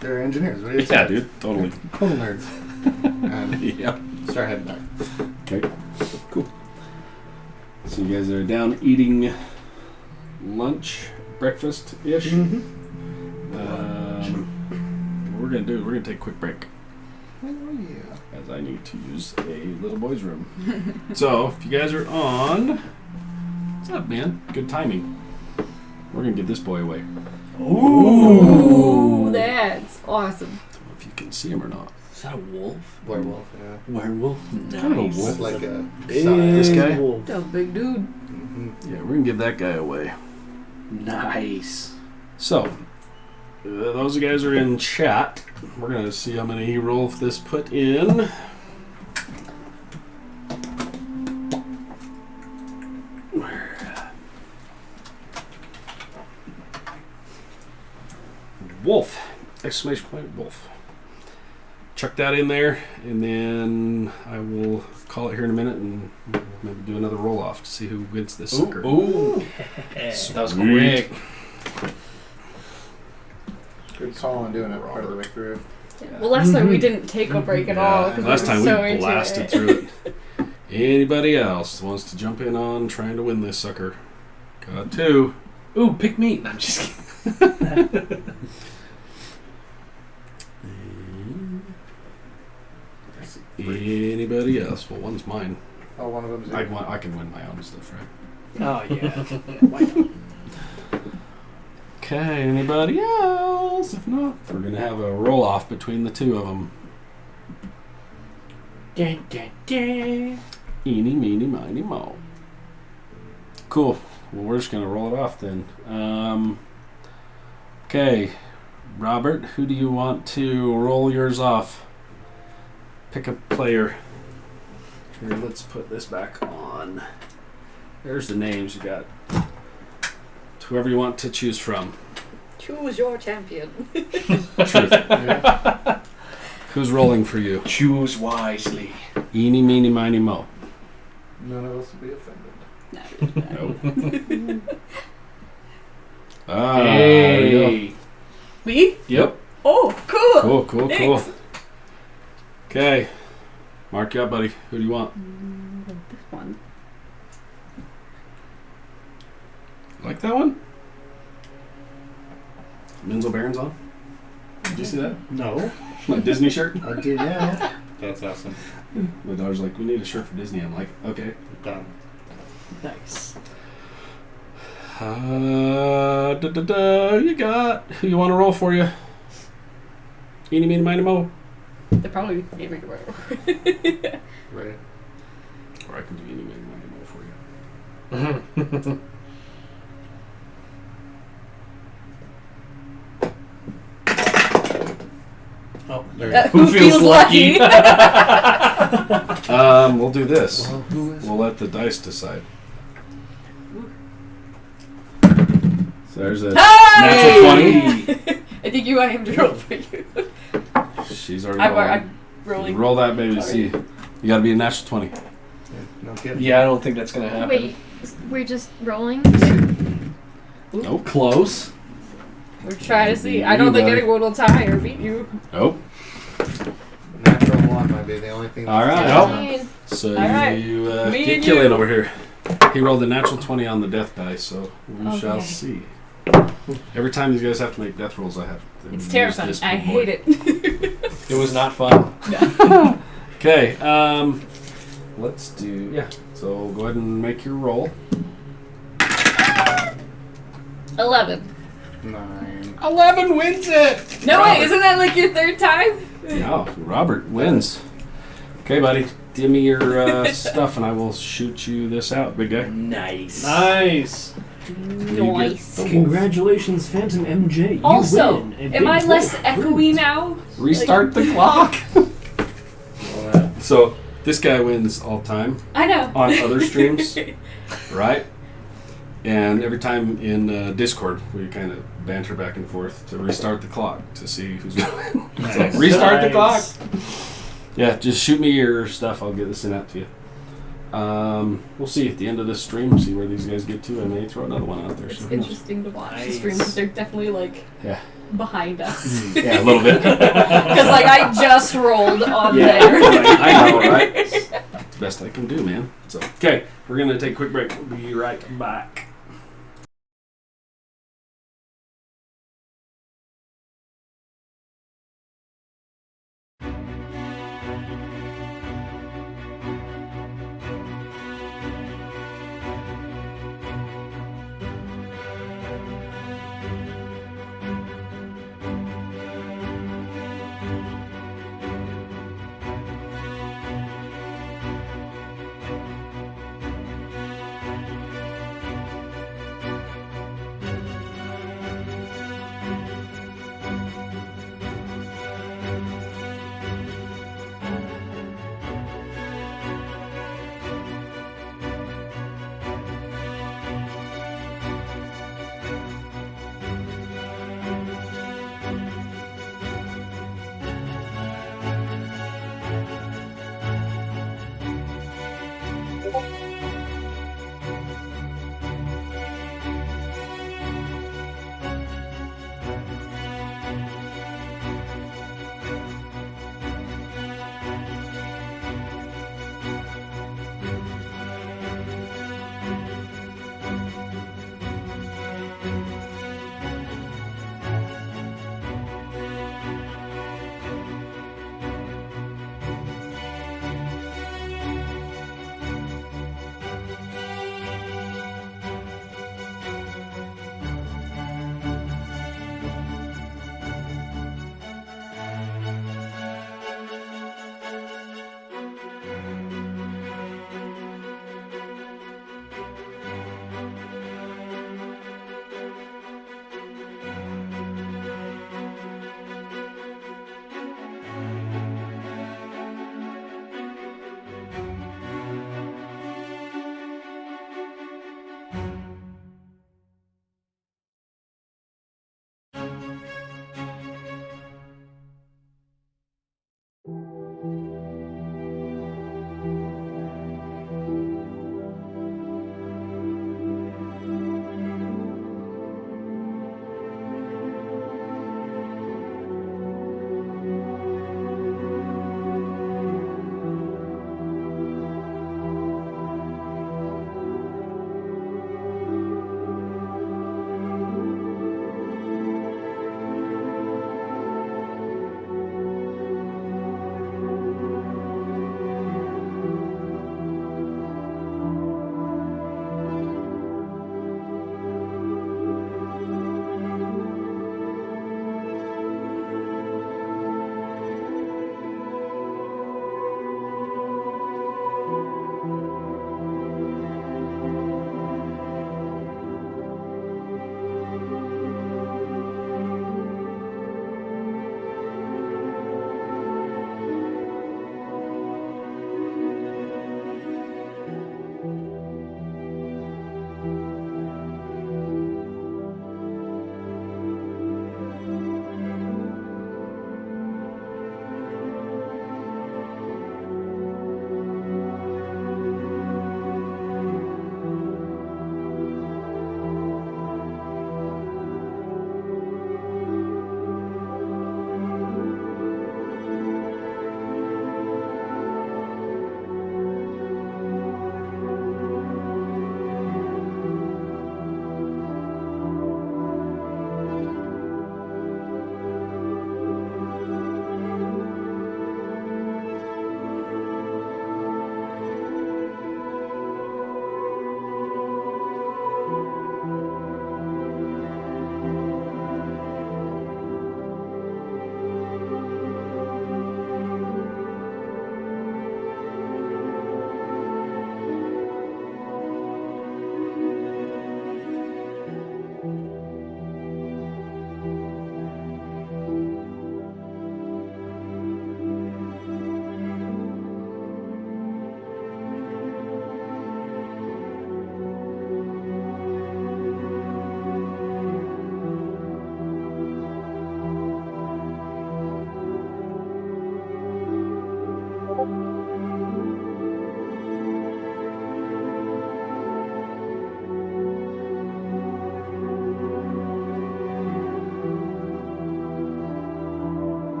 They're engineers. What do you Yeah, dude, totally. Total nerds. And Yep. start heading back. Okay, cool. So you guys are down eating lunch, breakfast-ish. What we're gonna do, we're gonna take a quick break. Oh, yeah. As I need to use a little boy's room. So, if you guys are on... What's up, man? Good timing. We're gonna give this boy away. Ooh, that's awesome. I don't know if you can see him or not. Is that a wolf? Werewolf, yeah. Werewolf? Nice. Kind of a wolf. With like a Big This guy? wolf. That's a big dude. Yeah, we're gonna give that guy away. Nice. So, those guys are in chat. We're gonna see how many Rolf this put in. Wolf! Exclamation point, Wolf. Chuck that in there, and then I will call it here in a minute and maybe do another roll off to see who wins this sucker. Ooh. That was Sweet. quick. Good call on doing it part of the way through. Well, last time we didn't take a break at all. 'cause Last we time were so we into blasted it. through it. Anybody else wants to jump in on trying to win this sucker? Got two. Ooh, pick me. No, I'm just kidding. Anybody else? Well, one's mine. Oh, one of them's I can win my own stuff, right? Oh, yeah. Why not? Okay, anybody else? If not, we're going to have a roll off between the two of them. Dun, dun, dun. Eeny, meeny, miny, mo. Cool. Well, we're just going to roll it off then. Okay, Robert, who do you want to roll yours off? Pick a player. Here, let's put this back on. There's the names you got. Whoever you want to choose from. Choose your champion. Truth. Who's rolling for you? Choose wisely. Eeny, meeny, miny, mo. None of us will be offended. Nope. There you go. Me? Yep. Oh, cool. Cool, cool, cool. Thanks. Okay. Mark you up, buddy. Who do you want? This one. Like that one? Menzel Barons on? Did you see that? No. My Disney shirt? I do now. That's awesome. My daughter's like, we need a shirt for Disney. I'm like, okay. Done. Nice. You got who you want to roll for you? Eeny, meeny, miny, mo. They probably gave me the right. Right. Or I can do eeny, meeny, miny, mo for you. Oh, there you go. Who feels lucky? We'll do this. Well, who is We'll let the dice decide. So there's a Hey! natural 20. I think you want him to roll for you. She's already I'm rolling. rolling. Roll that, baby. Sorry. See. You gotta be a natural 20. Yeah, no kidding. Yeah, I don't think that's going to happen. Wait, we're just rolling? Nope. Close. We're trying to see. I don't think anyone will tie or beat you. Nope. Natural one might be the only thing. All right. that's- Nope. So All right. you Me get and Killian you. over here. He rolled a natural 20 on the death die, so we shall Okay. see. Every time these guys have to make death rolls, I have to It's use terrifying. this I big boy. hate it. It was not fun. Okay. Let's do. Yeah. So go ahead and make your roll. 11. 9. 11 wins it. No, Robert. wait, isn't that like your third time? No, Robert wins. Okay, buddy. give me your stuff, and I will shoot you this out, big guy. Nice. Nice. Nice. Congratulations, Phantom MJ. You Also, win a am big I less point. echoey now? Restart the clock. So this guy wins all time I know. on other streams, right? And every time in Discord, we kind of banter back and forth to restart the clock to see who's going. So restart the clock. Yeah, just shoot me your stuff. I'll get this sent out to you. We'll see at the end of this stream, see where these guys get to. I may throw another one out there. It's So who knows? interesting to watch the Nice. stream because they're definitely like Yeah. behind us. Yeah, a little bit. Because like I just rolled on Yeah. there. I know, right? It's the best I can do, man. So, okay, we're going to take a quick break. We'll be right back.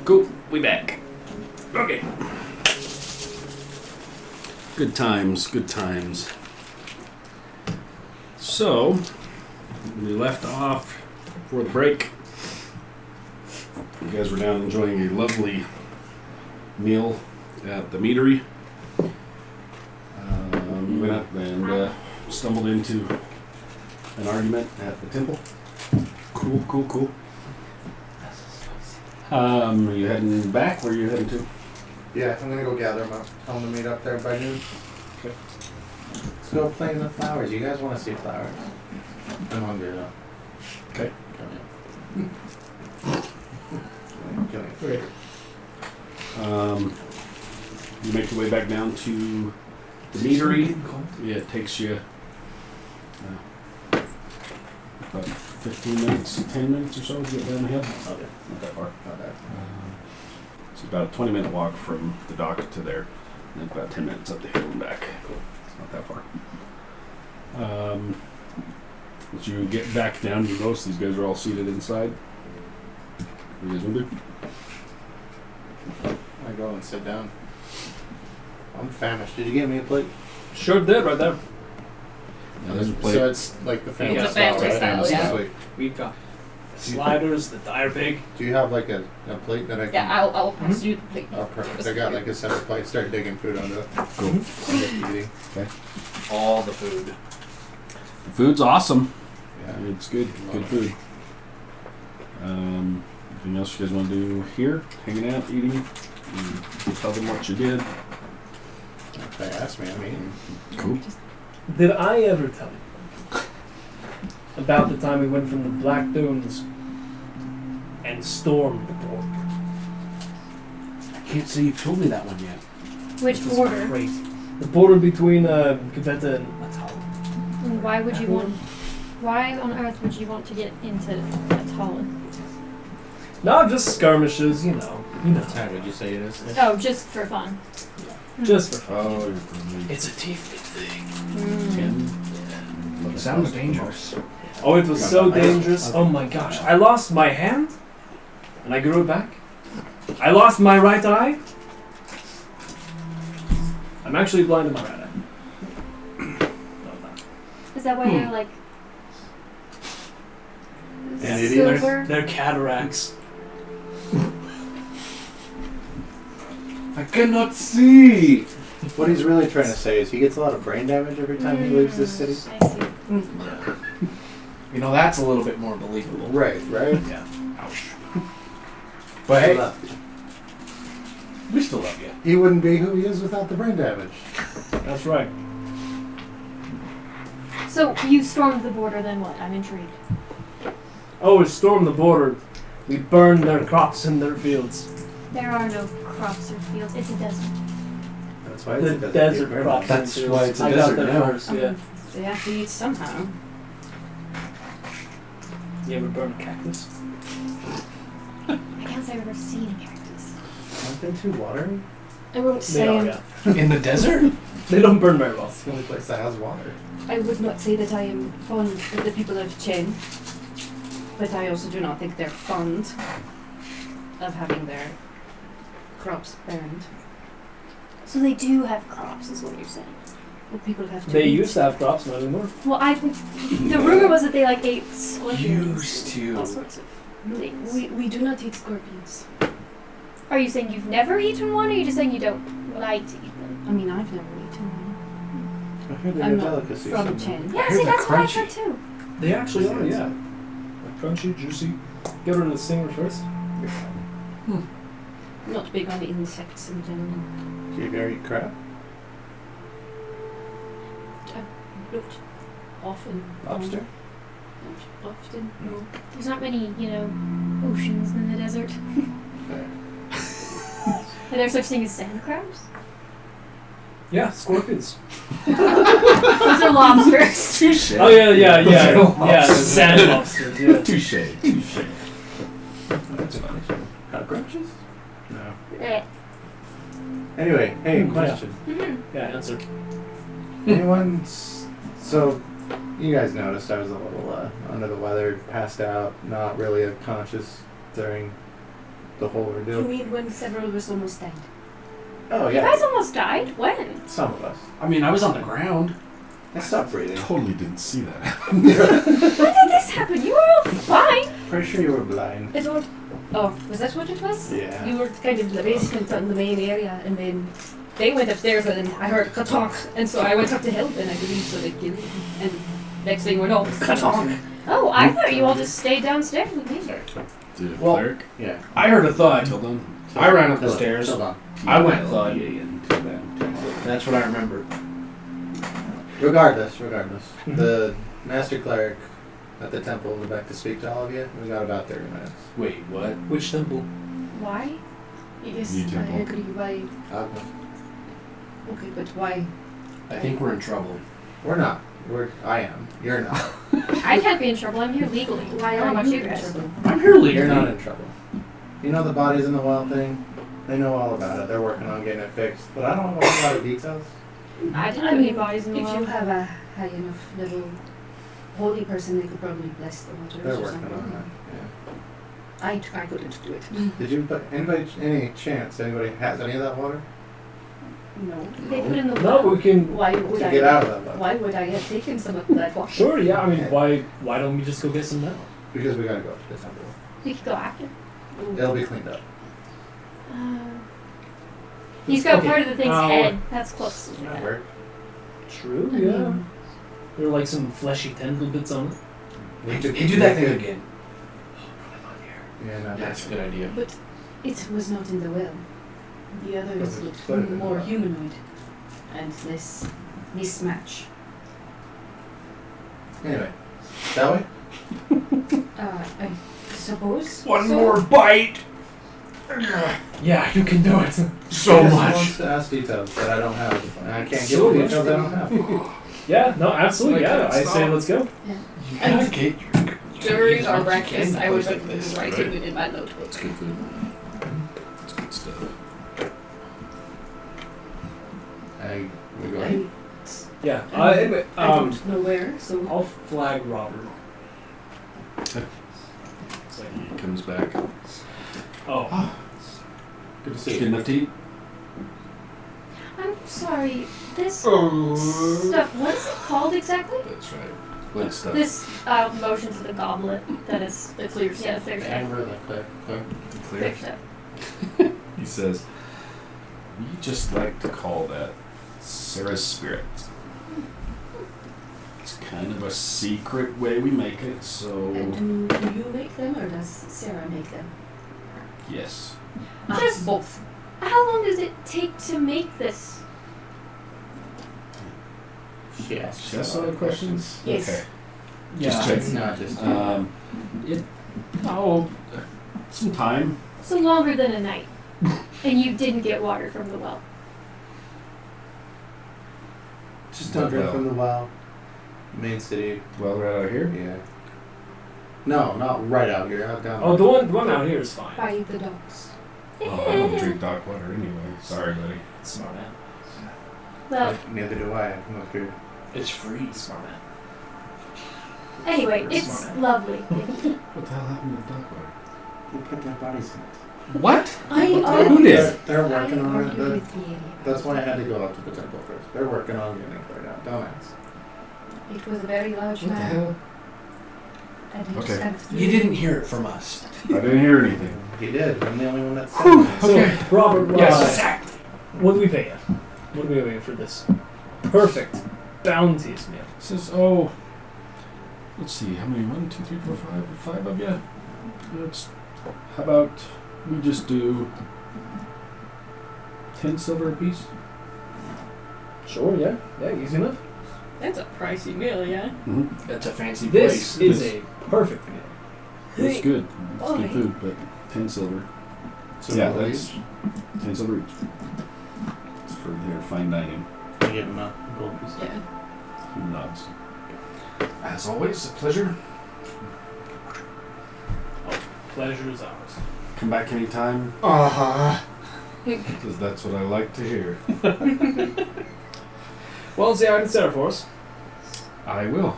Cool. We back. Okay. Good times. Good times. So, we left off before the break. You guys were down enjoying a lovely meal at the meadery. Went up and stumbled into an argument at the temple. Cool. Are you heading back? Where are you heading to? Yeah, I'm gonna go gather them up. Tell them to meet up there by noon. Okay. Let's go play in the flowers. You guys want to see flowers? I'm hungry though. Okay. Kill me. Okay. You make your way back down to the meadery. Yeah, it takes you about 15 minutes, 10 minutes or so to get down the hill. Okay. Not that far. Not bad. It's about a 20-minute walk from the dock to there, and then about 10 minutes up the hill and back. It's not that far. As you get back down, you notice these guys are all seated inside. What do you guys want to do? I go and sit down. I'm famished. Did you get me a plate? Sure did, right there. Yeah, there's a plate. So it's like the family It's a style, family right? style, yeah. Sweet. We've got sliders, the dire pig. Do you have like a plate that I can? Yeah, I'll pass you the plate. Oh, perfect. I got like a separate plate. Start digging food onto it. Cool. I'm just eating. All the food. The food's awesome. Yeah. It's good. Good food. Anything else you guys want to do here? Hanging out, eating? You tell them what you did. If they ask me, I mean. Cool. Did I ever tell you about the time we went from the Black Dunes and stormed the border? I can't say you've told me that one yet. Which This is border? crazy. The border between Kaveta and Atal. And why would you want? Why on earth would you want to get into Atalon? No, just skirmishes, you know. What time would you say it is? Oh, just for fun. Just for fun. Oh, you're from It's a Tiefling thing. Mm. It sounds dangerous. Oh, it was so dangerous. Oh my gosh. I lost my hand, and I grew it back. I lost my right eye. I'm actually blind in my right eye. Is that why they're like And it is. silver? They're cataracts. I cannot see. What he's really trying to say is he gets a lot of brain damage every time he leaves this city. I see. You know, that's a little bit more believable. Right. Yeah. Ouch. But hey, Left. we still love you. He wouldn't be who he is without the brain damage. That's right. So you stormed the border, then what? I'm intrigued. Oh, we stormed the border. We burned their crops in their fields. There are no crops or fields. It's a desert. That's why The it's a desert crops. That's and why fields. it's a I desert got there now. first, yeah. They have to eat somehow. You ever burn a cactus? I can't say I've ever seen a cactus. Aren't they too watery? I won't They say are, yeah. In the desert? They don't burn very well. It's the only place that has water. I would not say that I am fond of the people of Chen, but I also do not think they're fond of having their crops burned. So they do have crops, is what you're saying. Well, people have to They eat. used to have crops, not anymore. Well, I think the rumor was that they like ate scorpions, Used to. all sorts of things. We do not eat scorpions. Are you saying you've never eaten one, or are you just saying you don't like to eat them? I mean, I've never eaten one. I heard they're I'm a not delicacy. from somewhere. Chen. Yeah, heard see, they're that's what I crunchy. heard too. They actually are, yeah. Like crunchy, juicy. Get rid of the stinger first. Not big on insects in general. Do you ever eat crab? Not often. Lobster? Not often, no. There's not many, oceans in the desert. Fair. Are there such thing as sand crabs? Yeah, scorpions. Those are lobsters. Touche. Oh yeah, yeah, yeah, Lobster. yeah. Sand lobsters. Yeah. Touche. Touche. That's funny. Cockroaches? No. Eh. Anyway, hey, Yeah. question. Yeah, answer. So, you guys noticed I was a little under the weather, passed out, not really conscious during the whole You ordeal. mean when several of us almost died? Oh You yeah, guys almost died? When? some of us. I mean, I was on the ground. I stopped breathing. Totally didn't see that. When did this happen? You were all fine. Pretty sure you were blind. It was. Oh, was that what it was? Yeah. You were kind of in the basement on the main area, and then they went upstairs, and then I heard katonk, and so I went up to help, and I believe so they killed him. And next thing we know, katonk. Oh, I thought you all just stayed downstairs with me. Did Well- cleric? Yeah. I heard a thud. Till then? I ran up the Hold on, stairs. Hold on. I went thud. Until then. That's what I remember. Regardless, the master cleric at the temple will be back to speak to all of you. We got about 30 minutes. Wait, what? Which temple? Why? Yes, You I temple. agree. Why? Okay, but why? I think we're in trouble. We're not. I am. You're not. I can't be in trouble. I'm here legally. Why I don't know are about you you in guys. trouble? I'm here legally. You're not in trouble. You know the bodies in the well thing? They know all about it. They're working on getting it fixed. But I don't know a lot of details. I didn't I have any mean, bodies in the if well. you have a high enough level holy person, they could probably bless the waters They're or working something. on that. Yeah. I couldn't do it. Did you, but any chance anybody has any of that water? No. They put in the No, well. we can. Why would To I? get out of that well. Why would I have taken some of that water? Sure, yeah. I mean, why don't we just go get some now? Because we gotta go to the temple. We could go after. It'll be cleaned up. He's got Okay, part of the thing's uh, head. That's close. Does that work? True, I yeah. mean, There are like some fleshy tentacle bits on it. Hey, do that thing again. Yeah, no, That's a good idea. but it was not in the well. The others But looked put it in the more well. humanoid and less mismatch. Anyway, shall we? I suppose. One so. more bite. Yeah, you can do it. So He just much. wants to ask details that I don't have, and I can't So give much. details I don't have. Yeah, no, absolutely, I yeah. can't I stop. say let's go. You And gotta get your. During as our much as you breakfast, can I was like this, writing right? it in my notebook. It's good food. It's good stuff. We go I, ahead. Yeah. Anyway, I don't know where, so I'll flag Robert. He comes back. Oh, Good to Did see you get you. enough to eat? I'm sorry. This Oh. stuff. What is it called exactly? That's right. Good stuff. This motion to the goblet. That is The clear yeah, stuff. clear stuff. Amber, clear. Clear stuff. He says, we just like to call that Sarah's spirit. It's kind of a secret way we make it, so and do you make them or does Sarah make them? yes. Just both. How long does it take to make this? She asks She has other questions? Yes. Okay. yeah. Just check. It's not just It, oh, some time. So longer than a night. And you didn't get water from the well. just don't drink from the well. Main city. Well, right out here. Yeah. No, not right out here. Out down. Oh, the one out here is fine. By the docks. Well, I don't drink dock water anyway. Sorry, buddy. Smart man. Well, Neither do I. I'm not good. It's free, smart man. anyway, it's Smart. lovely. What the hell happened to dock water? We'll put their bodies in it. What? I Who did? They're working on it. argue with the That's why I had to go up to the temple first. They're working on getting it cleared out. Don't ask. It was a very large What the man. hell? And he Okay. just kind of You didn't hear it from us. I didn't hear anything. He did. I'm the only one that said it. So, Robert, Yes, exactly. what do we pay you? What do we pay you for this perfect, bounteous meal? It says, oh, let's see, how many? 1, 2, 3, 4, 5, 5 of you? How about we just do 10 silver apiece? Sure, yeah. Yeah, easy enough. That's a pricey meal, yeah? Mm-hmm. That's a fancy This place. is a perfect meal. It's good. It's Oh, good yeah. food, but 10 silver. So yeah, we'll that's 10 silver each. It's for their fine dining. give him a gold piece. Yeah. He nods. As always, a pleasure. Pleasure is ours. Come back anytime, Uh-huh. because that's what I like to hear. Well, see, I can set it for us. I will.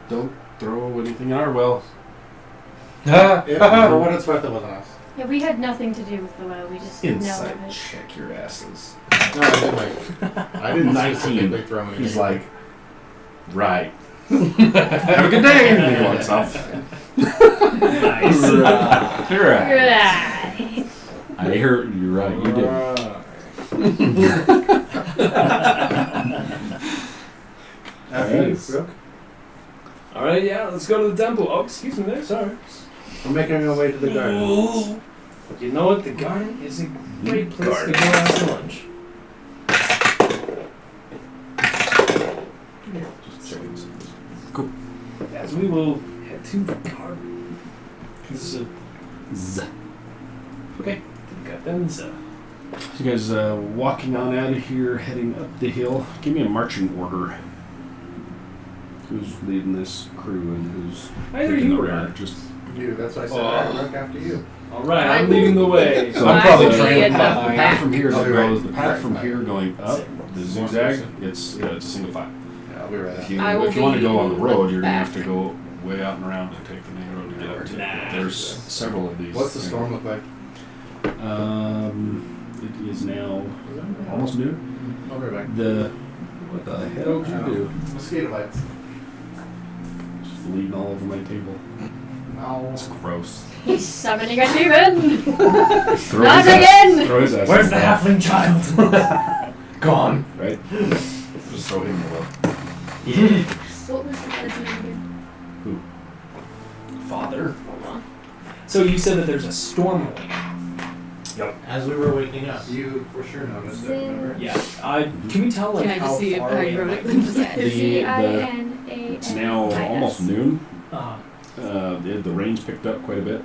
Don't throw anything in our well. Yeah, for what it's worth, it wasn't us. Yeah, we had nothing to do with the well. We just know Insight of it. check your asses. No, I didn't 19. specifically throw anything. He's like, right. Have a good day. And he walks off. Nice. Right. Right. I heard you're right. You did. After you, Nice. Brooke. All right, yeah, let's go to the temple. Oh, excuse me there, sorry. We're making our way to the garden. You know what? The garden is a great place Garden. to go after lunch. Just checking some. As we will head to the garden. This is a Z. okay. Got them. So So you guys walking on out of here, heading up the hill. Give me a marching order. Who's leading this crew and who's either taking you the or rear? I. Just You, that's why I said, Oh. alright, Brooke, after you. All right, I'm leading the way. So I'm probably I will trailing lead the the path from here I'll be goes. right. The path from Right. here going up the zigzag. It's a single file. Yeah, I'll be right If after you I will if you want to be go on the road, you're gonna back. have to go way out and around and take the main road to get up to it. Nah. There's several of these. What's the storm look like? It is now almost noon. I'll be right back. What the hell did you do? Mosquito bites. Just bleeding all over my table. No. That's gross. He's summoning a demon. Throw Not his ass- again! Throw his ass Where's in the well, halfling child? Gone. right? Just throw him in the well. What was the guy's name again? Father. So you said that there's a storm going. As we were waking up, you for sure noticed it, remember? Yeah. Can we tell like Can I how just see far how away you wrote might it? be? Just It's now almost noon. Uh-huh. The rain's picked up quite a bit.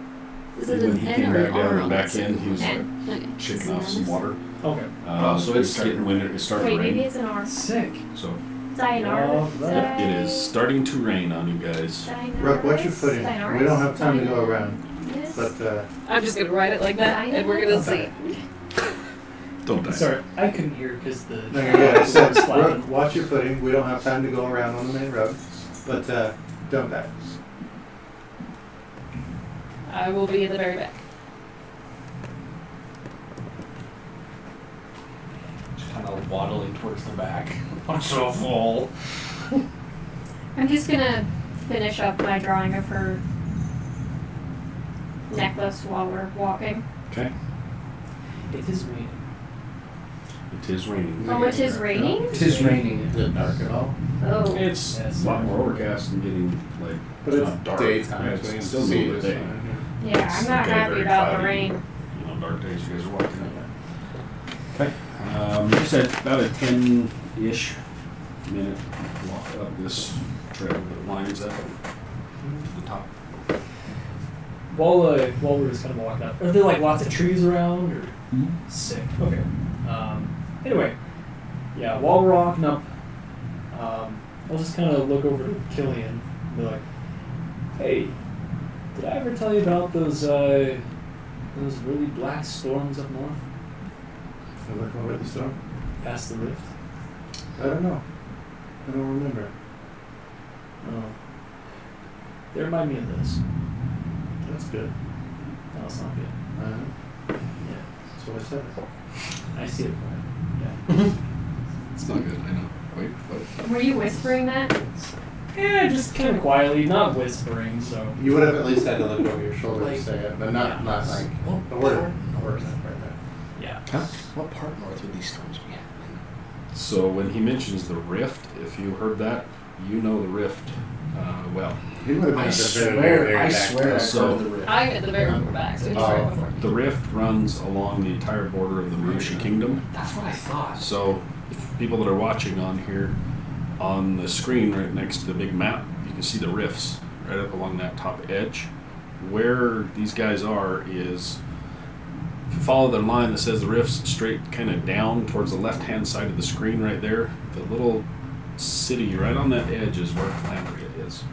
Is And it when an he N came or back an down R and on back that? in, he was like N. Okay. shaking off some water. Okay. So it's getting winter. It's starting Wait, to maybe rain. it's an R. Sick. So Sayonara. Right. it is starting to rain on you guys. Brooke, what's your footing? Sayonara. We don't have time to go around, Yes. but I'm just gonna write it like that, and we're gonna see. Don't die. Sorry, I couldn't hear because the no, you're good. I said, was flat. Brooke, watch your footing. We don't have time to go around on the main road, but don't die. I will be at the very back. Just kind of waddling towards the back. I'm so full. I'm just gonna finish up my drawing of her necklace while we're walking. Okay. It is raining. It is raining. Oh, it is raining? It is raining. Is it dark at all? Oh. It's Yes. a lot more overcast and getting like. But it's not dark. daytime, Yeah, so you it's can still see middle of the this day. one. Yeah, I'm not Okay, happy very about the cloudy. rain. You know, dark days you guys are walking up. Okay. You said about a 10-ish minute walk up this trail that lines up to the top. While we're just kind of walking up, are there like lots of trees around or? Sick. Okay. Anyway, yeah. While we're walking up, I'll just kind of look over to Killian and be like, "Hey, did I ever tell you about those really black storms up north I look over the storm. past the rift?" I don't know. I don't remember. Oh. They remind me of this. That's good. No, it's not good. Uh-huh. Yeah, That's what I said. I see it. Yeah. It's not good. I know. Wait, what? Were you whispering that? Yeah, just kind of quietly, not whispering. So. You would have at least had to look over your shoulder Like- to say it, but not Yeah. not like What the word. part north? Right there. Yeah. What part north would these storms be happening? So when he mentions the rift, if you heard that, you know the rift well. He would have been I at the very, swear, very I back swear I there. So- saw the rift. I'm at the very back, so it's Oh. right before. The rift runs along the entire border of the Marisha Kingdom. That's what I thought. So, if people that are watching on here, on the screen right next to the big map, you can see the rifts right up along that top edge. Where these guys are is, if you follow the line that says the rifts straight kind of down towards the left-hand side of the screen right there, the little city right on that edge is where Clanbria is.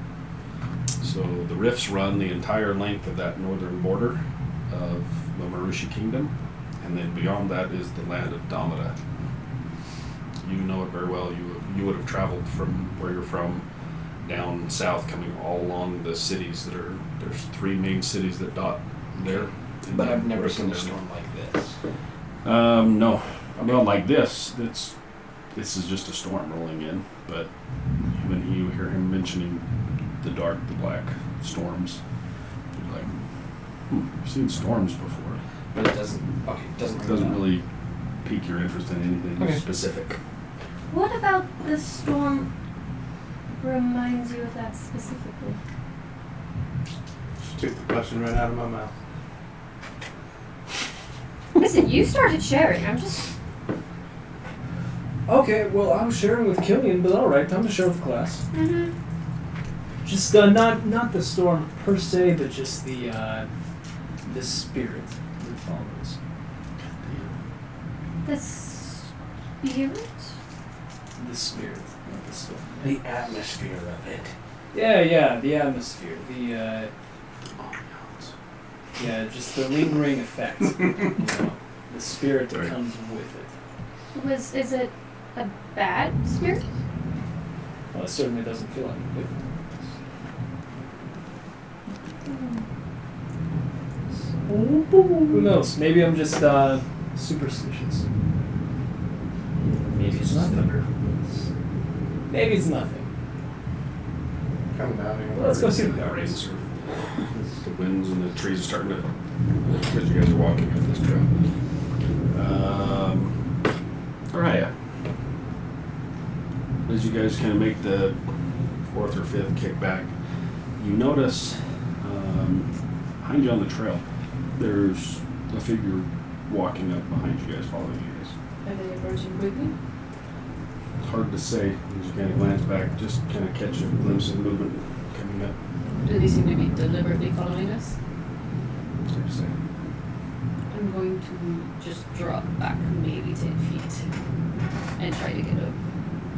So the rifts run the entire length of that northern border of the Marushi Kingdom, and then beyond that is the land of Damara. You know it very well. You would have traveled from where you're from down south, coming all along the cities that are. There's 3 main cities that dot there. But I've never seen a storm like this. No. Well, like this, this is just a storm rolling in. But when you hear him mentioning the dark, the black storms, you're like, I've seen storms before. But it doesn't. Okay, it Doesn't really pique your interest in anything specific. What about the storm reminds you of that specifically? She took the question right out of my mouth. Listen, you started sharing. I'm just. Okay, well, I was sharing with Killian, but alright, time to share with the class. Mm-hmm. Just not the storm per se, but just the spirit that follows. The spirit? The spirit, not the storm. The atmosphere of it. Yeah, the atmosphere, just the lingering effect, the spirit that comes with it. Is it a bad spirit? Well, it certainly doesn't feel like it. Who knows? Maybe I'm just superstitious. Maybe it's nothing. Maybe it's nothing. Come down here. Well, let's go see the The rains. rains the winds and the trees are starting to, because you guys are walking up this trail. Araya, as you guys kind of make the fourth or fifth kick back, you notice behind you on the trail, there's a figure walking up behind you guys, following you guys. Are they approaching quickly? It's hard to say as you kind of glance back, just kind of catch a glimpse of movement coming up. Do they seem to be deliberately following us? It's hard to say. I'm going to just drop back maybe 10 feet and try to get a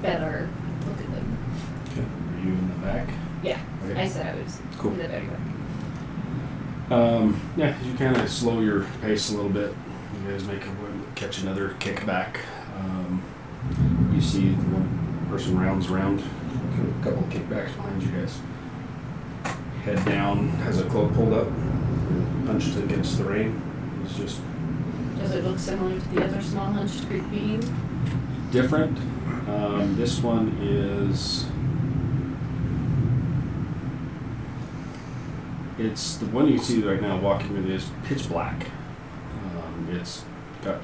better look at them. Okay. Are you in the back? Yeah, Okay. I said I was Cool. in the very back. Yeah, you kind of slow your pace a little bit. You guys catch another kick back. You see one person rounds around, a couple kickbacks behind you guys. Head down, has a cloak pulled up, punched against the rain. It's just Does it look similar to the other small hunched creek being? different. This one is. It's the one you see right now walking with is pitch black. It's got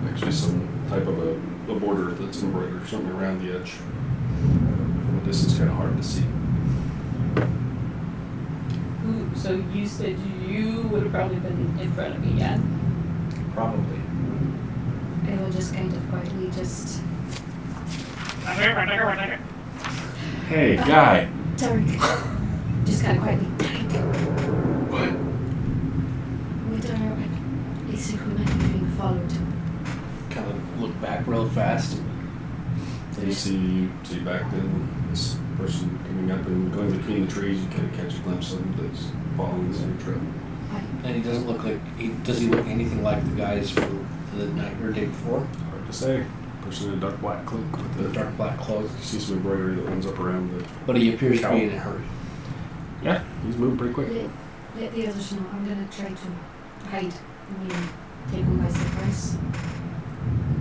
actually some type of a border that's embroidered or something around the edge. From a distance, kind of hard to see. So you said you would have probably been in front of me, yeah? Probably. I will just kind of quietly just. Hey, guy. Dark. Just kind of quietly. What? We are basically might be being followed. Kind of look back real fast. You see back then this person coming up and going between the trees. You kind of catch a glimpse of him that's following the same trail. And he doesn't look like. Does he look anything like the guys from the night or day before? Hard to say. Person in a dark black cloak with The the dark black clothes. You see some embroidery that runs up around the. But he appears to Cowl. be in a hurry. Yeah, he's moving pretty quick. Let the others know. I'm gonna try to hide. I mean, take them by surprise.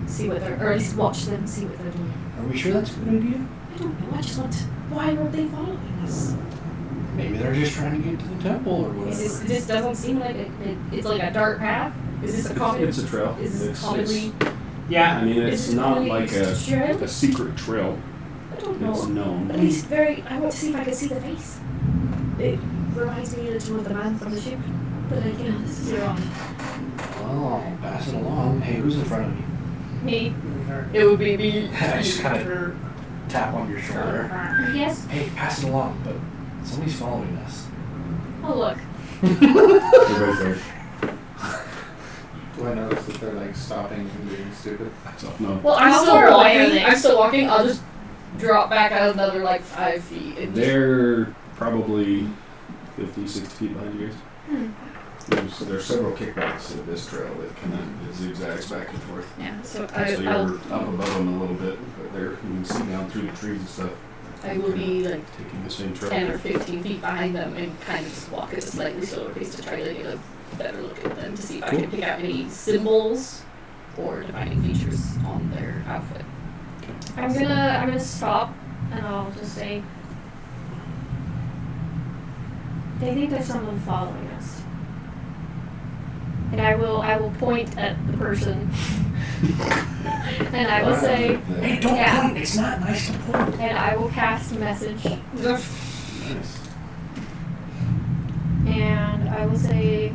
See what they're, or at least watch them, see what they're doing. Are we sure that's a good idea? I don't know. I just want. Why were they following us? Maybe they're just trying to get to the temple or whatever. This doesn't seem like it's like a dark path. Is this a common? It's a trail. Is this It's- commonly? Yeah, I mean it's Is it not commonly like used a trail? secret trail. I don't It's know. known. At least very. I want to see if I can see the face. It reminds me a little of the man from the ship. But this is wrong. Well, I'll pass it along. Hey, who's in front of you? Me. It would be me. I just kind of tap on your shoulder. Yes. Hey, pass it along, but somebody's following us. Oh look. Everybody's like, Do I notice that they're like stopping and being stupid? so, no. Well, How far away are they? I'm still walking. I'll just drop back out another like 5 feet. And They're probably 50, 60 feet behind you guys. Hmm. There's several kickbacks of this trail that kind of zigzags back and forth. yeah. So So you're I'll up above them a little bit, but there you can see down through the trees and stuff. I will be like Taking the same trail. 10 or 15 feet behind them and kind of just walk at a slightly slower pace to try to get a better look at them to see if I can pick out any symbols or defining features on their outfit. I'm gonna stop and I'll just say, they think there's someone following us. And I will point at the person. And I will say, Hey, don't yeah. point. It's not nice to point. And I will cast a message. Nice. And I will say,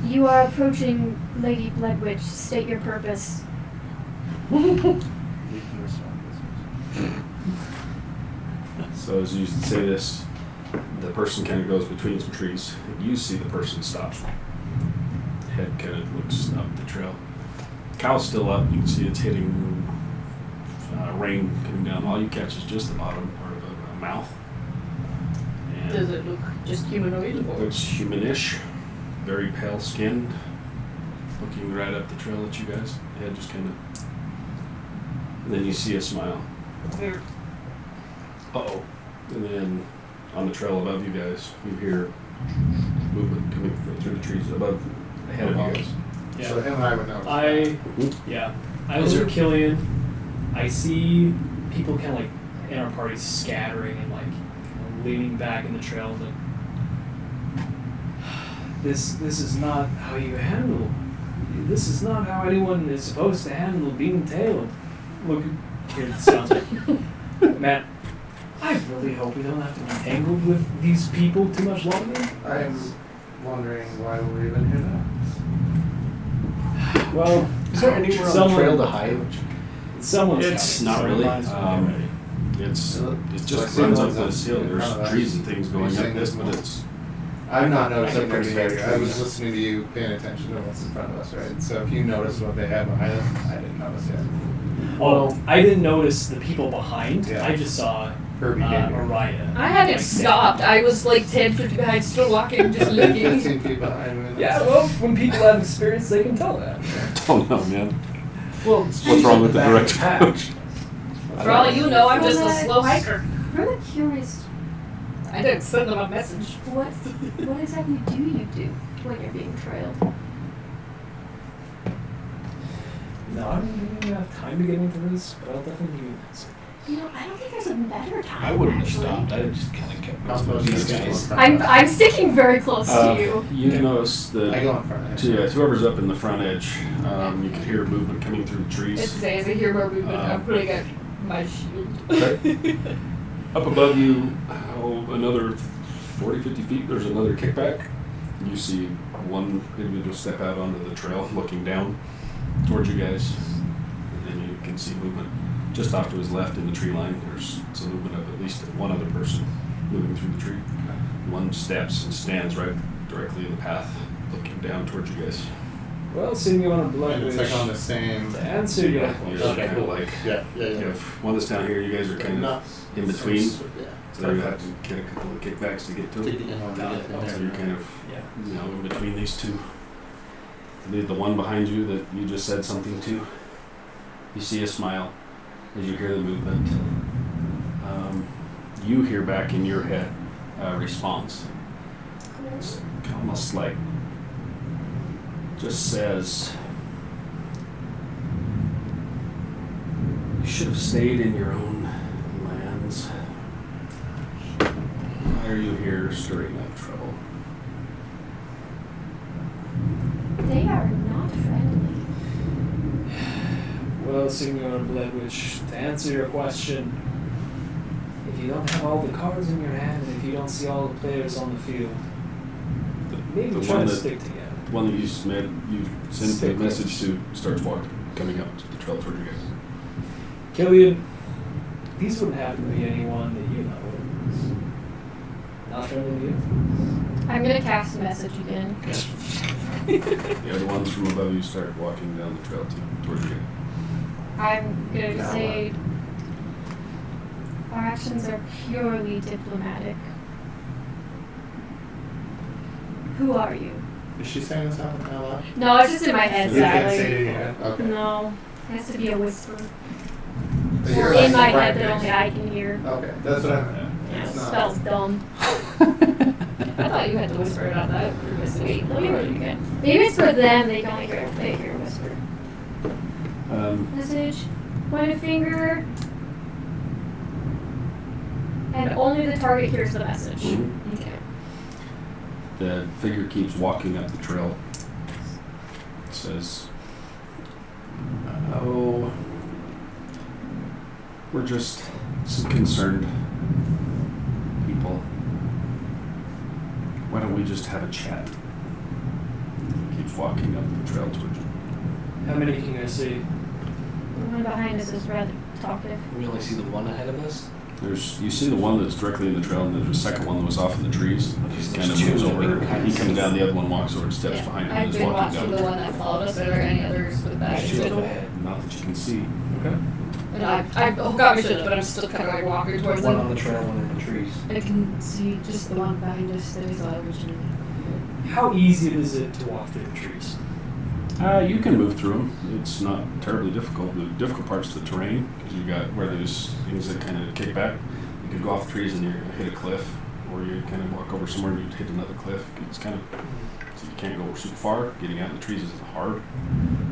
you are approaching Lady Bloodwitch. State your purpose. So as you say this, the person kind of goes between some trees. You see the person stops. Head kind of looks up the trail. Cow's still up. You can see it's hitting rain coming down. All you catch is just the bottom part of a mouth. And Does it look just humanoid it or? looks humanish, very pale skinned, looking right up the trail at you guys. Head just kind of. And then you see a smile. Uh-oh. And then on the trail above you guys, you hear movement coming through the trees above, ahead of you guys. Yeah. So him and I would know. I was with Killian. I see people kind of like in our party scattering and like leaning back in the trail. But this is not how you handle. This is not how anyone is supposed to handle being tailed. Look, it sounds like Matt. I really hope we don't have to be tangled with these people too much longer. I'm wondering why we're even here now. Well, Is there anywhere on the trail to hide? Someone's It's coming, not so really. might as well get ready. It So just I see runs the up ones this hill. in front of There's us. trees and things Are you going up saying this, this but one? it's I'm not noticing their pretty bad behavior. I was trees. listening to you, paying attention to what's in front of us, right? So if you notice what they have behind us, I didn't notice yet. Well, I didn't notice the people behind. Yeah. I just saw Her behavior. Mariah. I hadn't stopped. I was like 10, 50 behind, still walking, just looking. 15 feet behind me. Yeah, well, when people have experience, they can tell that. don't know, man. Well, What's wrong with the direct approach? For all you know, I'm just a slow hiker. Really curious, I didn't send them a message. what exactly do you do when you're being trailed? No, I don't really have time to get into this, but I'll definitely give you an answer. You know, I don't think there's a better time. I wouldn't have actually. stopped. I'd have just kind of kept How going. close These is this guys. one? I'm sticking very close to you. You notice I that go in front. whoever's up in the front edge, you can hear movement coming through the It's trees. today as I hear more movement, I'm putting out my shield. Up above you, another 40, 50 feet, there's another kickback. You see one individual step out onto the trail, looking down towards you guys. And then you can see movement just off to his left in the tree line. There's some movement of at least one other person moving through the tree. One steps and stands right directly in the path, looking down towards you guys. Well, seeing you on a blood And it's wish, like on the same. to answer your You're question. kind of like, Yeah, yeah, you yeah. have one that's down here, you guys are kind Not of in between. Yeah. So you have to get a couple of kickbacks to get to Take it. the in one to Got get it. in So there. you're kind of, Yeah. in between these two. The one behind you that you just said something to, you see a smile as you hear the movement. You hear back in your head a response. It's almost like, just says, you should have stayed in your own lands. Why are you here stirring up trouble? They are not friendly. Well, seeing you on a blood wish, to answer your question, if you don't have all the cards in your hand, and if you don't see all the players on the field, maybe the try one to that- stick together. One that you sent a message to starts walking, coming up the trail toward you guys. Killian, these wouldn't happen to be anyone that you know. Not friendly to you. I'm gonna cast a message again. The other ones from above you start walking down the trail toward you. I'm gonna say our actions are purely diplomatic. Who are you? Is she saying this out loud? No, it's just in my head, You can't say it in sadly. your head? Okay. No, it has to be a whisper. But Or you're in like my right head that there. only I can hear. Okay, that's what I meant. Yeah, It's not. spell's dumb. I thought you had to whisper about that for investigate. Let me read it again. Maybe it's for them. They can only hear a whisper. Message. Pointed finger. And only the target hears the message. Mhm. Okay. The figure keeps walking up the trail. It says, "Oh, we're just some concerned people. Why don't we just have a chat?" Keeps walking up the trail towards you. How many can you see? The one behind us is rather talkative. We only see the one ahead of us. You see the one that's directly in the trail, and there's a second one that was off in the trees. He There's kind of two moves that we over. can kind He of comes see. down, the other one walks over, steps behind him, I've and is been walking watching down. the one that followed us. Are there any others with that There's two up individual? ahead. Not that you can see. Okay. And I got my shit, but I'm still kind of like walking towards One them. on the trail, one in the trees. I can see just the one behind us that we saw originally. How easy is it to walk through the trees? You can move through them. It's not terribly difficult. The difficult part's the terrain, because you got where there's things that kind of kick back. You could go off trees and you hit a cliff, or you kind of walk over somewhere and you hit another cliff. It's kind of, so you can't go super far. Getting out in the trees is hard.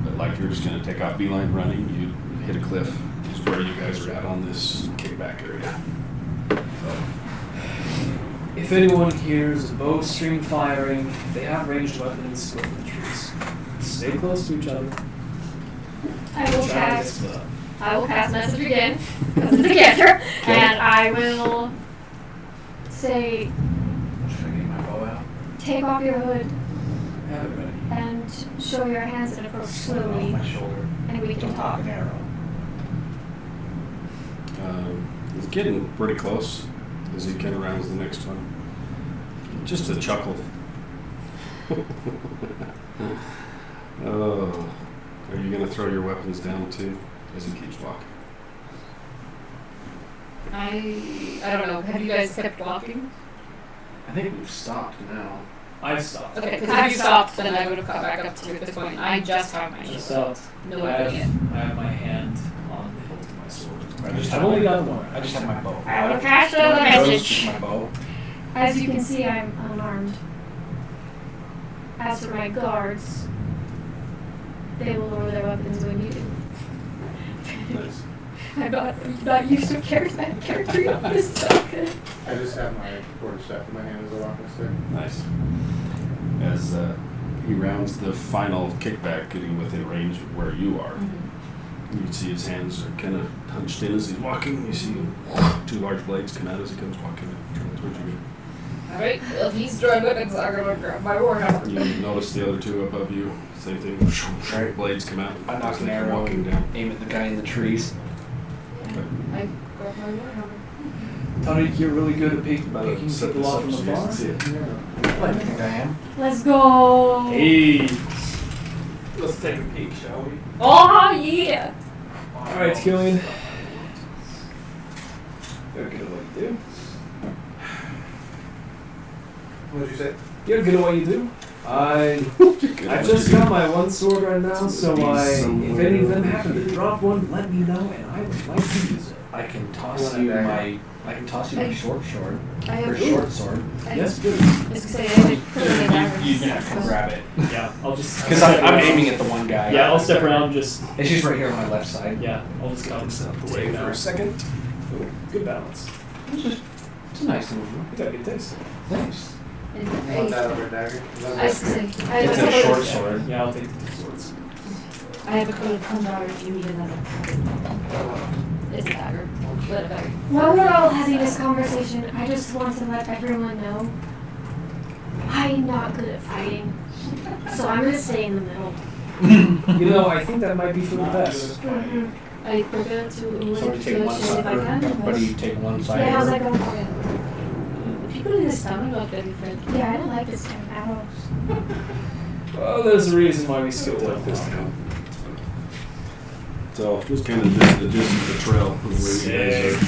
But like you're just going to take off beeline running, you hit a cliff, which is where you guys are at on this kickback area. So, If anyone hears a bowstring firing, if they have ranged weapons, go for the trees. Stay close to each other. I will Try to cast. split up. I will cast message again because it's a cantrip, and I will say, Should I get my bow out? take off your hood Have it ready. and show your hands and approach Slide it off slowly, my shoulder. and we can Don't talk. talk an arrow. He's getting pretty close as he kind of rounds the next one. Just a chuckle. Oh, are you going to throw your weapons down too as he keeps walking? I don't know. Have you guys kept walking? I think we've stopped now. I've stopped. Okay, because if you stopped, then I would have caught back up to you at this point. I just have my Just shield. stopped. No I weapon yet. have my hand on the hilt of my sword. I just I've have only my, got one. I just have my bow. I will cast another My bow is message. just my bow. As you can see, I'm unarmed. As for my guards, they will lower their weapons when needed. Nice. I'm not used to charismatic character yet. This is so good. I just have my quarterstaff in my hand as a walking stick. Nice. As he rounds the final kickback, getting within range of where you are, you can see his hands are kind of hunched in as he's walking. You see two large blades come out as he comes walking towards you. Alright, well, if he's throwing weapons, I'm gonna grab my warhammer. You notice the other two above you, same thing. Right. Blades come out. I knock as an they come arrow, walking down. aim at the guy in the trees. I grab my warhammer. Tariq, you're really good at picking Set people this off up from so you can afar. see it. I think I am. Let's go. Hey! Let's take a peek, shall we? Oh, yeah! Alright, Killian. You're good at what you do. What did you say? You're good at what you do. I just got my one sword right now, so if any of them happen to drop one, let me know, and I would like to use it. I can toss You want you a my. I can toss you my short sword. I Or have short sword. Yes, good. I was gonna say I had put it in dagger. You have to grab it. Yeah, I'll just. Because I'm aiming at the one guy. Yeah, I'll step around. Just It's just right here on my left side. yeah, I'll just come Step take away it for out. a second. Ooh, good balance. It's a nice little You got good taste. Nice. And You want I that over a dagger? was gonna say I It's have a a short code. sword. Yeah, I'll take the two swords. I have a code of Kundar if you need another. It's a dagger. Let it dagger. While we're all having this conversation, I just want to let everyone know I'm not good at fighting, so I'm gonna stay in the middle. You know, I think that might be for the best. I prefer to So avoid we take one if I side. can. Everybody take one side. Yeah, how's that going for you? People in this town are not very friendly. Yeah, I don't like this town at all. Well, there's a reason why we skipped up this time. So just kind of the gist of the trail of where you guys are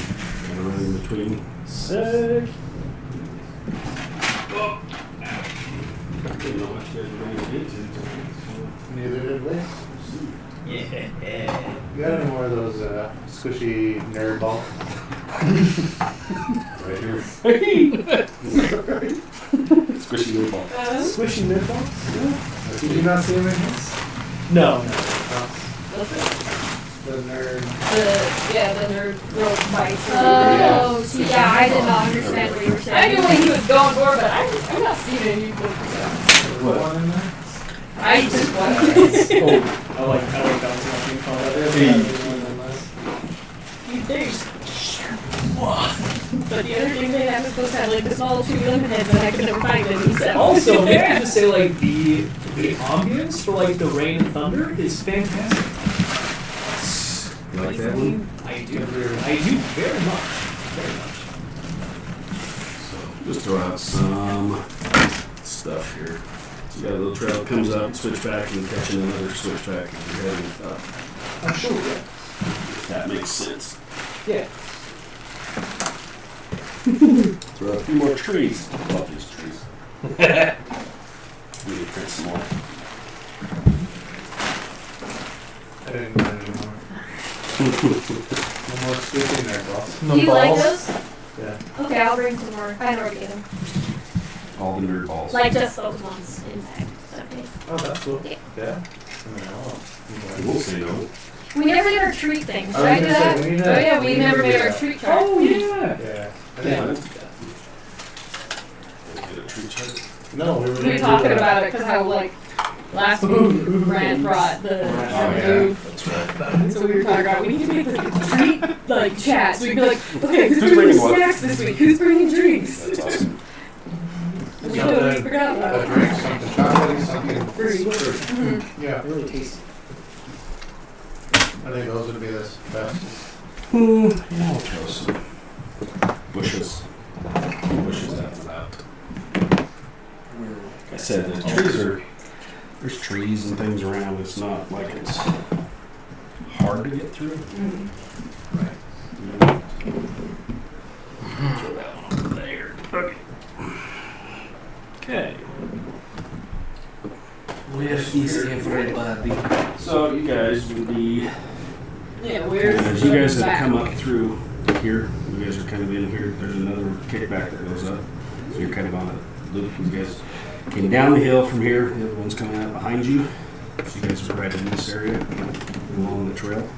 kind of running between. Sick. Didn't know what you guys were going to get to tonight. Neither did we. Yeah. You got any more of those squishy nerd balls? Right. here. Squishy little ball. Squishy meatballs? Did you not see him in his? No. The nerd. The nerd rolled bites. Oh, see, yeah, I did not understand what you were I saying. knew what he was going for, but I'm not seeing any good. What? One in there? I just want to. I like bouncing off you call that. But the other thing they have is supposed to have like the small two lemon heads, but I could never find any. So. Also, maybe I just say like the ambience for like the rain and thunder is fantastic. You like that one? I do very much. Very much. So just throw out some stuff here. So you got a little trail that comes up, switch back, and catching another switch back if you're heading up. I'm sure, yeah. If that makes sense. Yeah. Throw out a few more trees. I love these trees. We need to print some more. I didn't get any more. No more squishy nerd balls. Do you like those? Yeah. Okay, I'll bring some more. I know where to get them. All the nerd balls. Like just those ones in bag. Okay. Oh, that's cool. Yeah. Yeah. I will say no. We never did our treat thing. Should I was I do gonna say, that? we need Oh that. yeah, we never made our that. treat chart. Oh yeah. Yeah. I Yeah, think- let's do that. Get a tree chart. No, we were We were gonna do talking that. about it because how like last week Brand brought the Oh yeah, food. that's right. So we were talking about we need to make like a treat like chat. So we'd be like, okay, who's Who's bringing bringing what? snacks this week? Who's bringing drinks? That's awesome. We totally forgot A about it. drink, something chocolatey, something Fruit. fruit. Yeah. Really tasty. I think those would be the best. Yeah, I'll throw some bushes. Bushes out and about. Like I said, the trees are, there's trees and things around. It's not like it's hard to get through. Right. Throw that one over there. Okay. Okay. With East everybody. So you guys would be, Yeah, where's as you guys the have back? come up through here, you guys are kind of in here. There's another kickback that goes up. So you're kind of on a loop. You guys came down the hill from here. The other one's coming out behind you. So you guys are right in this area along the trail.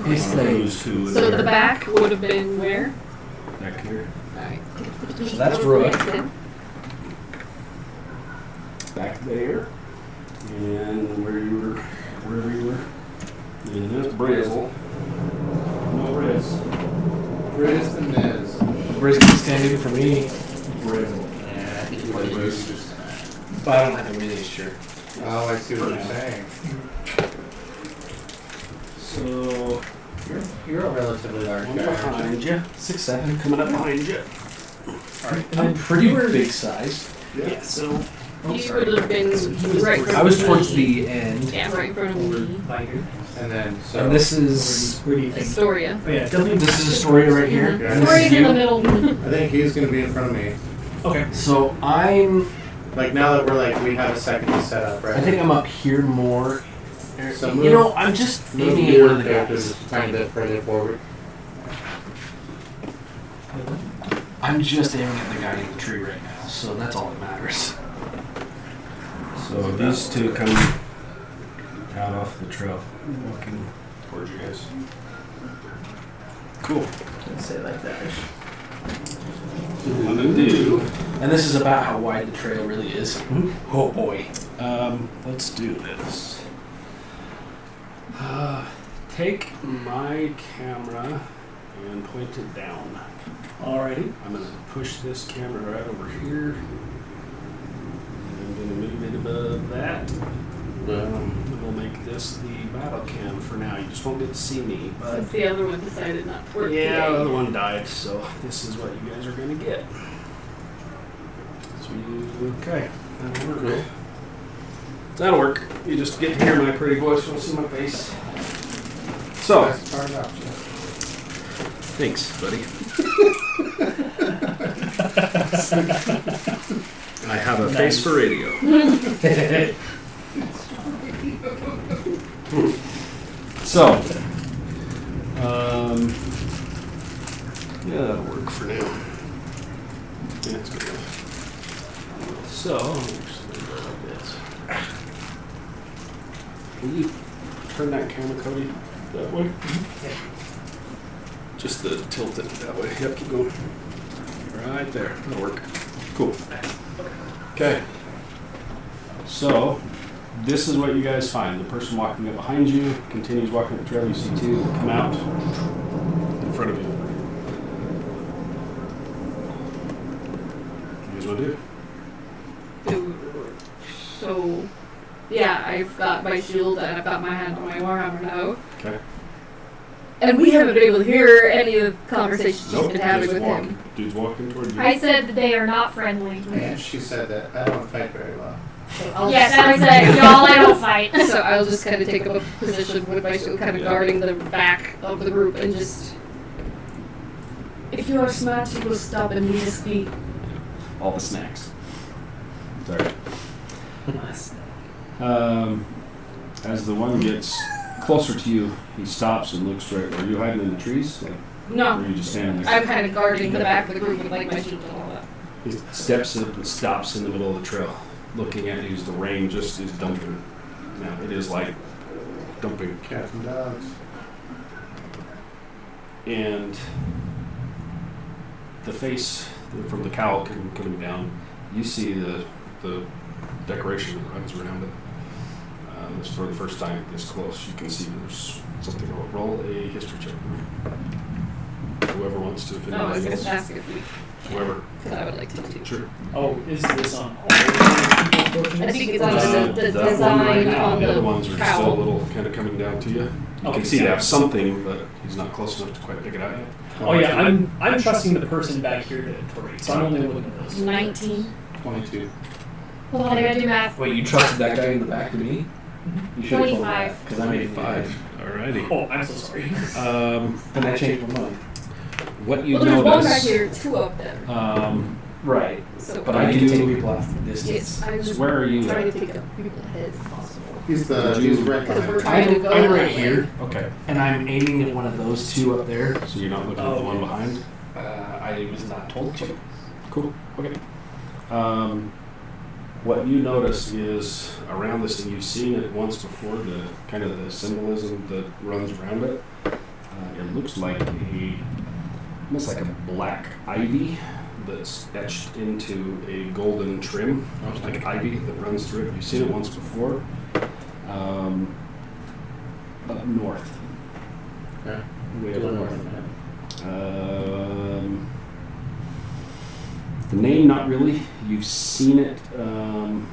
Yes, Who's who is So the there? back would have been where? Back here. Alright. So that's Rook. Back there. And wherever you were. And there's Brazel. No Riz. Riz the Niz. Brisket standing for me. Brazel. Yeah. But I don't have a really sure. Oh, I see what you're saying. So You're a relatively large one guy, aren't you? behind you. 6'7". Coming up behind you. I'm pretty big size. Yeah, so You would have been right in front I was of towards me. the end. Yeah, right in front of me. Like here. And then, so. And this is Where do you think? Astoria. Oh yeah, definitely. this is Astoria right here. Yeah. And this Story's is in the you. middle. I think he's going to be in front of me. Okay. So I'm. Like, now that we're like, we have a second to set up, right? I think I'm up here more. So You move- know, I'm just Move aiming at your one of the characters guys. a tiny bit further forward. I'm just aiming at the guy in the tree right now, so that's all that matters. So these two come out off the trail, walking towards you guys. Cool. Let's say it like that. One and two. And this is about how wide the trail really is. Oh boy. Let's do this. Take my camera and point it down. Alrighty. I'm going to push this camera right over here. And I'm going to move it above that. We'll make this the battle cam for now. You just won't get to see me, but Since the other one decided not to work yeah, the today. other one died, so this is what you guys are going to get. So okay, that'll work. That'll work. You just get to hear my pretty voice. You'll see my face. So, Best part about you. thanks, buddy. I have a face for radio. So, yeah, that'll work for now. So, actually go like this. Will you turn that camera, Cody, that way? Just the tilt it that way. Yep, keep going. Right there. That'll work. Cool. Okay. So, this is what you guys find. The person walking up behind you continues walking up the trail. You see two come out in front of you. What do you guys want to do? So, yeah, I've got my shield and I've got my hand on my warhammer now. Okay. And we haven't been able to hear any of the conversations she's been having just with walk. him. Dude's walking toward you. I said that they are not friendly. And she said that I don't fight very well. So I'll Yes, just- I said, y'all, I don't fight. So I'll just kind of take up a position with my shield, kind of guarding the back of the group and just... If you are smart, you will stop and leave us be. All the snacks. Sorry. As the one gets closer to you, he stops and looks right. Are you hiding in the trees? Or No, are you just standing there? I'm kind of guarding the back of the group with like my shield and all that. He steps up and stops in the middle of the trail, looking at you as the rain just is dumping. Now, it is like dumping. Cats and dogs. And the face from the cowl coming down, you see the decoration that runs around it. It's for the first time this close. You can see there's something. Roll a history check. Whoever wants to. If No, I was anybody going to else. ask if we, Whoever. because I would like to too. Sure. Oh, is this on all I think it's on the that one design right now. on The other the ones are still a cowl. little kind of coming down to you. You Okay, can see they yeah. have something, but he's not close enough to quite pick it out yet. Oh yeah, I'm trusting the person back here to rate, so I'm only looking at those. 19. 22. Hold on, I gotta do math. Wait, you trusted that guy in the back to me? You should have told me 25. because I made 5. Alrighty. Oh, I'm so sorry. And I changed my mind. What you Well, there's one right notice. here, 2 up there. Right. So But I need to take people off the distance. yes, I was Where are you trying at? to take up people's heads if possible. He's Did he's you- right Because we're behind. trying to go I'm that right way. here, Okay. and I'm aiming at one of those 2 up there. So you're not looking at the one behind? I was not told to. Cool. Okay. What you notice is around this, and you've seen it once before, the kind of the symbolism that runs around it. It looks like almost like a black ivy that's etched into a golden trim, like ivy that runs through it. You've seen it once before. Up north. Okay. Way up north. The name, not really. You've seen it. And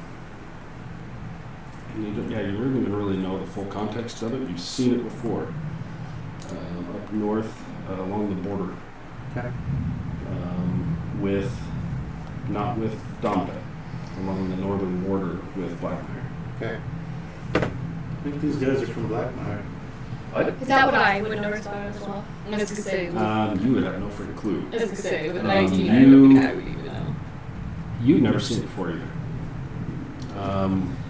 you don't, yeah, you don't even really know the full context of it. You've seen it before. Up north, along the border. Okay. Not with Domda, along the northern border with Blackmire. Okay. I think these guys are from Blackmire. Is that what I would know as well? I was gonna say, You would have no freaking clue. I was gonna say, with Um, 19, I you- don't think I would even know. You've never seen it before either.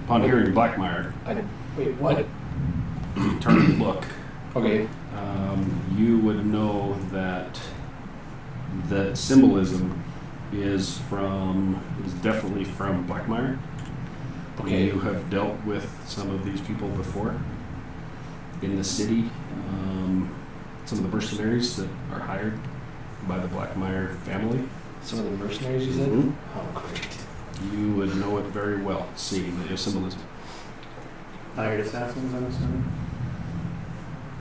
Upon hearing Blackmire, Wait, what? you turn and look. Okay. You would know that the symbolism is definitely from Blackmire. Okay. You have dealt with some of these people before in the city. Some of the mercenaries that are hired by the Blackmire family. Some of the mercenaries you said? Mhm. Oh, great. You would know it very well, seeing the symbolism. Hired assassins, I'm assuming.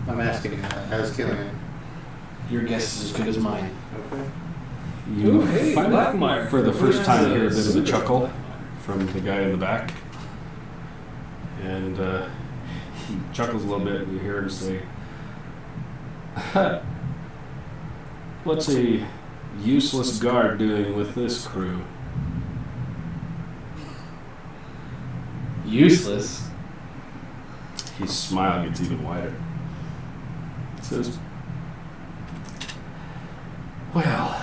I'm asking as Killian. Your guess is as good as mine. Okay. You Ooh, hey, find Blackmire. for the first time hear a bit of a Super chuckle from the guy in the back. And he chuckles a little bit, and you hear him say, "What's a useless guard doing with this crew?" Useless? His smile gets even wider. He says, "Well,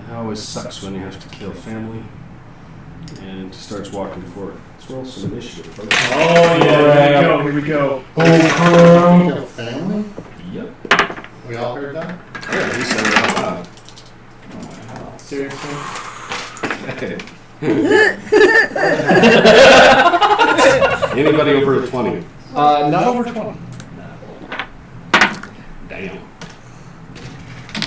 it always sucks when you have to kill family." And he starts walking forward. Let's roll some initiative, folks. Oh yeah, here we go. Kill family? Yep. We all heard that? Yeah, he said it out loud. Seriously? Okay. Anybody over 20? Not over 20. Damn.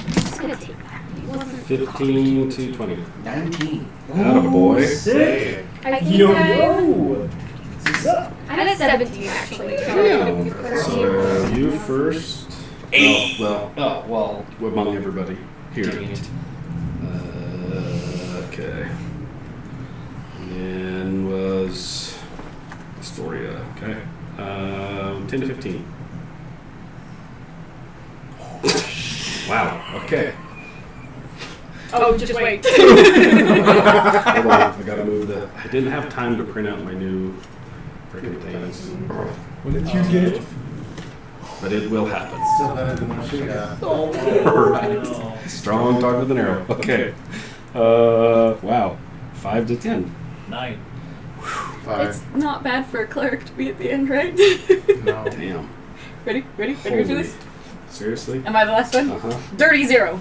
Just gonna take that. It wasn't 15 to 20. 19. Atta boy. Sick. I think Yo, I, yo. What's up? I'm at 17 actually. Damn. So you first. Oh, Well, among everybody here. dang it. Okay. And then was Astoria. Okay. 10 to 15. Wow. Okay. Oh, just wait. Hold on. I gotta move the. I didn't have time to print out my new freaking things. What did you get? But it will happen. Still better than what she got. Right. Strong dog with an arrow. Okay. Wow. 5 to 10. 9. 5. It's not bad for a cleric to be at the end, right? No. Damn. Ready for this? Seriously? Am I the last one? Uh-huh. Dirty 0.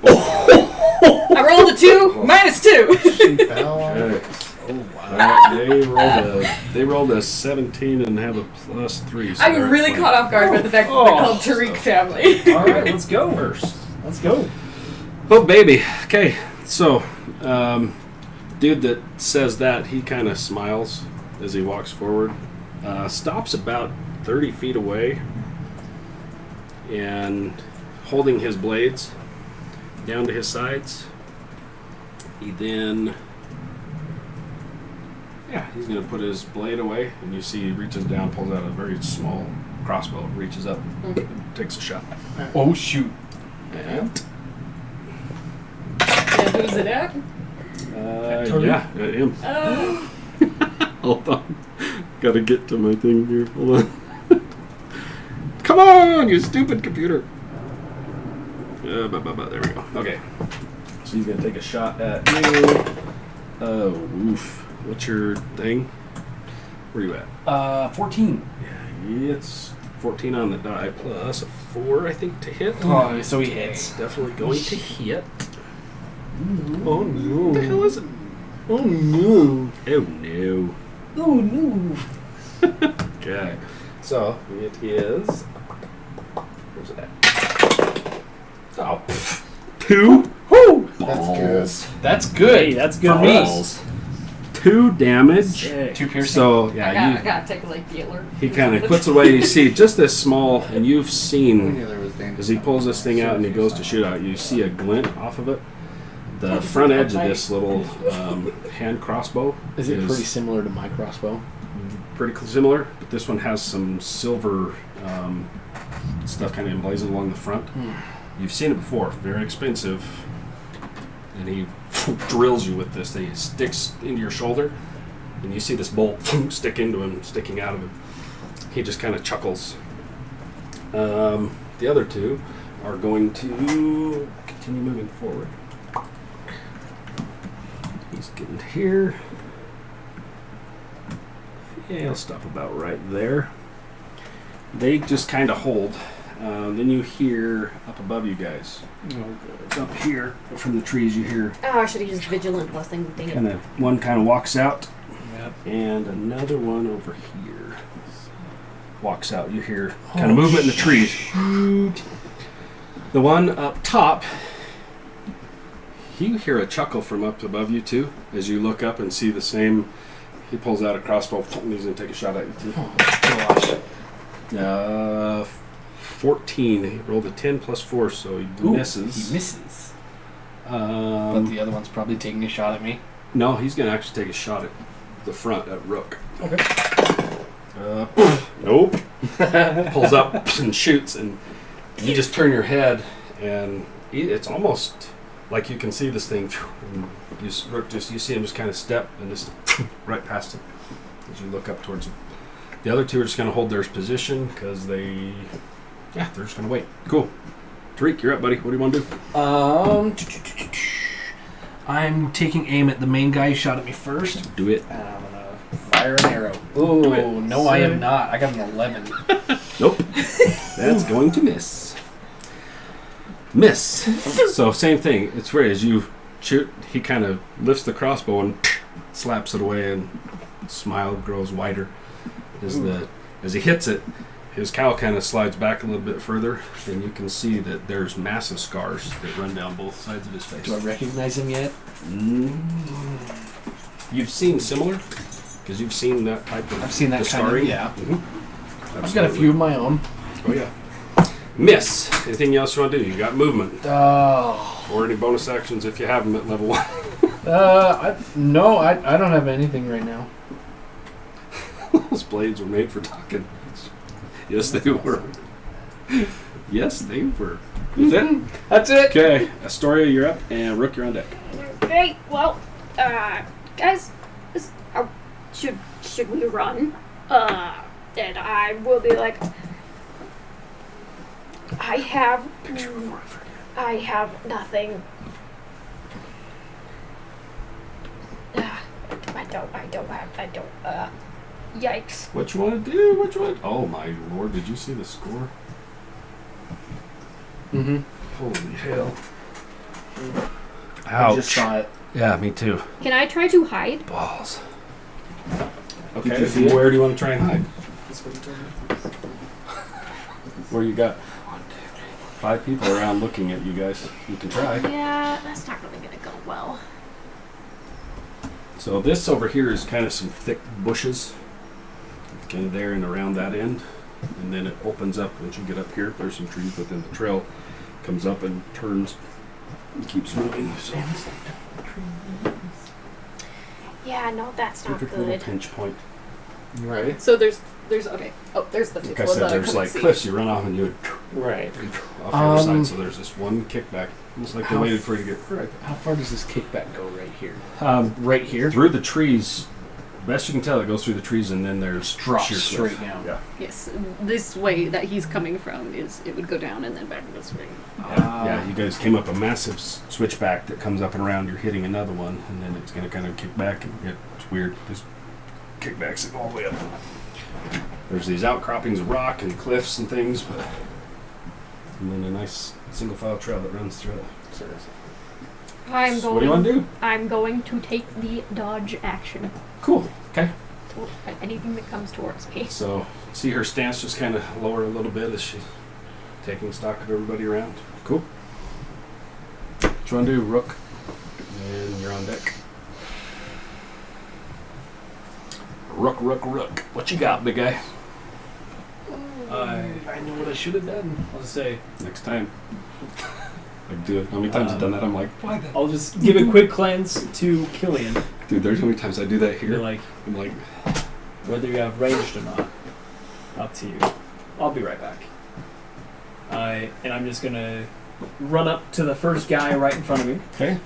I rolled a 2, -2. She fell. Okay. Oh, wow. They rolled a 17 and have a +3. So I'm they're really fine. caught off guard by the fact that they're called Tariq family. All right, let's go. Let's go. Oh, baby. Okay. So, dude that says that, he kind of smiles as he walks forward. Stops about 30 feet away and holding his blades down to his sides. He then, he's going to put his blade away, and you see he reaches down, pulls out a very small crossbow, reaches up, takes a shot. Oh, shoot. And, And who's it at? him. Oh. Hold on. Gotta get to my thing here. Hold on. Come on, you stupid computer. There we go. Okay. So he's gonna take a shot at you. Oh, oof. What's your thing? Where you at? 14. Yeah, it's 14 on the die plus a 4, I think, to hit. Oh, so he hits. Definitely going to hit. Oh, no. What the hell is it? Oh, no. Oh, no. Oh, no. Okay. So, it is... Where's it at? Oh, 2? Woo! That's Balls. That's good. Hey, that's good For meat. us. 2 damage. Sick. 2 piercing. So, I yeah, gotta take a like the alert. he kind of puts away. You see just this small, and you've We seen, knew there was danger. as he pulls this thing out and he goes to shoot out, you see a glint off of it. The front edge of this little hand crossbow Is it pretty similar to my crossbow? pretty similar, but this one has some silver stuff kind of emblazoned along the front. You've seen it before, very expensive, and he drills you with this thing. It sticks into your shoulder, and you see this bolt stick into him, sticking out of him. He just kind of chuckles. The other two are going to continue moving forward. He's getting here. Yeah, he'll stop about right there. They just kind of hold. Then you hear up above you guys. It's up here from the trees. You hear Oh, I should have used Vigilant blessing. Dang it. kind of one kind of walks out, Yep. and another one over here walks out. You hear kind of movement in the trees. The one up top, you hear a chuckle from up above you too, as you look up and see the same. He pulls out a crossbow and he's gonna take a shot at you too. 14. He rolled a 10 plus 4, so he misses. He misses. But the other one's probably taking a shot at me. No, he's gonna actually take a shot at the front at Rook. Okay. Nope. Pulls up and shoots, and you just turn your head, and it's almost like you can see this thing. And you see him just kind of step and just right past him as you look up towards him. The other two are just going to hold their position because they're just going to wait. Cool. Tariq, you're up, buddy. What do you want to do? I'm taking aim at the main guy who shot at me first. Do it. And I'm gonna fire an arrow. Oh no, I am not. I got an 11. Nope. That's going to miss. Miss. So same thing. It's weird as you shoot, he kind of lifts the crossbow and slaps it away, and smile grows wider as he hits it. His cowl kind of slides back a little bit further, and you can see that there's massive scars that run down both sides of his face. Do I recognize him yet? You've seen similar, because you've seen that type of I've seen that the kind of, scarring. yeah. Mm-hmm. I've got a few of my own. Oh yeah. Miss. Anything else you want to do? You got movement or any bonus actions if you have them at level 1. No, I don't have anything right now. Those blades were made for talking. Yes, they were. Yes, they were. Is it? That's it. Okay, Astoria, you're up, and Rook, you're on deck. Okay, well, guys, should we run? And I will be like, I have nothing. I don't. Yikes. What you want to do? Oh my lord, did you see the score? Mm-hmm. Holy hell. I just saw it. Yeah, me too. Can I try to hide? Balls. Did you Okay, see it? where do you want to try and hide? Where you got 5 people around looking at you guys. You can try. Yeah, that's not really gonna go well. So this over here is kind of some thick bushes, kind of there and around that end, and then it opens up once you get up here. There's some trees, but then the trail comes up and turns and keeps moving. So Yeah, no, that's not perfect little good. pinch point. Right. So there's okay. Oh, there's the Like fifth I one said, that I there's couldn't like see. cliffs you run off and you Right. off the other side. So there's this one kickback. It's like they How waited for you to get right How far does this kickback go right here? right here? through the trees. Best you can tell, it goes through the trees and then there's Drops sheer straight cliff. down. Yeah. Yes, this way that he's coming from it would go down and then back this way. Yeah, you guys came up a massive switchback that comes up and around. You're hitting another one, and then it's going to kind of kick back. And it's weird. There's kickbacks that go all the way up. There's these outcroppings of rock and cliffs and things, but and then a nice single file trail that runs through it. I'm So what do you want to do? I'm going to take the dodge action. Cool. Okay. At anything that comes towards me. So see her stance just kind of lower a little bit as she's taking stock of everybody around. Cool. What you want to do, Rook? And you're on deck. Rook. What you got, big guy? I know what I should have done. I'll just say, Next time. Like, dude, how many times I've done that? I'm like, why the? I'll just give a quick glance to Killian. Dude, there's how many times I do that Be here. like, I'm like, whether you have ranged or not, up to you. I'll be right back. And I'm just gonna run up to the first guy right in front of me okay.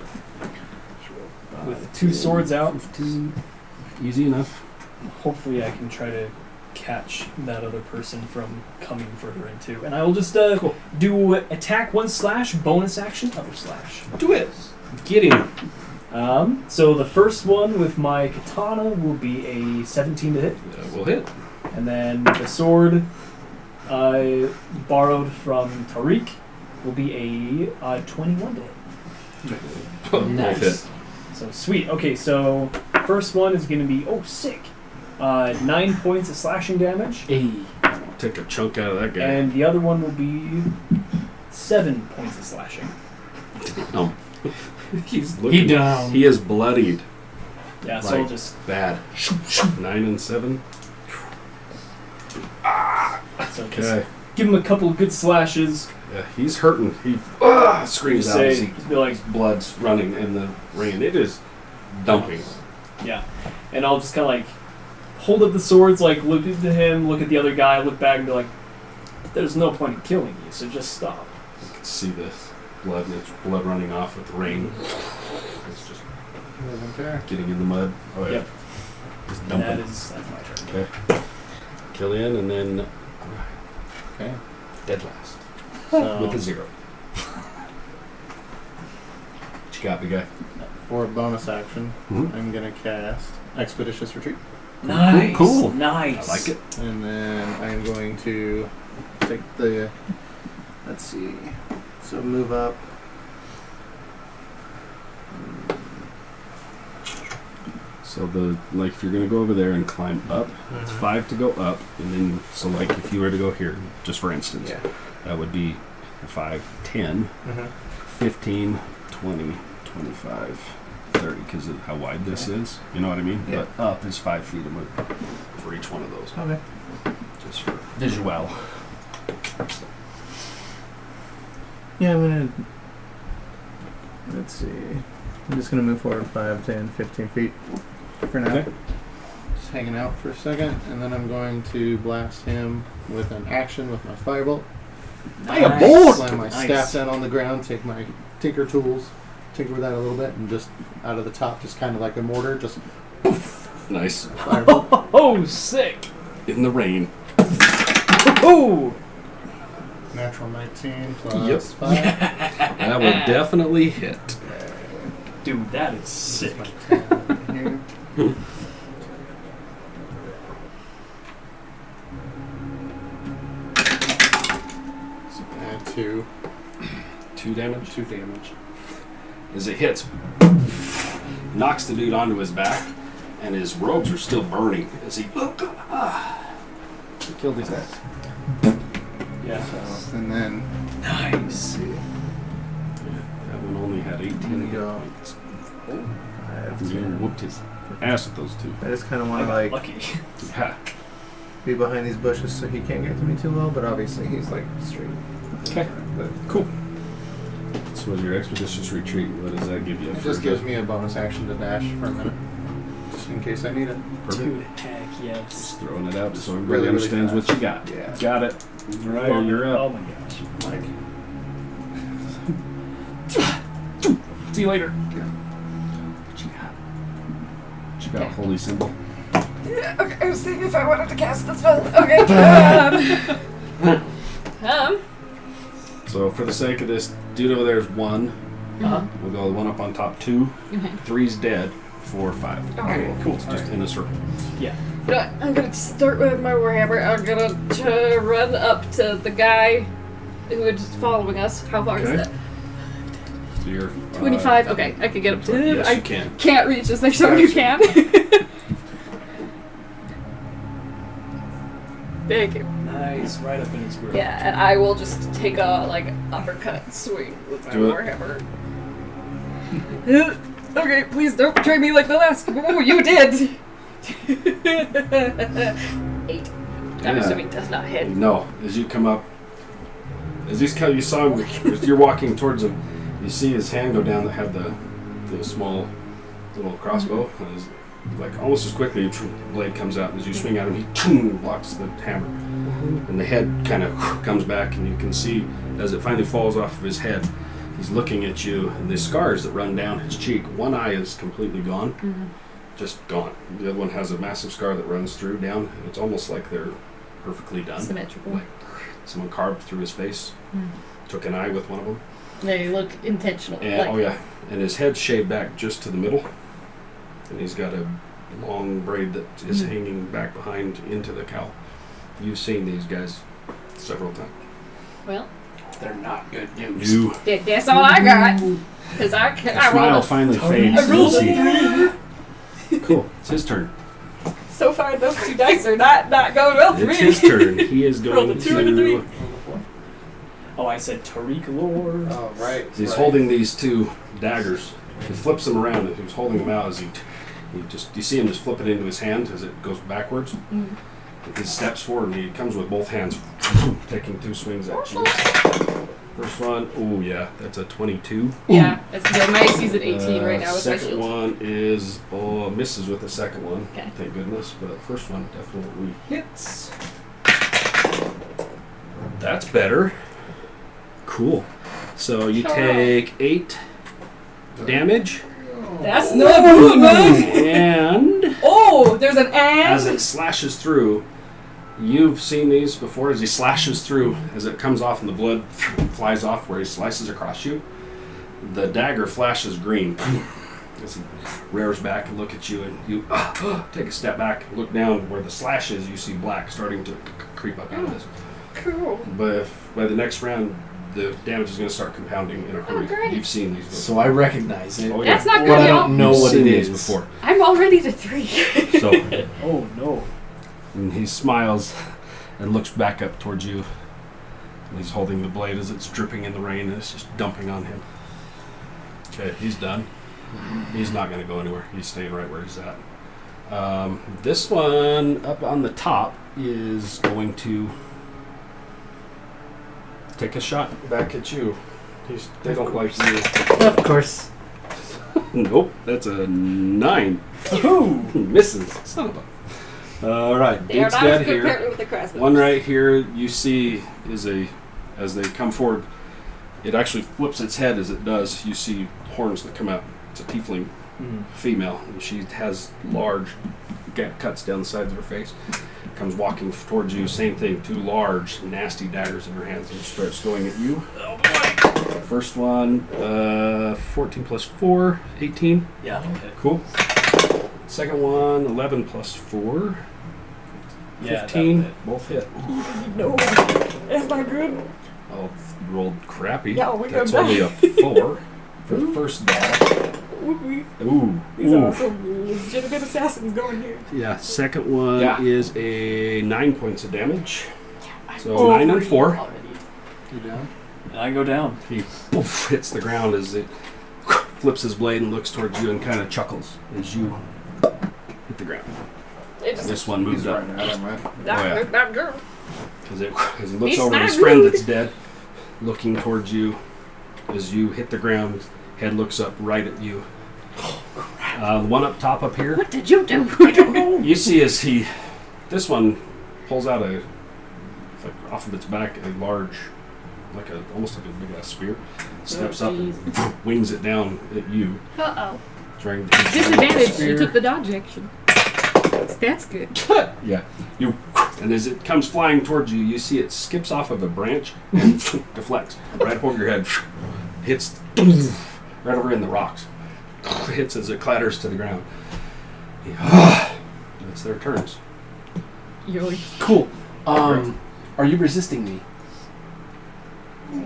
with 2 swords out. 15. Easy enough. Hopefully, I can try to catch that other person from coming further into. And I will just do attack 1 slash, bonus action other slash. Do it. Get him. So the first one with my katana will be a 17 to hit. We'll hit. And then the sword I borrowed from Tariq will be a 21 to hit. Nice. Hit. So sweet. Okay, so first one is going to be, sick. 9 points of slashing damage. Hey. Take a chunk out of that guy. And the other one will be 7 points of slashing. No. He's looking. down. He is bloodied. Yeah, so I'll Like, just... bad. 9 and 7. So just Okay. give him a couple of good slashes. Yeah, he's hurting. He screams Just out as say, he just be like, blood's running in the rain. It is dumping. yeah. And I'll just kind of like hold up the swords, like look at him, look at the other guy, look back and be like, there's no point in killing you, so just stop. You can see the blood, and it's blood running off with the rain. It's just getting in the mud. Oh yeah. Yep. It's And dumping. that's my turn. Okay. Killian, and then Okay. dead last So, with a 0. What you got, big guy? For a bonus action, Mhm. I'm gonna cast Expeditious Retreat, nice. Cool. Nice. I like it. and then I'm going to take the. Let's see. So move up. So if you're gonna go over there and climb up, it's 5 to go up, and then so like if you were to go here, just for instance, that would be 5, 10, 15, 20, 25, 30, because of how wide this is. You know what I mean? Yeah. But up is 5 feet for each one of those. Okay. Just for visual. Yeah, I'm gonna. Let's see. I'm just gonna move forward 5, 10, 15 feet for now. Okay. Just hanging out for a second, and then I'm going to blast him with an action with my firebolt. Nice. Slam my staff down on the ground, take my tinker tools, tinker with that a little bit, and just out of the top, just kind of like a mortar, just Nice. firebolt. Oh, sick. In the rain. Oh. Natural 19 Yep. plus 5. That would definitely hit. Dude, that is sick. Here. So add 2. 2 damage. 2 damage. As it hits, knocks the dude onto his back, and his robes are still burning as he killed his ass. Yeah. So, and then Nice. That one only had 18 go. points. I have You to. whooped his ass with those 2. I just kind of I want to got like lucky. Yeah. be behind these bushes so he can't get to me too well. But obviously he's like straight. Okay. But Cool. So with your expeditious retreat, what does that give you? it just gives me a bonus action to dash for a minute, just in case I need it. Dude, heck yes. Just throwing it out so everybody Really, really understands fast. what you got. Yeah. Got it. All right, you're Oh up. my gosh. Like, See you later. What you got? What you got, holy symbol? Yeah, okay, I was thinking if I wanted to cast the spell. Okay. So for the sake of this, dude over there is 1. Uh-huh. We'll go the one up on top 2. Okay. 3's dead. 4, 5. Okay, Cool. It's just in a circle. Yeah. You know what? I'm gonna start with my warhammer. I'm gonna run up to the guy who is following us. How far Okay. is that? So you're 25. Okay, I can get up to him. Yes, I you can. can't reach. Is there someone who can? Thank you. Nice. Right up in his grill. Yeah, and I will just take a uppercut swing with my Do it. warhammer. Okay, please don't betray me like the last. Oh, you did. 8. I'm Yeah. assuming does not hit. No, as you come up, as you saw him, as you're walking towards him, you see his hand go down that had the small little crossbow. And his, like almost as quickly, the blade comes out. And as you swing at him, he blocks the hammer, and the head kind of comes back, and you can see as it finally falls off of his head, he's looking at you, and the scars that run down his cheek. One eye is completely gone, just gone. The other one has a massive scar that runs through down. And it's almost like they're perfectly done. Symmetrical. Like someone carved through his face. Took an eye with one of them. They look intentional. And, like, oh yeah, and his head's shaved back just to the middle, and he's got a long braid that is hanging back behind into the cowl. You've seen these guys several times. Well, They're not good news. You that's all I got. Because I the can. I smile rolled finally fades. I rolled You a see- Cool. It's his turn. So far, those 2 dice are not going well for It's me. his turn. He is Rolled going a 2 and a 3. to. Oh, I said Tariq Lord. oh, right. He's right. holding these 2 daggers. He flips them around, and he's holding them out as he just. You see him just flip it into his hand as it goes backwards. He steps forward, and he comes with both hands, taking 2 swings at you. First one, oh yeah, that's a 22. Yeah, that's because my AC's at 18 right now with my Second shield. one is misses with the second one. Okay. Thank goodness, but the first one definitely hits. That's better. Cool. So you take 8 damage, That's not good, man. and Oh, there's an as and. it slashes through, you've seen these before. As he slashes through, as it comes off and the blood flies off where he slices across you, the dagger flashes green. As he rears back and look at you, and you take a step back, look down where the slash is. You see black starting to creep up out of this. Cool. But by the next round, the damage is going to start compounding in a hurry. great. You've seen these before. So I recognize it. Oh, yeah. That's not But good, I y'all. don't know You've what seen it these is. before. I'm already to 3. So, Oh no. and he smiles and looks back up towards you. And he's holding the blade as it's dripping in the rain and it's just dumping on him. Okay, he's done. He's not going to go anywhere. He's staying right where he's at. This one up on the top is going to take a shot back at you. They don't like you. Of course. Nope, that's a 9. Ooh. Misses. Son of a. All right, They are dude's not dead as good here. apparently with the crossbows. One right here you see is as they come forward, it actually flips its head as it does. You see horns that come out. It's a tiefling female, and she has large cuts down the sides of her face. Comes walking towards you, same thing, 2 large, nasty daggers in her hands, and starts going at you. Oh boy! First one, 14 plus 4, 18. Yeah. Okay. Cool. Second one, 11 plus 4, Yeah. 15. That Both hit. No, that's not good. Oh, rolled crappy. Yeah, we That's got only a 4 for the first die. Ooh. These Ooh. are some legitimate assassins going here. Yeah, second one Yeah. is a 9 points of damage. So Over 9 and you 4. already. You down? And I go down. He poof, hits the ground as it flips his blade and looks towards you and kind of chuckles as you hit the ground. It just, This one moves He's up running at him, right? not, yeah. not good. as he looks He's over at not his friend rude. that's dead, looking towards you as you hit the ground. His head looks up right at you. The one up top up here. What did you do? I don't know. You see as this one pulls out it's like off of its back, a large, almost like a big ass spear, steps up and wings it down at you, Uh-oh. trying to Disadvantage. Spear. You took the dodge action. That's good. Yeah, and as it comes flying towards you, you see it skips off of a branch and deflects right over your head, hits right over in the rocks, hits as it clatters to the ground. It's their turns. Yoink. Cool. Are you resisting me?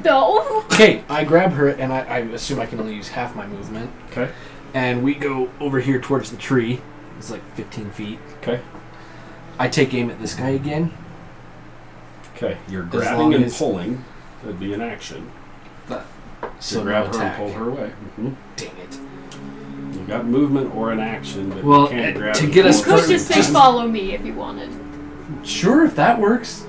No. Okay, I grab her and I assume I can only use half my movement. Okay. And we go over here towards the tree. It's like 15 feet. Okay. I take aim at this guy again. Okay. You're As grabbing long and as- pulling. That'd be an action. So So grab no her attack. and pull her away. Dang it. You got movement or an action, but Well, you can't grab to and get us pull. You could further- just say just- follow me if you wanted. Sure, if that works.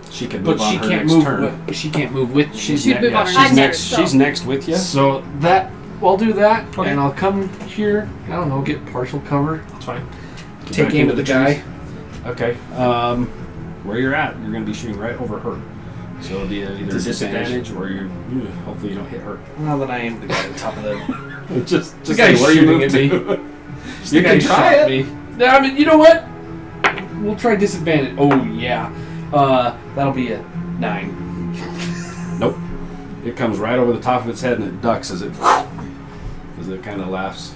She can move But on she her can't next move. turn. She can't move with me. She's, She'd move on her she's next next. turn. She's next with you. So that I'll do that, Okay. and I'll come here. I don't know, get partial cover. That's fine. Take aim at the guy. Okay. Where you're at, you're going to be shooting right over her. So it'll be either disadvantage or hopefully you don't hit her. Well, then I am the guy at the top of the. just The guy where you shooting move at to. You can try it. Me. No, I mean, you know what? We'll try disadvantage. Oh yeah, that'll be a 9. Nope. It comes right over the top of its head and it ducks as it kind of laughs.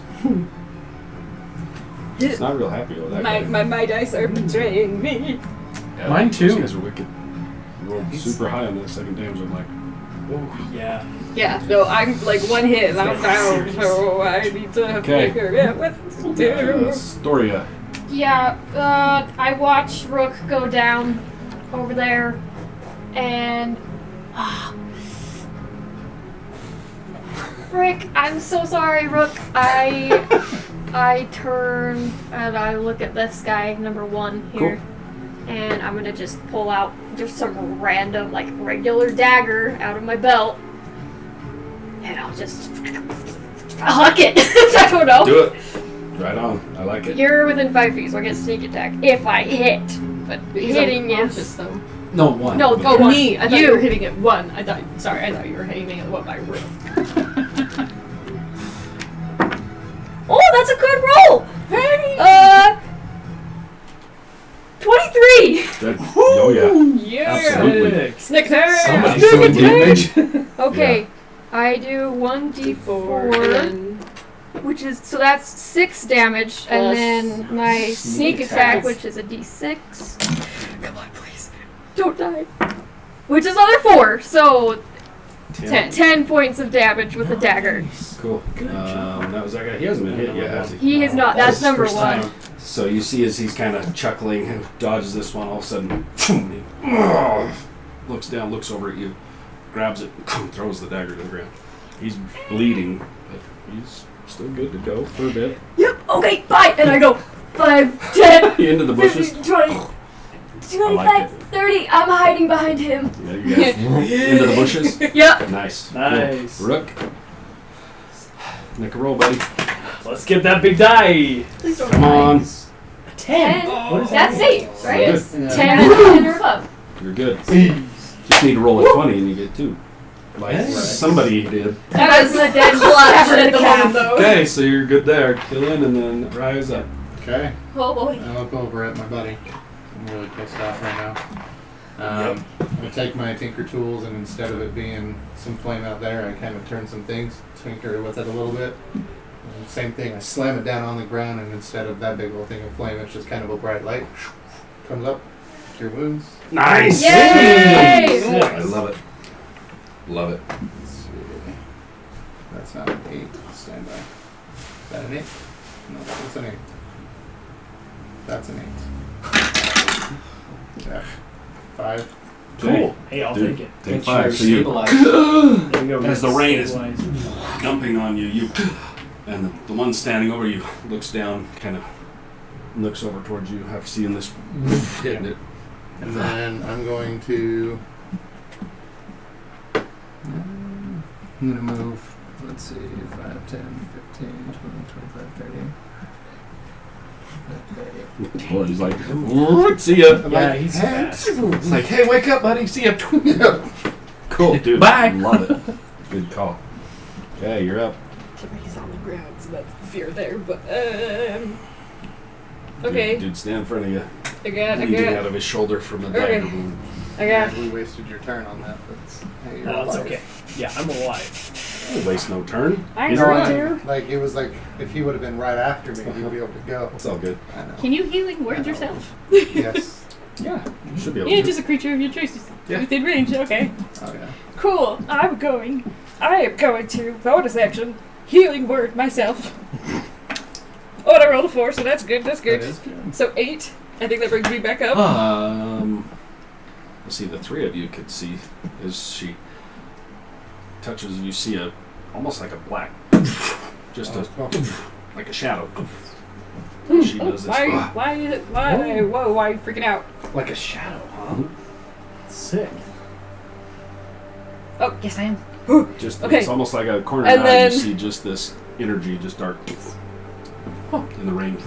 It's not real happy with that guy. My dice are betraying me. Yeah, Mine too. Those guys are wicked. Rolled super high on that second damage. I'm like, Oh yeah. Yeah, no, I'm like one hit and I'm down, so I need to Okay. figure out what to do. Storia. Yeah, I watch Rook go down over there, and frick, I'm so sorry, Rook. I turn and I look at this guy, number 1 here, and I'm gonna just pull out just some random, like, regular dagger out of my belt, and I'll just huck it. I don't know. Do it. Right on. I like it. You're within 5 feet, so I get sneak attack if I hit. But Because hitting I'm is conscious, though. No, 1. no. With Oh, one. Me, I thought you You. were hitting at 1. I thought you were hitting at what my roll. Oh, that's a good roll. Hey! 23. Good. Oh yeah. Yeah! Absolutely. Sneak attack! Somebody's doing damage. Okay, I do 1d4, which is so that's 6 damage, and then my sneak Sneak attack, attack. which is a d6. Come on, please, don't die. Which is another 4. So 10 points of damage with a dagger. Cool. That was that guy. He hasn't been hit yet, has he? He has not. That's his number first 1. time. So you see as he's kind of chuckling and dodges this one, all of a sudden, he looks down, looks over at you, grabs it, throws the dagger to the ground. He's bleeding, but he's still good to go for a bit. Yep. Okay. Bye. And I go 5, 10, Into the bushes. 15, 20, I 25, like it. 30. I'm hiding behind him. Yeah, you guys into the bushes. Yep. Nice. Nice. Cool. Rook. Make a roll, buddy. Let's get that big die. Please don't Come die. on. 10. What is That's that? safe, right? Good. 10 or above. You're good. Just need to roll a 20 and you get 2. Like Nice. somebody did. That was a dead clutch at the moment, though. Okay, so you're good there. Killing and then rise up. Okay. Oh boy. I look over at my buddy. I'm really pissed off right now. I take my tinker tools and instead of it being some flame out there, I kind of turn some things, tinker with it a little bit. And same thing, I slam it down on the ground and instead of that big old thing of flame, it's just kind of a bright light. Comes up, cure wounds. Nice! Yay! I love it. Love it. Let's see. That's not an 8. Stand by. Is that an 8? No, that's an 8. That's an 8. Yeah. 5. Cool. Hey, I'll Dude, take it. Take Make 5. sure So you, stabilize. There we go. as the rain is Stabilize. dumping on you, and the one standing over you looks down, kind of looks over towards you, after seeing this hitting it. And then I'm going to. I'm going to move. Let's see, 5, 10, 15, 20, 25, 30. Boy, he's like, see ya. Yeah, he's fast. It's like, hey, wake up, buddy. See ya. Cool, dude. Bye. Love it. Good call. Okay, you're up. He's on the ground, so that's the fear there. But okay, Dude, stand in front of you, I got, bleeding out of his shoulder from the Okay. dagger wound. I got. We wasted your turn on that, but hey, you're No, it's alive. okay. Yeah, I'm alive. Don't waste no turn. I He's No, know. alive. Here. like it was like if he would have been right after me, he'd be able to go. It's all good. I know. Can you healing word yourself? Yes. Yeah, you should be able Yeah, to. just a creature of your choice. Yeah. Within range. Okay. Oh yeah. Cool. I am going to bonus action healing word myself. Oh, and I rolled a 4, so that's good. That's good. That is good. So 8. I think that brings me back up. Let's see, the 3 of you could see as she touches, you see a almost like a black, just Oh, a cool. like a shadow. She does this. Why? Whoa, why are you freaking out? Like a shadow, huh? Sick. Oh, yes, I am. Just Okay. it's almost like a corner And eye. then- You see just this energy, just dark in the rain.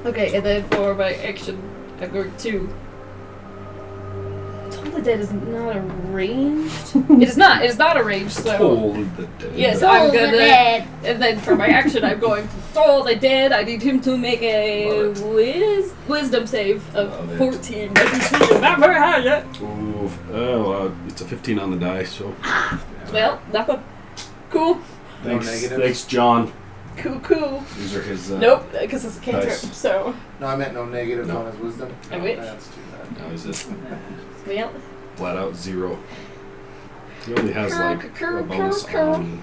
Okay, and then for my action, I'm going to. Toll the Dead is not arranged. It is not. It is not arranged. So Toll the Dead. yes, Toll I'm the gonna. Dead. And then for my action, I'm going to Toll the Dead. I need him to make a wisdom save Love of it. 14. My DC is not very high yet. Oof. Oh, it's a 15 on the die. So Well, nothing. Cool. thanks, negatives? thanks, John. Cool. These are his. Nope, because it's a cantrip. Nice. So, No, I meant no negatives No. on his wisdom. I wish. That's too bad. Now he's just well, flat out 0. He only has like a bonus on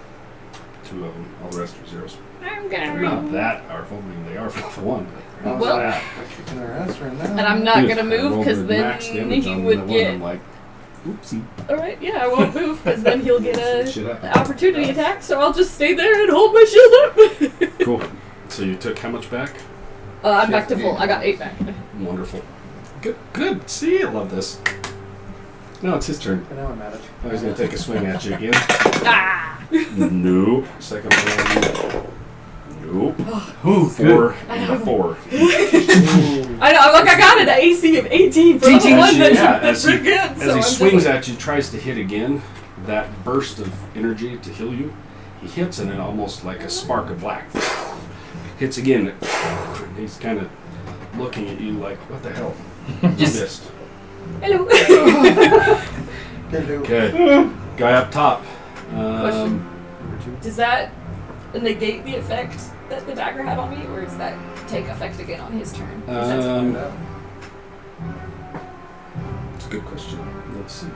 2 of them. All the rest are zeros. I'm They're gonna not read. that powerful. I mean, they are for one. But they're not Well- that. They're kicking our ass right now. And I'm not Dude, gonna I move rolled because the then max damage he on would that one, get. I'm like, oopsie. Alright, yeah, I won't move because then he'll get Shit a happened. opportunity attack. So I'll just stay there and hold my shield up. Cool. So you took how much back? I'm back to full. I got 8 back. Wonderful. Good. See, I love this. No, it's his turn. But now I'm at it. I was gonna take a swing at you again. Ah! Nope. Second one. Nope. Ooh, 4 and a 4. I know. I got an AC of 18 for the one that's as pretty he, good. as So he I'm just swings like, at you, tries to hit again. That burst of energy to heal you, he hits and it almost like a spark of black hits again. And he's kind of looking at you like, what the hell? You Just- missed. hello. Hello. Okay. Guy up top. Question. Does that negate the effect that the dagger had on me, or does that take effect again on his turn? Is that something- It's a good question. Let's see.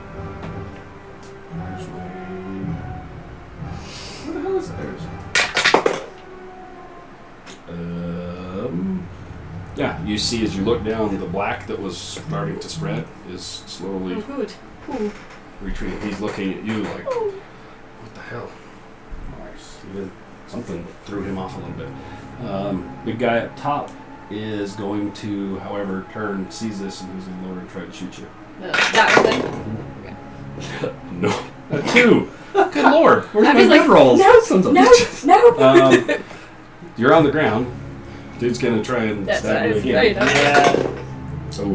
Where's my... Where the hell is theirs? Yeah, you see as you look down, the black that was starting to spread is slowly Oh, good. Ooh. retreating. He's looking at you like, what the hell? Even something threw him off a little bit. Big guy up top is going to, however, turn, sees this, and he's going to lower and try to shoot you. That was it. No. A 2! Good lord! Where's I my was like, good rolls? no, Sons of no, bitches. no. You're on the ground. Dude's going to try and That's stab you right, again. Yeah. Oh,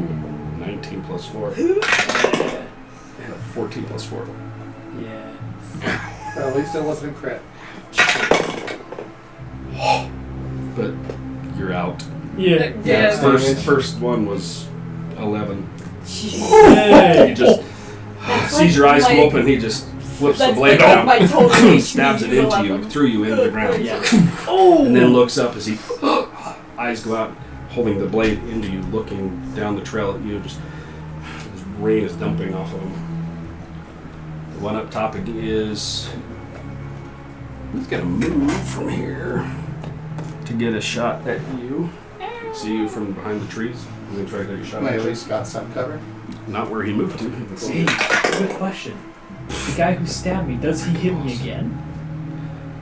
19 plus 4. And a 14 plus 4. Yeah. At least it wasn't a crit. But you're out. Yeah. Yeah. First one was 11. Hey. He just That's sees your eyes like- go open. He just flips the That's blade like out, my total HP stabs it is into you, 11. threw you into the ground, Yeah. Oh. and then looks up as he eyes go out, holding the blade into you, looking down the trail at you. Just his rain is dumping off of him. The one up top is he's gonna move from here to get a shot at you. See you from behind the trees. I'm gonna try to take a shot I at at you. least got some cover. Not where he moved to. Hey, good question. The guy who stabbed me, does he hit me again?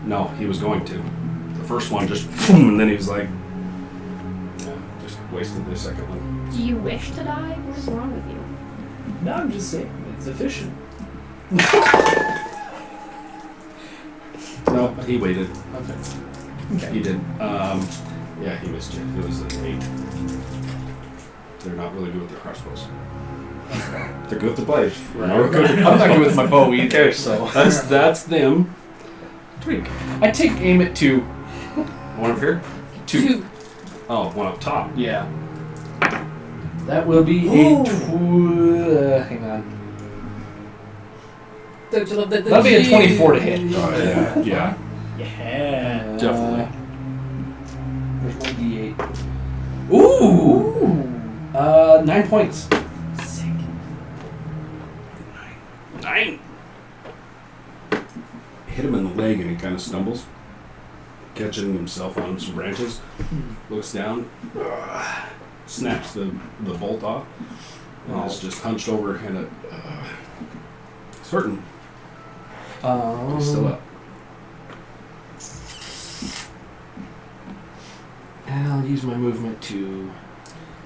No, he was going to. The first one just boom, and then he was like, yeah, just wasted the second one. Do you wish to die? What is wrong with you? No, I'm just saying. It's efficient. No, he waited. Okay. He did. Yeah, he missed you. It was an 8. They're not really good with their crossbows. They're good with the blades. Right. Not good with I'm not good with my bow either, so. That's them. Tweak. I take aim at 2. One up here. 2. Oh, one up top. Yeah. That will be hang on. Don't you love that? That'll be a 24 to hit. Yeah, yeah, Yeah. definitely. There's my D8. Ooh! 9 points. Sick. 9. Hit him in the leg and he kind of stumbles, catching himself on some branches. Looks down, snaps the bolt off, and is just hunched over and it's hurting. He's still up. I'll use my movement to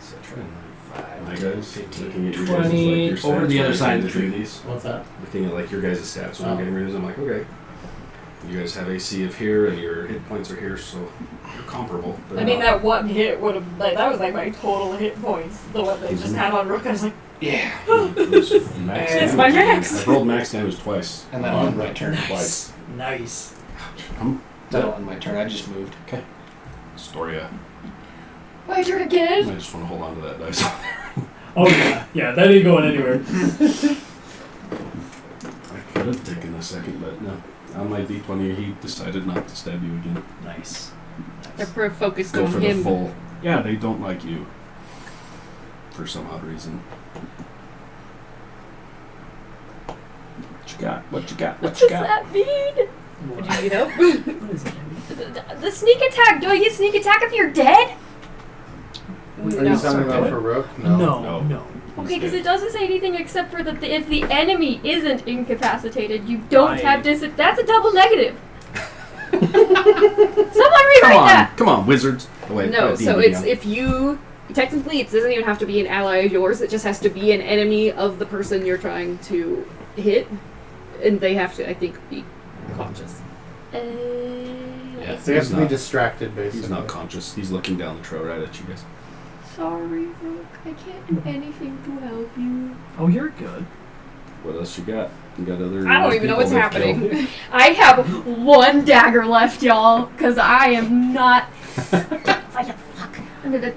So try and 5, my guys 15, looking at your 20, guys' like your stats over the when other I side say of to the do tree. these. What's that? Looking at like your guys' stats when I'm Oh. getting rid of them, I'm like, okay. You guys have AC of here and your hit points are here, so you're comparable. They're I mean, not- that one hit would have, like, that was like my total hit points. The one that just had on Rook. I was like, Yeah. It was max It's damage. my max. I've rolled max damage twice. And then on my turn. Twice. Nice. Then on my turn, I just moved. Okay. Storia. My turn I again? just want to hold on to that dice. Oh yeah. Yeah, that ain't going anywhere. I could have taken a second, but no. On my D20, he decided not to stab you again. Nice. they're pretty focused Go on for him. the full. Yeah, they don't like you. For some odd reason. What you got? What you got? What What you does got? that mean? Would you need help? What is it? The sneak attack. Do I get sneak attack if you're dead? Are you No. talking about What? for Rook? No. Okay, because it doesn't say anything except for that if the enemy isn't incapacitated, you don't have That's a double negative. Someone rewrite that. Come on, wizards. Oh, wait, No, D&D so it's now. if you technically it doesn't even have to be an ally of yours. It just has to be an enemy of the person you're trying to hit, and they have to, I think, be conscious. Yeah, So you have he's to be not, distracted, basically. he's not conscious. He's looking down the trail right at you guys. Sorry, Rook. I can't do anything to help you. Oh, you're good. What else you got? You got other. I don't even know what's people they've killed? happening. I have one dagger left, y'all, because I am not. Fuck. I'm gonna.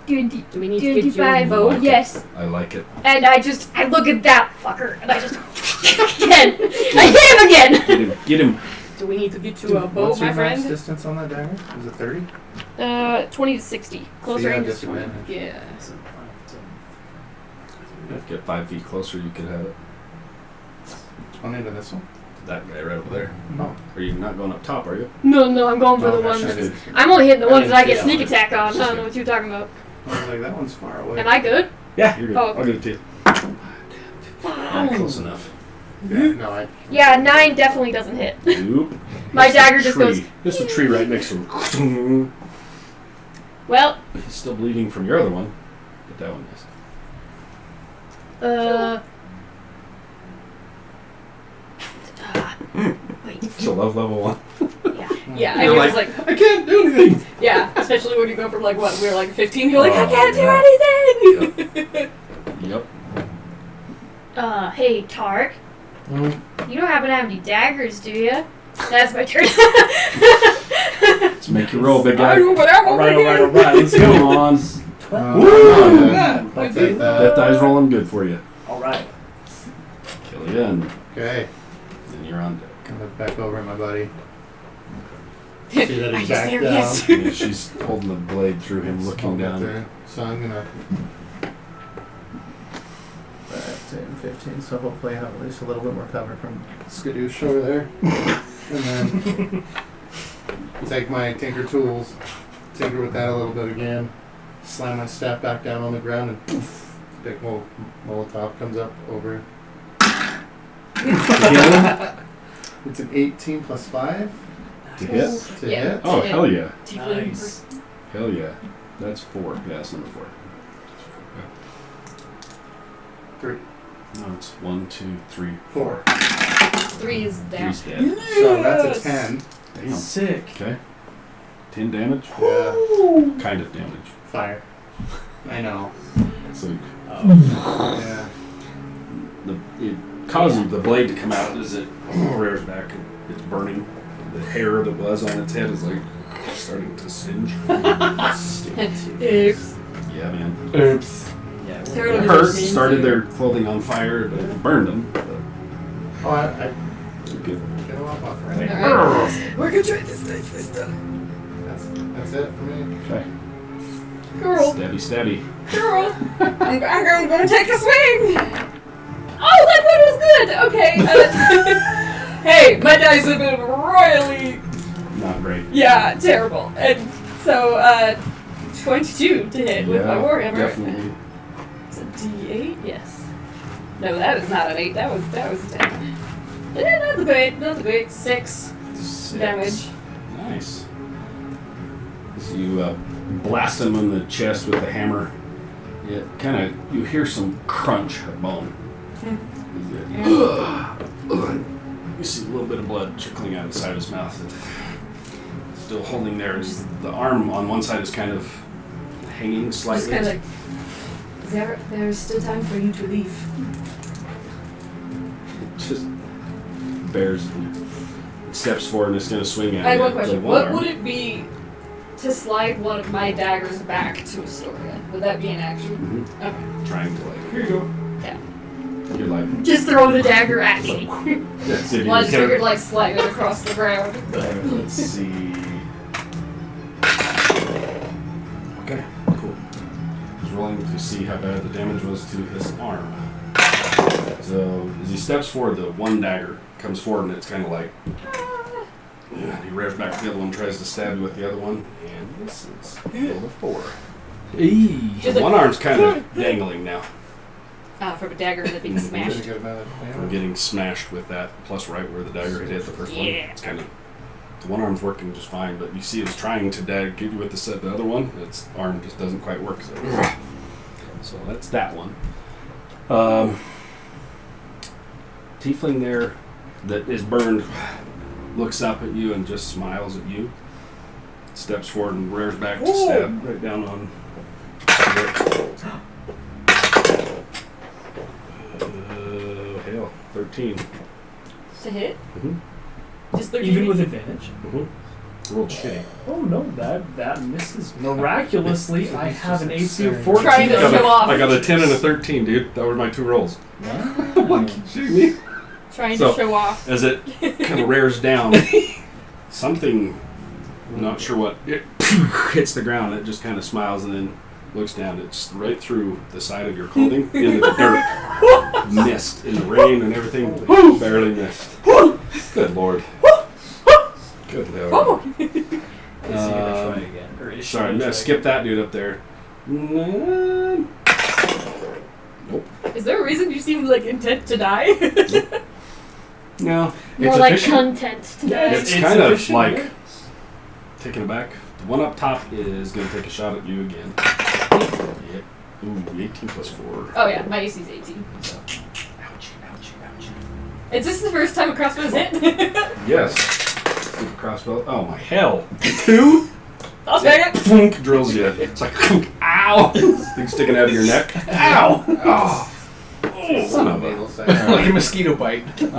Do we need to get you 25. both? Yes. I like it. And I look at that fucker, and I just. Again! I hit him again! Get him. Get him. Do we need to get you a bow, What's my your max friend? distance on that dagger? Is it 30? 20 to 60. Close So you have range is 20. disadvantage. Yeah. If you get 5 feet closer, you could have it. One into this one. That guy right over there. Oh. Are you not going up top, are you? No, I'm going for Oh, the that's one just that's. good. I'm only hitting the I ones that I didn't get see sneak that attack on. I Just don't good. know what you're talking about. I was like, that one's far away. Am I good? Yeah, you're good. Oh. I'll give it to you. Close enough. Yeah, no, I. Yeah, 9 definitely doesn't hit. Nope. My Just a dagger just tree. goes. Just a tree right next to him. Well, He's still bleeding from your other one, but that one is. Wait. So love level 1. Yeah, You're I was like, I can't do anything. yeah, especially when you go from like what we were like 15, you're like, I Oh, can't yeah. do anything. Yep. Hey, Tark. Hmm? You don't happen to have any daggers, do you? That's my turn. Let's make you roll, big I guy. know, but I'm All over right, here. let's go. Come on. Woo! Yeah. I'll take That that. die's rolling good for you. All right. Killian. Okay. And you're on deck. I'm gonna back over my buddy. See that Are he's you back serious? down. Yeah, she's holding the blade through him, looking Hold it down. there. So I'm gonna. 5, 10, 15. So hopefully I have at least a little bit more cover from. Skadoosh over there. And then take my tinker tools, tinker with that a little bit again, slam my staff back down on the ground, and poof, big Molotov comes up over. It's an 18 plus 5 To hit? to Yeah. hit. Oh, hit. hell yeah. Nice. Hell yeah. That's 4. Yeah, that's number 4. 3, No, it's 1, 2, 3, 4. 3 is down. 3's dead. So that's a 10. Damn. Sick. Okay. 10 damage? Yeah. Kind of damage. Fire. I know. So Yeah. it causes the blade to come out as it rears back and it's burning. The hair that was on its head is like starting to singe. Oops. Yeah, man. Oops. Yeah. It Totally hurt. mean Started to. their clothing on fire, but it burned them. But Oh, I good. get a lot off right. Alright. We're gonna try this this time. That's it for me. Okay. Girl. Stabby. Girl. I'm gonna take a swing. Oh, that one was good. Okay. Hey, my dice have been royally, Not great. yeah, terrible. And so, 22 to hit with my warhammer. Definitely. It's a D8, yes. No, that is not an 8. That was a 10. Yeah, not the great. 6 damage. Nice. As you blast him in the chest with the hammer, you hear some crunch of bone. You see a little bit of blood trickling out of the side of his mouth. Still holding there. The arm on one side is kind of hanging Just slightly. kind of like, There's still time for you to leave. Just bears and steps forward and is going to swing at I have you. one question. The What arm. would it be to slide one of my daggers back to Astoria? Would that be an action? Mhm. Okay. Trying to here you go. Yeah. You're like, Just throw the dagger at me. that's it. Well, I just figured like slide it across the ground. Let's see. Okay, cool. He's rolling to see how bad the damage was to his arm. So as he steps forward, the one dagger comes forward and it's kind of like, he rears back to the other one, tries to stab you with the other one, and misses. Roll a 4. Just One arm's kind of dangling now From a dagger that being Did a smashed. good amount of from damage. getting smashed with that, plus right where the dagger had hit the first one. Yeah. It's kind of, the one arm's working just fine, but you see it's trying to get you with the other one. Its arm just doesn't quite work. So that's that one. Tiefling there that is burned looks up at you and just smiles at you. Steps forward and rears back to stab right down on. Hell, 13. To hit? Mhm. Just 13. Even with advantage. Rolled shitty. Oh no, that misses miraculously. I have an AC of Trying 14. Trying to show off. I got a 10 and a 13, dude. That were my 2 rolls. Shooting me. Trying So- to show off. As it kind of rears down, something, I'm not sure what, it hits the ground. It just kind of smiles and then looks down. It's right through the side of your clothing into the dirt. Missed in the rain and everything. Barely missed. Good lord. Good lord. Is he gonna try again? Or is she Sorry, I'm gonna gonna try skip that dude up there. Nope. Is there a reason you seem like intent to die? No. More It's like efficient. content to die. It's kind of efficient, like yeah. taking it back. The one up top is going to take a shot at you again. Yep. Ooh, 18 plus 4. Oh yeah, my AC is 18. So. Ouchie, ouchie, ouchie. Is this the first time a crossbow's hit? Yes. Stupid crossbow. Oh my hell. 2? I'll take it. Thunk drills you. It's like, ow! Thing sticking out of your neck. Ow! Oh. Son of a. Nasal side. Like a mosquito bite. Dude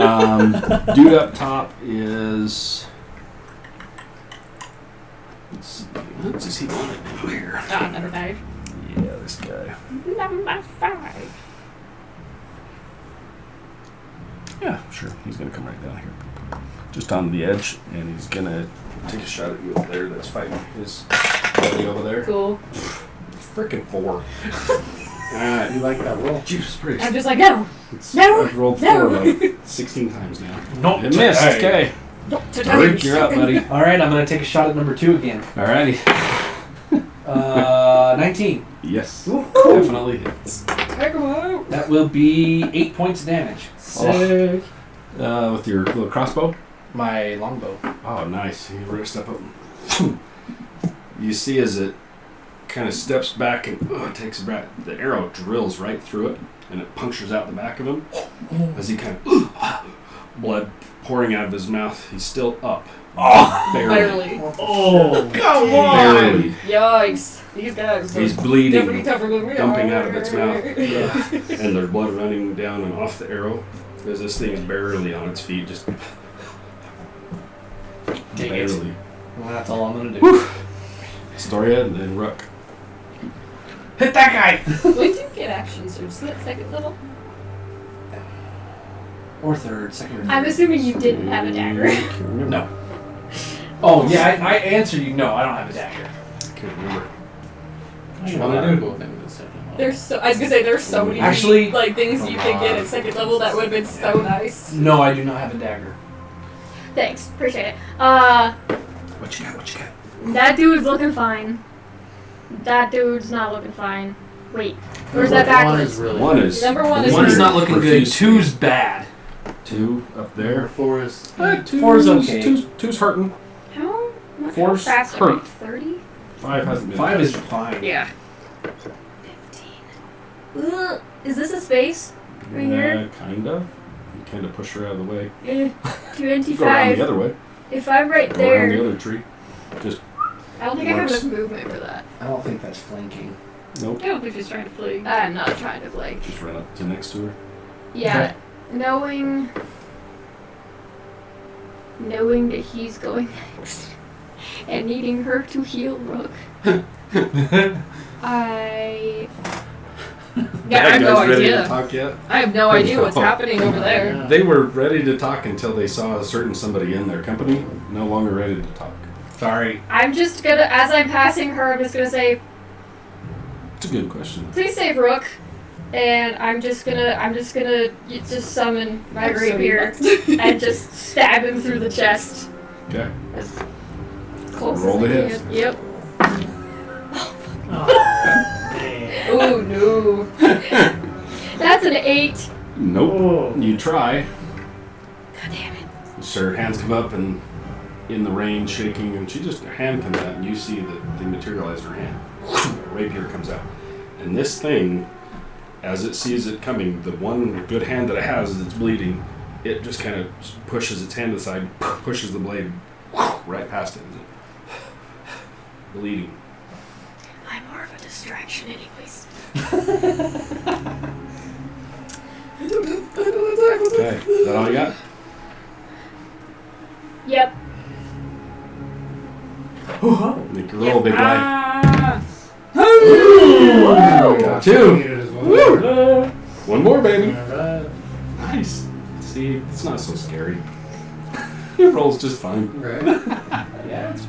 up top is. Let's see. What does he want to do here? Ah, number 5. Yeah, this guy. Number 5. Yeah, sure. He's going to come right down here. Just on the edge, and he's going to take a shot at you over there that's fighting his buddy over there. Cool. Frickin' 4. Alright. You like that roll? Jesus Christ. I'm just like, no. It's, No, I've rolled no. 4 like 16 times now. Not It missed. today. Okay. Not today. Rick, you're up, buddy. All right, I'm gonna take a shot at number 2 again. Alrighty. 19. Yes. Definitely hits. Take 'em out. That will be 8 points of damage. Sick. With your little crossbow? My longbow. Oh, nice. You were step up. You see as it kind of steps back and takes a breath, the arrow drills right through it, and it punctures out the back of him. As he kind of blood pouring out of his mouth, he's still up. Oh, Barely. Oh, come Barely. Yikes. These guys are He's definitely bleeding, tougher than we are. dumping out of its mouth, and there's blood running down and off the arrow. As this thing is barely on its feet, just Dang it. barely. Well, that's all I'm gonna do. Storia and then Rook. Hit that guy! When do you get action surge? Is that second level? Or third, second or third. I'm assuming you didn't have a dagger. No. Oh, yeah, I answered you. No, I don't have a dagger. Can't remember. What you wanna do? There's so I was gonna say there's so many Actually- like things you could get at second level that would have been so nice. No, I do not have a dagger. Thanks, appreciate it. What you got? What you got? That dude's looking fine. That dude's not looking fine. Wait, where's that One is backwards? really One good. is. Number 1 is One's weird. not looking good. Refuse. 2's bad. 2 up Number there. 4 is. Four's okay. Two's hurting. How much Four's fast hurt. are we? 30? 5 hasn't been. 5 is touched. fine. Yeah. 15. Ugh, is this a space? Right here? Kind of. You kind of push her out of the way. Eh, Go around the 25. other way. If I'm right Go around the there, other tree. Just I don't think I have Works. enough movement for that. I don't think that's flanking. nope. I don't think she's trying to play. I'm not trying to like. Just run up to next to her. Yeah, knowing that he's going next and needing her to heal Rook, I Yeah, I have no guy's ready to idea. talk yet? I have no idea what's happening over there. They were ready to talk until they saw a certain somebody in their company. No longer ready to talk. Sorry. I'm just gonna, as I'm passing her, I'm just gonna say, It's a good question. please save Rook, and I'm just gonna just summon my rapier and just stab him through the chest Okay. as close Roll as the I hits. can. Yep. Oh no. That's an 8. Nope. You try. God damn it. So her hands come up and in the rain, shaking, and her hand comes out, and you see that they materialize her hand. Rapier comes out. And this thing, as it sees it coming, the one good hand that it has is it's bleeding. It just kind of pushes its hand aside, pushes the blade right past it. Bleeding. I'm more of a distraction, anyways. Okay. Is that all you got? Yep. Make your roll, big guy. Oh, 2. needed as well. One more, baby. Alright. Nice. See, it's not so scary. It rolls just fine. Right. Yeah, it's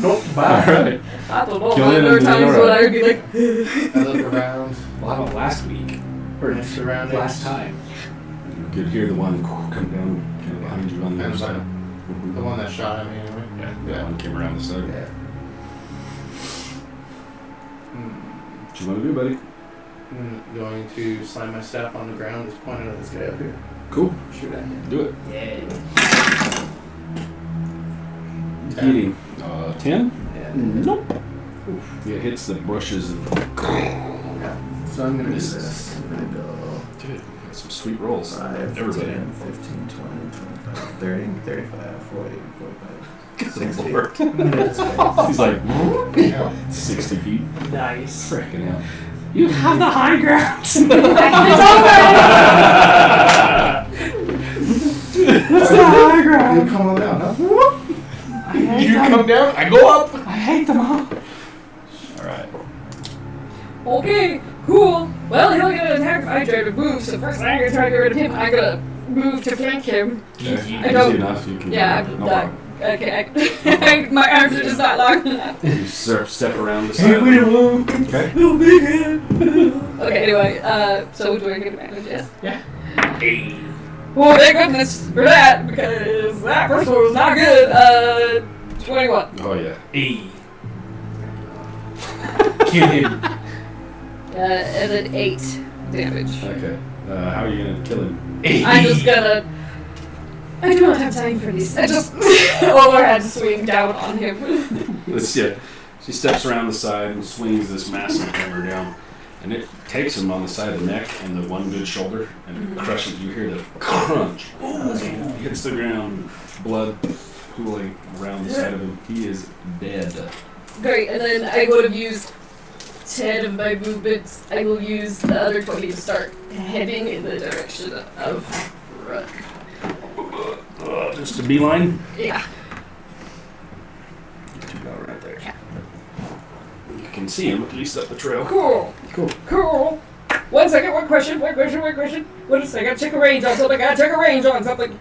Nope. All right. I don't know. Kill it There are and then times when alright. I would be like, I look around. Well, how about last week? Or Yeah, surroundings. last time? You could hear the one come down kind of behind you on the other And side. the one that shot at me anyway. Yeah, that one came around the side. Yeah. What you want to do, buddy? I'm going to slam my staff on the ground, just pointing at this guy up here. Cool. Shoot at him. Do it. Yeah. 10. 10? Yeah. Nope. It hits the bushes and So I'm going to do This this. I'm going to go dude, that's some sweet rolls. 5, Everybody. 10, 15, 20, 25, 30, 35, 40, 45, Good 60. Lord. I'm gonna hit this guy. He's like Yeah. 60 feet. Nice. Frickin' hell. You have the high ground. It's It's the high You ground. come on down, huh? You come down, I go up. I hate them all. Alright. okay, cool. Well, he'll get an attack if I try to move, so first I'm gonna try to get rid of him. I'm gonna move to flank him. Okay. I don't- Easy enough. You can. Yeah, no I'm problem. okay. My arms are just not long enough. You step around the side. Okay. Okay, anyway, so do I get advantage? Yes. Yeah. Oh, thank goodness for that, because that first one was not good. 21. Oh yeah. E. Kill him. And then 8 damage. Okay. How are you gonna kill him? I'm just gonna. I do not have time for this. I just overhead swing down on him. Let's see it. She steps around the side and swings this massive hammer down, and it takes him on the side of the neck and the one good shoulder, and it crushes. You hear the crunch. He hits the ground, blood pooling around the side of him. He is dead. Great, and then I would have used 10 of my movements. I will use the other 20 to start heading in the direction of Rook. Just a beeline. Yeah. Two down right there. Yeah. You can see him at least up the trail. Cool. Cool. Cool. One second, one question. What is this? I gotta check a range on something.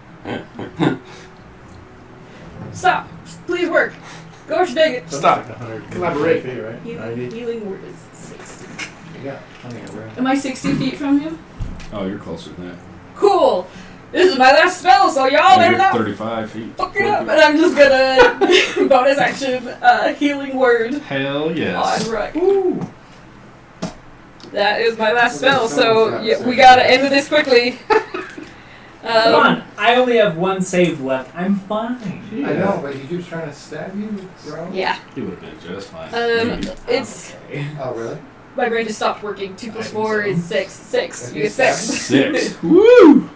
Stop. Please work. Gosh dang it. Stop. 100 Collaborate. feet, right? 90. Healing word is 60. Yeah. I think I'm right. Am I 60 feet from him? Oh, you're closer than that. Cool. This is my last spell, so y'all better You're not 35 feet. fuck it up. And I'm just gonna bonus action healing word Hell yes. on Rook. That is my last spell, so yeah, we gotta end this quickly. Come on. I only have one save left. I'm fine. I know, but he keeps trying to stab you, bro. Yeah. He would have been just fine. It's Okay. Oh, really? my brain just stopped working. 2 plus 4 is 6. 6. You get 6. 6. Woo!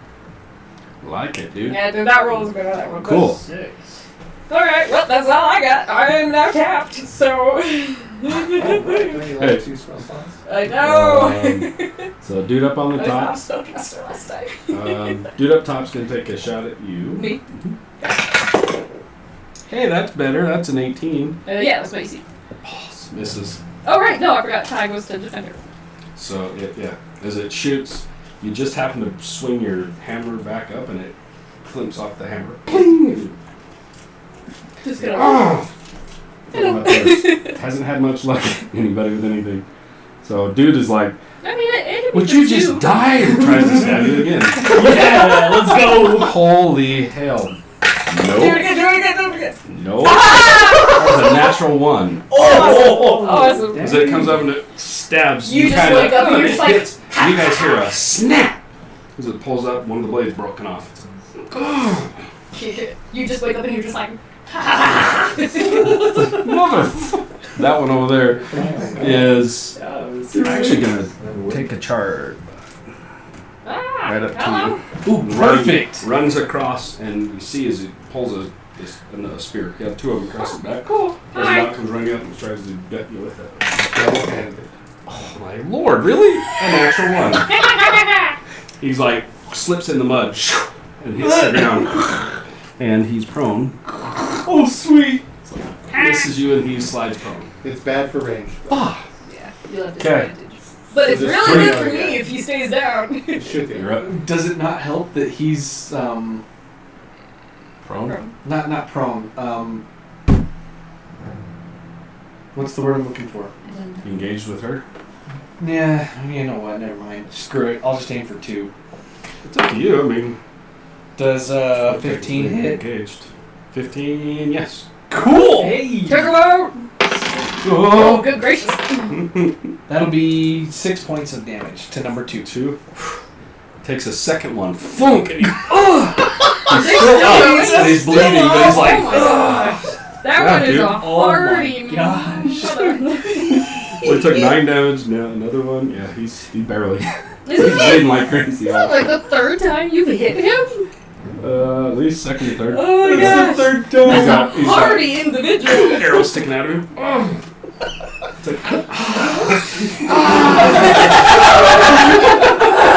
Like it, dude. Yeah, dude, that roll is better than that one. Cool. 6. Alright, well, that's all I got. I am now tapped, so. Oh, right. Don't you Hey. like 2 spell slots? I know. So, dude up on the I top. was not spellcaster last time. Dude up top's gonna take a shot at you. Me? Hey, that's better. That's an 18. Yeah, that's my easy. Misses. Oh, right, no, I forgot. Time was to defender. So, as it shoots, you just happen to swing your hammer back up and it clamps off the hammer. Pling! Just gonna. Ah! Hasn't had much luck anybody with anything. So, dude is like, I mean, it hit me would for you 2. just die? And tries to stab you again. Yeah, let's go. Holy hell. Do it Nope. again, do it again, do it again. Nope. That was a natural 1. Awesome. As it comes up and it stabs, You just kinda- wake up and you're just like, you guys hear a snap as it pulls up, one of the blades broken off. you just wake up and you're just like, Mother. That one over there is actually gonna take a charge right up to you. Ooh, perfect. Runs across, and you see as he pulls a spear. You have 2 of them across his back. cool. As Hi. Doc comes running up and tries to gut you with it. Double-handed. Oh my lord, really? A natural 1. He's like, slips in the mud and hits the ground. And he's prone. Oh, sweet. Misses you and he slides prone. It's bad for range. Yeah, you'll have Okay. disadvantage. But it's There's really 3 good other for me guys. if he stays down. It should be. You're up. Does it not help that he's Prone? not prone? What's the word I'm looking for? Engaged with her? Yeah, you know what? Never mind. Screw it. I'll just aim for 2. It's up to you. I mean, Does 15 hit? Engaged. 15, yes. Cool! Hey! Check him out! Oh, good gracious. That'll be 6 points of damage to number 2. 2. Takes a second one. Funk! And he's still still up. And he's bleeding, but he's like, Oh my gosh. That Yeah, one is dude. a Oh hardy my gosh. well, he took 9 damage. Now another one. Yeah, he barely. He's Isn't bleeding like crazy. that like the third time you've hit him? At least second or third. Oh my gosh. Third He's time. got, he's got Hardy individual. arrows sticking out of him. It's like,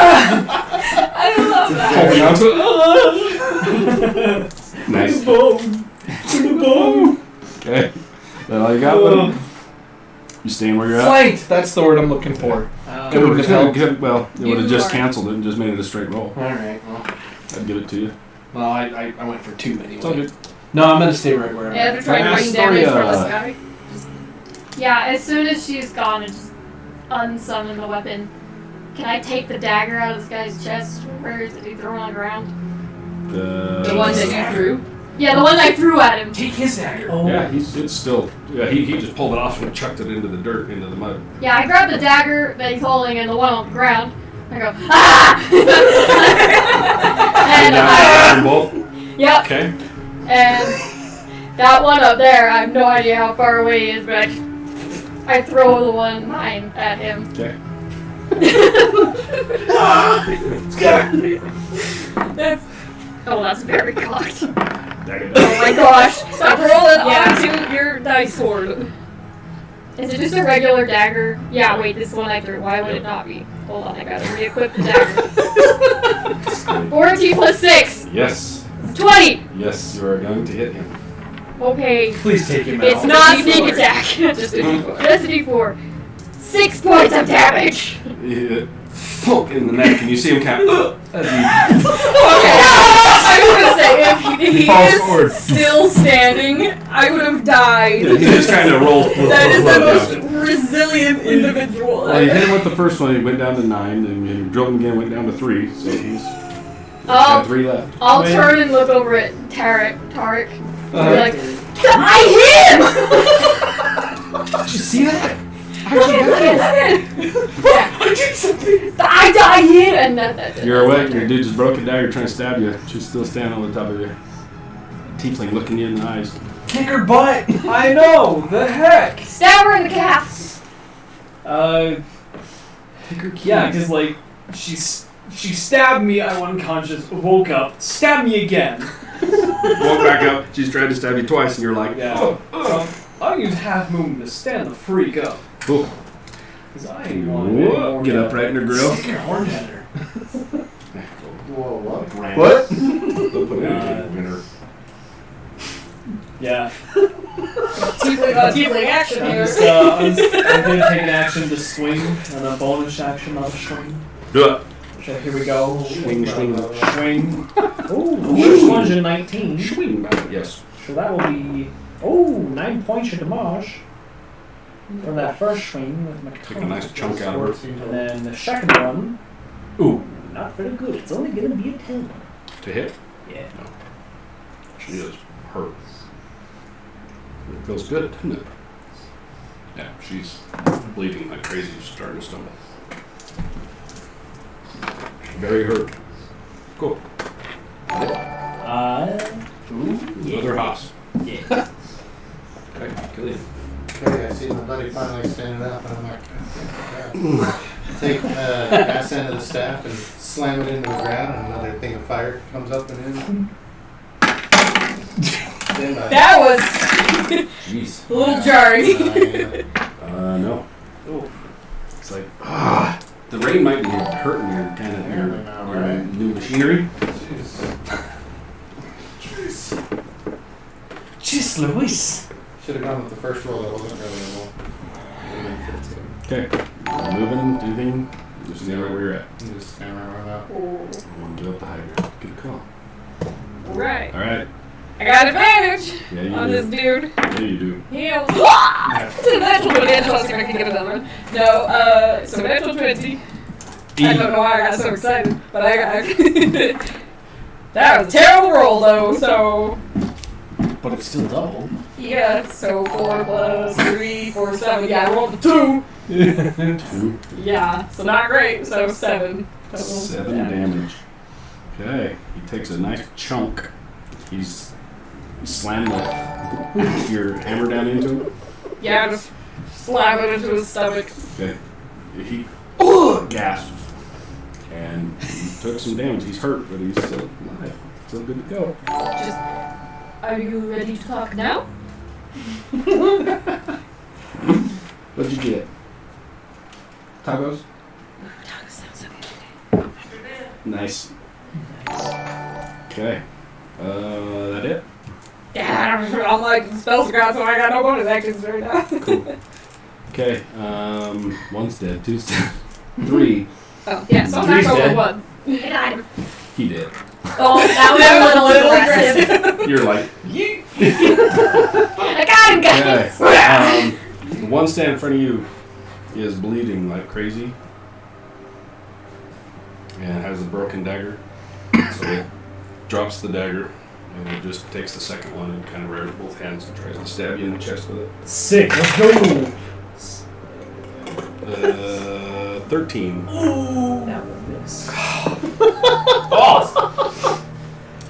I love that. holding on to it. Nice. Bone. Okay. That all you got, buddy? You staying where you're at? Flanked! That's the word I'm looking for. It would have helped. well, it would have You just are- canceled it and just made it a straight roll. Alright, well. I'd give it to you. Well, I went for 2 anyway. It's all good. No, I'm gonna stay right where I'm Yeah, at. they're trying to bring Story, damage from this guy. Yeah, as soon as she's gone and just unsummon the weapon, can I take the dagger out of this guy's chest? Where is it? He thrown on the ground? The one that you threw. Yeah, the one I threw at him. Take his dagger. Yeah, it's still. Yeah, he just pulled it off and chucked it into the dirt, into the mud. Yeah, I grabbed the dagger that he's holding and the one on the ground. I go, ah! and Now, both. yep, Okay. and that one up there, I have no idea how far away he is, but I throw the one mine at him. Okay. That's very cocked. Dagger. Oh my gosh. Stop rolling Yeah. onto your dice sword. Is it just a regular dagger? Yeah, wait, this one I threw. Why would it not be? Hold on, I gotta re-equip the dagger. 14 plus 6. Yes. 20. Yes, you are going to hit him. Okay. Please take him out. It's not D4. sneak attack. Just a D4. Just a D4. 6 points of damage. You hit thunk in the neck, and you see him kind of. As he I was gonna say, if he falls is forward. still standing, I would have died. Yeah, he just kind of rolls. That is the most resilient individual. Well, you hit him with the first one, he went down to 9, and you drilled him again, went down to 3, so he's got 3 left. I'll Wait. turn and look over at Tarek. Be like, I Did you see that? I hit, and that's it. You're awake, your dude just broke a dagger trying to stab you. She's still standing on the top of you. Tiefling looking you in the eyes. Kick her butt! I know! The heck! Stab her in the calf. Yeah, because like she stabbed me. I went unconscious. Woke up. Stabbed me again. Woke back up, she's tried to stab you twice, and you're like, Yeah. oh. So I'll use half moon to stand the freak up. Cool. Because I ain't wanting Whoa, get up right in her grill. Stick your horn at her. Whoa, what? What? Don't put anything in her. Yeah. tiefling action I'm here. just, I'm gonna take an action to swing and a bonus action on a swing. Do it. So here we go. Swing, swing. Swing. Ooh, first one's a 19. Swing back. Yes. So that will be 9 points of damage for that first swing with my Take a nice chunk out of her. And then the second one, not very good. It's only gonna be a 10. To hit? Yeah. She is hurt. It feels good, doesn't it? Yeah, she's bleeding like crazy. She's starting to stumble. She's very hurt. Cool. Another house. Yeah. Okay, kill him. Okay, I see my buddy finally standing up, and I'm like, take the ass end of the staff and slam it into the ground, and another thing of fire comes up and in. Then That was Jeez. a little jarring. No. It's like, the rain might be hurting your kind of your new machinery. Jeez Louise. Should have gone with the first roll. That wasn't really a roll. Would have been 15. Okay. Moving, anything. Just stay right where you're at. I'm just kind of run up. I want to get up the hydrant. Good call. Right. All right. I got advantage Yeah, you on do. this dude. Yeah, you do. Hell. To the natural 20. Let's see if I can get another one. No, so natural 20. I don't know why I got so excited, but I got. That was a terrible roll though, so. But it's still double. Yeah, so 4 plus 3, 4, 7. Yeah, I rolled a 2. 2. Yeah, so not great, so 7. Total 7 damage. Okay, he takes a nice chunk. He's slammed your hammer down into him. Yeah, just slam it into his stomach. Okay, he gasps and he took some damage. He's hurt, but he's still alive. Still good to go. Just, are you ready to talk now? What'd you get? Tacos? Tacos sounds so good. Nice. Okay. That it? Yeah, I'm like, the spells are gone, so I got no bonus actions right now. Cool. Okay, one's dead, two's dead. 3. Oh, yeah, so I'm Three's not over dead. 1. I got him. He did. Oh, that was a little aggressive. You're like, I got him, guys. okay. The one stand in front of you is bleeding like crazy. And has a broken dagger. So it drops the dagger and it just takes the second one and kind of rears both hands and tries to stab you in the chest with it. Sick. Let's go. 13. That will miss.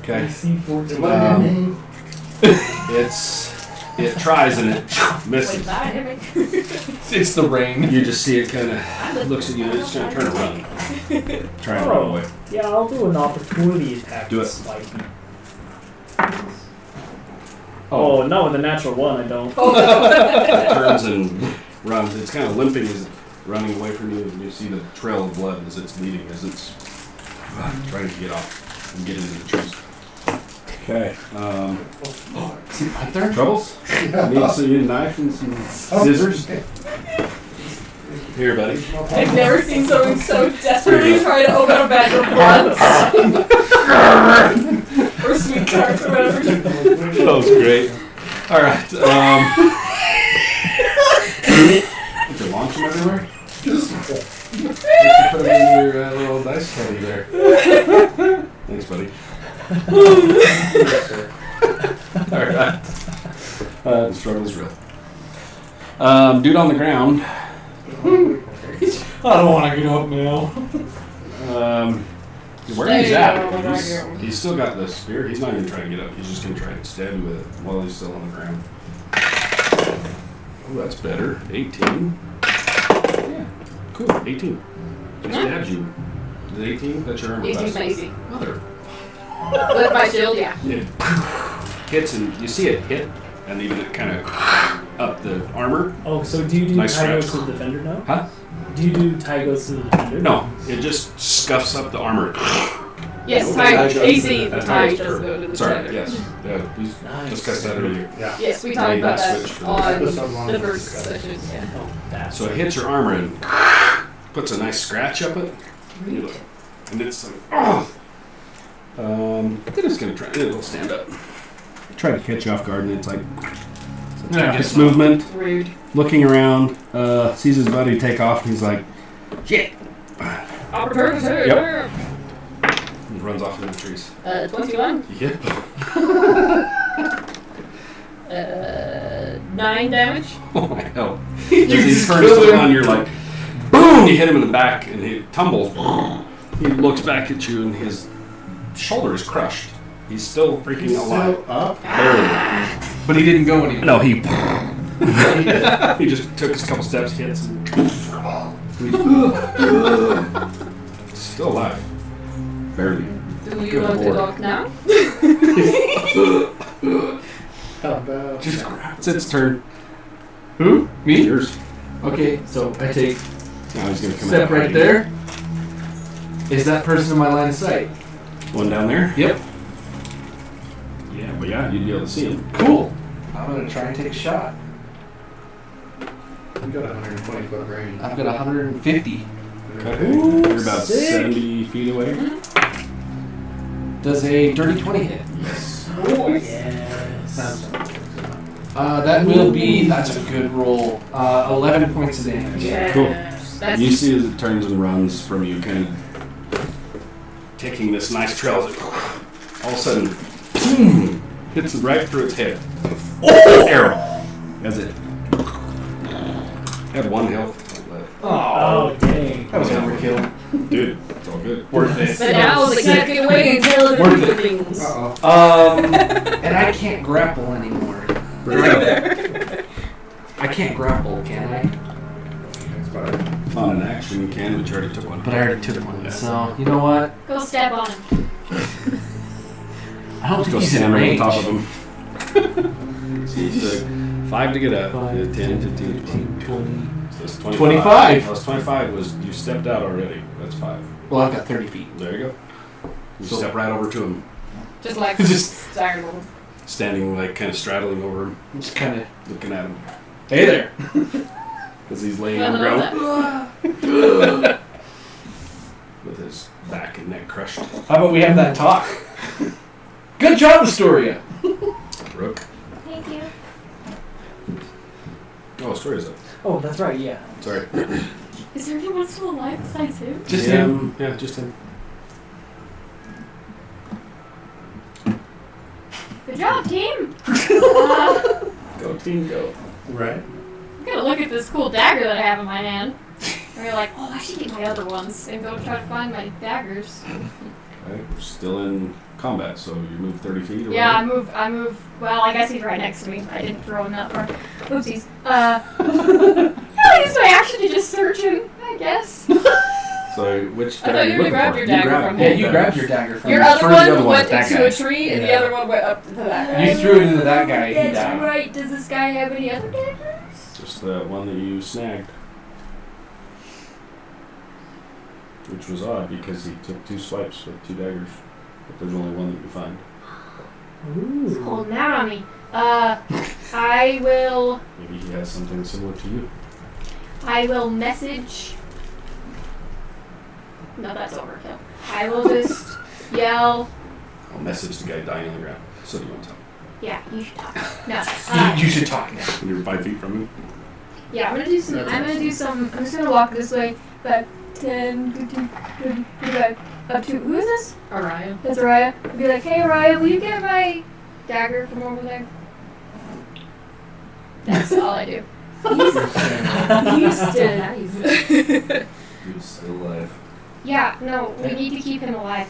Okay. AC 14. It tries and it misses. It's the rain. You just see it kind of looks at you and it's going to turn around. Try and run away. Yeah, I'll do an opportunity attack. Do it. Slightly. Oh, not with a natural 1, I don't. It turns and runs. It's kind of limping as it's running away from you, and you see the trail of blood as it's bleeding, as it's trying to get off and get into the trees. Okay. See right there? Troubles? You need a knife and some scissors? Here, buddy. I've never seen someone so desperately try to open a bag of blood. Or sweet tarts or whatever. That was great. All right. Did you launch them everywhere? Put them in your little dice caddy there. Thanks, buddy. All right. The struggle is real. Dude on the ground. I don't want to get up now. Where he's at, he's still got the spear. He's not even trying to get up. He's just going to try and stab you with it while he's still on the ground. Oh, that's better. 18. Yeah, cool. 18. He stabs you. Is it 18? That's your armor 18 class. my AC. Mother. With my shield, yeah. It hits and you see it hit, and even it kind of up the armor. Oh, so do you do Nice Tygos scratch. to the Defender now? Huh? Do you do Tygos to the Defender? No, it just scuffs up the armor. Yes, Okay. Ty, AC, the That's Ty nice. does go to the Sorry, center. yes. Yeah, we Nice. discussed that earlier. Yeah. Yes, we talked Made about that that switch for on the first session. Yeah. Oh, that's So it hits your armor and puts a nice scratch up it. And it's like, oh! Then it's going to try, it'll stand up. Try to catch you off guard, and it's like, this movement, Rude. looking around, sees his buddy take off, and he's like, shit! Opportunity. Yep. He runs off into the trees. 21. Yep. 9 damage. Oh my hell. As he turns to run, you're like, boom! You hit him in the back, and he tumbles. He looks back at you, and his shoulder is crushed. He's still freaking alive. Still up? Barely. But he didn't go anywhere. No, he just took a couple steps, hits, and still alive. Barely. Do you Good want to lord. talk now? How about It's its turn. Who? Me? Yours. Okay, so I take Now he's gonna come step out right fighting. there. Is that person in my line of sight? One down there. Yep. Yeah, but yeah, you'd be able to see him. Cool. I'm gonna try and take a shot. you got 120 foot range? I've got 150. Okay. You're about Sick. 70 feet away. Does a dirty 20 hit? Yes. Oh, yeah. That's a good roll. 11 points of damage. Cool. That's You see as it turns and runs from you, kind of taking this nice trail. All of a sudden, boom, hits it right through its head. Oh! Arrow. That's it. Had 1 health. Oh, dang. that was overkill. Dude, it's all good. Worth it. But now they can't get away until the Worth it. things. And I can't grapple anymore. I can't grapple, can I? On an action, you can, but you already took one. But I already took one. So, you know what? Go step on him. I don't Just go think he's in stand right on range. top of him. So you took 5 to get up. 10, 15, 20. So that's 25. 25. Plus 25 was you stepped out already. That's 5. Well, I've got 30 feet. There you go. You So- step right over to him, Just like Just- startle. standing like kind of straddling over him, Just kind of. looking at him Hey there. as he's laying on the ground with his back and neck crushed. How about we have that talk? Good job, Astoria. Rook. Thank you. Oh, Astoria's up. Oh, that's right, yeah. Sorry. Is there anyone still alive besides him? Just Yeah, him. Yeah, just him. Good job, team. Go team, go. Right. I'm gonna look at this cool dagger that I have in my hand. And you're like, oh, I should get my other ones and go try to find my daggers. Okay, we're still in combat, so you move 30 feet or Yeah, whatever. I move. Well, I guess he's right next to me. I didn't throw him that far. Oopsies. Yeah, I used my action to just search him, I guess. So which I guy thought are you you would've looking grabbed for? your dagger grabbed from Yeah, him. you grabbed your dagger from Your him. other Throw the one other one went at that into guy. a tree, and the Yeah. other one went up to that guy. You threw it into that guy. He That's died. right. Does this guy have any other daggers? Just the one that you snagged. Which was odd because he took 2 swipes with 2 daggers. But there's only one that you find. He's holding out on me. I will. Maybe he has something similar to you. I will message. No, that's overkill. I will just yell. I'll message the guy dying on the ground. So do you want to tell Yeah, you should talk. No. You should talk now. him? You're 5 feet from him. Yeah, I'm gonna do some. I'm just gonna walk this way. But 10, 15, 20, 25, up to. Who is this? Araya. That's Araya. I'd be like, hey Araya, will you get my dagger from over there? That's all I do. He's still alive. He's still alive. Yeah, no, we need to keep him alive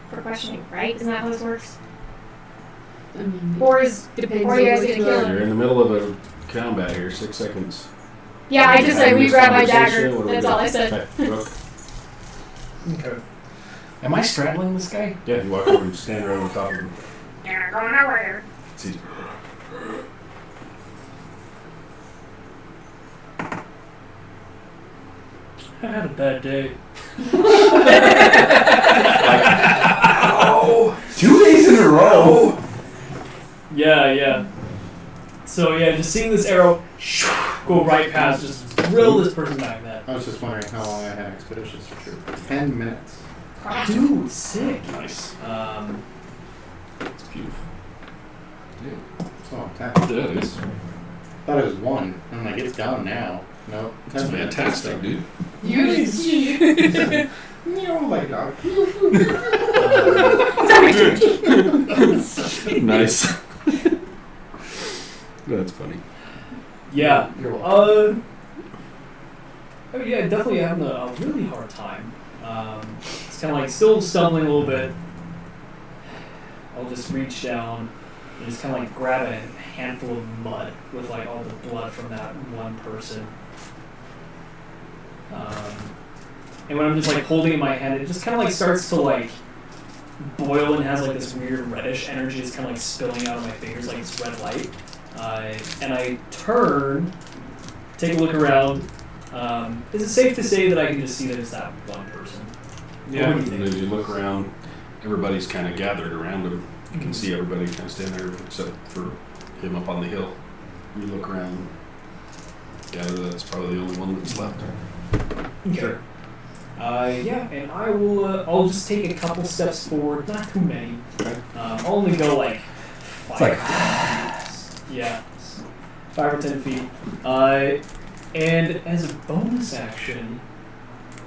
for questioning, right? Isn't that how this works? I mean, Or is depends or you on guys which gonna kill one. him? You're in the middle of a combat here. 6 seconds. Yeah, I just said we This grab my conversation, dagger. what do we That's do? all I said. Okay, Rook. Okay. Am I straddling this guy? Yeah, you walk over and stand right on top of him. You're not going nowhere. It's easy. I had a bad day. Oh! 2 days in a row. Yeah. So yeah, just seeing this arrow go right past, just drill this person back in the head. I was just wondering how long I had expeditions for true. 10 minutes. Dude, sick. Nice. It's beautiful. It's a long time. Yeah, it is. Thought it was 1. I'm like, it's gone now. No. It's 10 minutes. fantastic, dude. Oh my god. Nice. That's funny. Yeah. You're welcome. Oh yeah, definitely having a really hard time. It's kind of like still stumbling a little bit. I'll just reach down and just kind of like grab a handful of mud with like all the blood from that one person. And when I'm just like holding it in my hand, it just kind of like starts to like boil and has like this weird reddish energy that's kind of like spilling out of my fingers like it's red light. And I turn, take a look around. Is it safe to say that I can just see that it's that one person? Yeah, What do you and think? as you look around, everybody's kind of gathered around him. You can see everybody kind of standing there except for him up on the hill. You look around, gather that's probably the only one that's left. Okay. Yeah, and I will. I'll just take a couple steps forward, not too many. Okay. I'll only go like 5. It's like Yeah. 5 or 10 feet. And as a bonus action,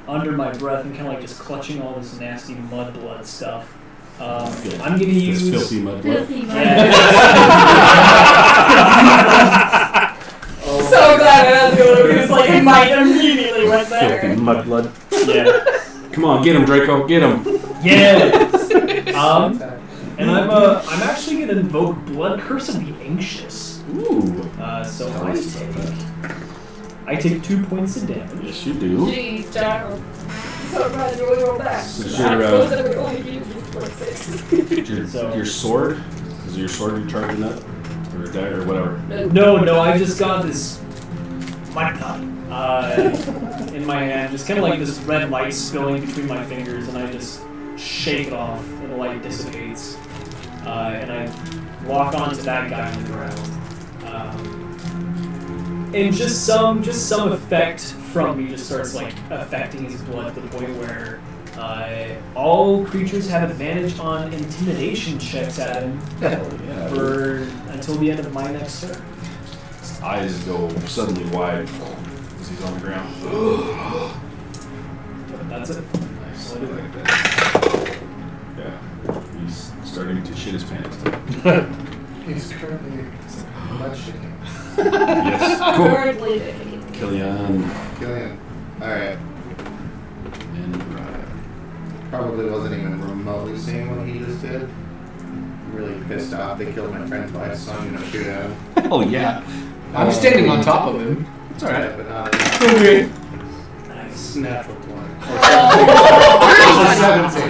under my breath and kind of like just clutching all this nasty mud blood stuff, I'm gonna use filthy mud blood. Filthy mud. So glad I had to go because like it might immediately went there. Filthy mud blood. Yeah. Come on, get him, Draco, get him. Yes. And I'm actually gonna invoke Blood Curse of the Anxious. Ooh. So Tell us about that. I take 2 points of damage. Yes, you do. Jeez, Jack. So glad you rolled back. This is I your, suppose that would only be like 6. Your sword? Is it your sword you're charging up? Or a dagger or whatever? No, I just got this my god in my hand, just kind of like this red light spilling between my fingers, and I just shake it off, and the light dissipates, and I walk onto that guy on the ground. And just some effect from me just starts like affecting his blood to the point where all creatures have advantage on intimidation checks at him for until the end of my next turn. His eyes go suddenly wide as he's on the ground. But that's it. Nice. Like that. Yeah. He's starting to shit his pants. He's currently mud shitting. Yes. Cool. Currently. Killian Alright. and Probably wasn't even remotely seeing what he just did. I'm really pissed off. They killed my friend twice, so I'm gonna shoot at him. Oh yeah. I'm standing on top of him. It's alright. But not Nice. natural 20.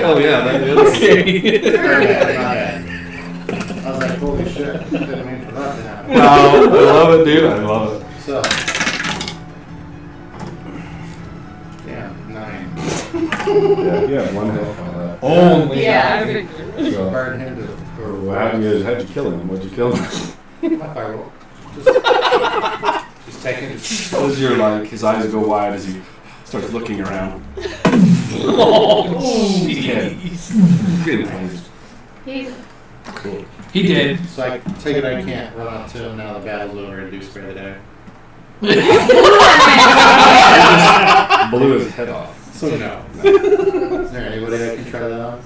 Oh yeah, that is. I was like, holy shit. Didn't mean for that to happen. No, I love it, dude. I love it. So. Damn, 9. yeah, one health on that. Only. Yeah, I figured. So, Burn him to. what happened is, how'd you kill him? What'd you kill him? My firewall. Just taking it. As you're like, his eyes go wide as he starts looking around. Oh, Yeah. Good. He's Cool. He did. So I take it I can't run up to him now the battle's over and do spray the day. Blew his head off. So no. Is there anybody that can try that on?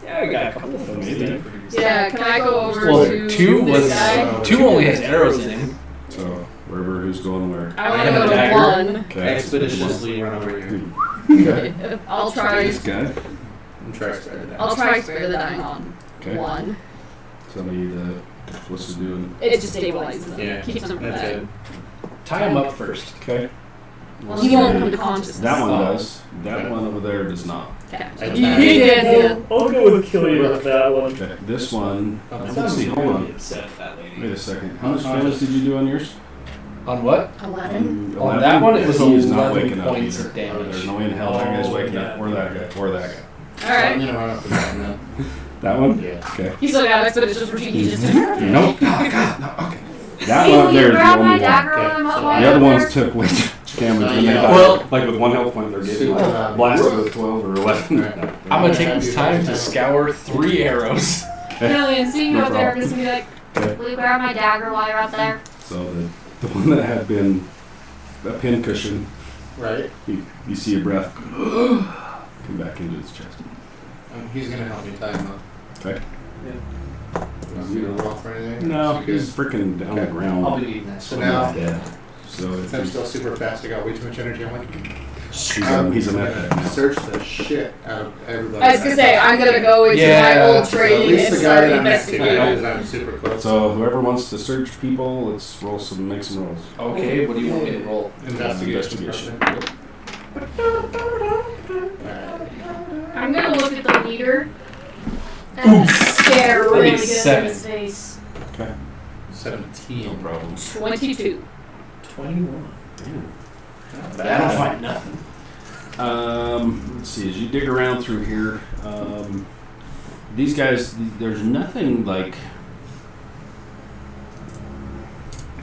Yeah, we got a couple of folks. Maybe. Yeah, can I go over Well, to 2 this was guy? 2 only has arrows in him. So, wherever who's going where. I want I to have go a to dagger. 1. Okay. Expeditiously run over here. Okay. I'll try. This guy. And try to spray the day. I'll try spare the dying on Okay. 1. Tell me what's he doing. It just stabilizes them. Yeah, Keeps them from that's that. it. Tie him up first. Okay. He won't come to consciousness. That one does. That one over there does not. Okay. I- He did. Yeah. I'll go with Killian with that one. Okay. This one. Oh, Let's see. Hold on. Upset at that lady. Wait a second. How much damage did you do on yours? On what? 11. On that one, it was He is not 11 waking up points either. of damage. There's no way in hell that guy's waking up. Or that guy. Or that guy. So I'm Alright. gonna run up to that one then. That one? Yeah. Okay. He's still got expeditious retreat. He just Nope. Oh, God. No. Okay. That Hey, one will there you is the grab my only one. dagger Okay, while I'm so up the while The other I'm ones there? took way too damage when they Yeah. died. Well- Like with 1 health point, they're getting So, blasted with 12 or 11. Right. I'm gonna take this time to scour 3 arrows. Killian, seeing you No up there, I'm problem. just gonna be like, Okay. Will you grab my dagger while you're up there? So the one that had been a pin cushion, Right? you see a breath come back into his chest. He's gonna help me tie him up. Okay. Want me to roll for anything? No, Okay. he's freaking down the Okay. ground. I'll be needing that. So now, dead. So if I'm he's, still super fast. I got way too much energy. I'm like, he's a meth head now. search the shit out of everybody. I was gonna say, I'm gonna go into Yeah. my old So at training least and the guy start that I'm next to investigating. because I'm super close. So whoever wants to search people, let's make some rolls. Okay, what do you want me to roll? Investigation. Yep. I'm gonna look at the leader and stare That'd be really good in 7. his face. Okay. 17. No problem. 22. 21. I don't find nothing. Let's see. As you dig around through here, these guys, there's nothing like.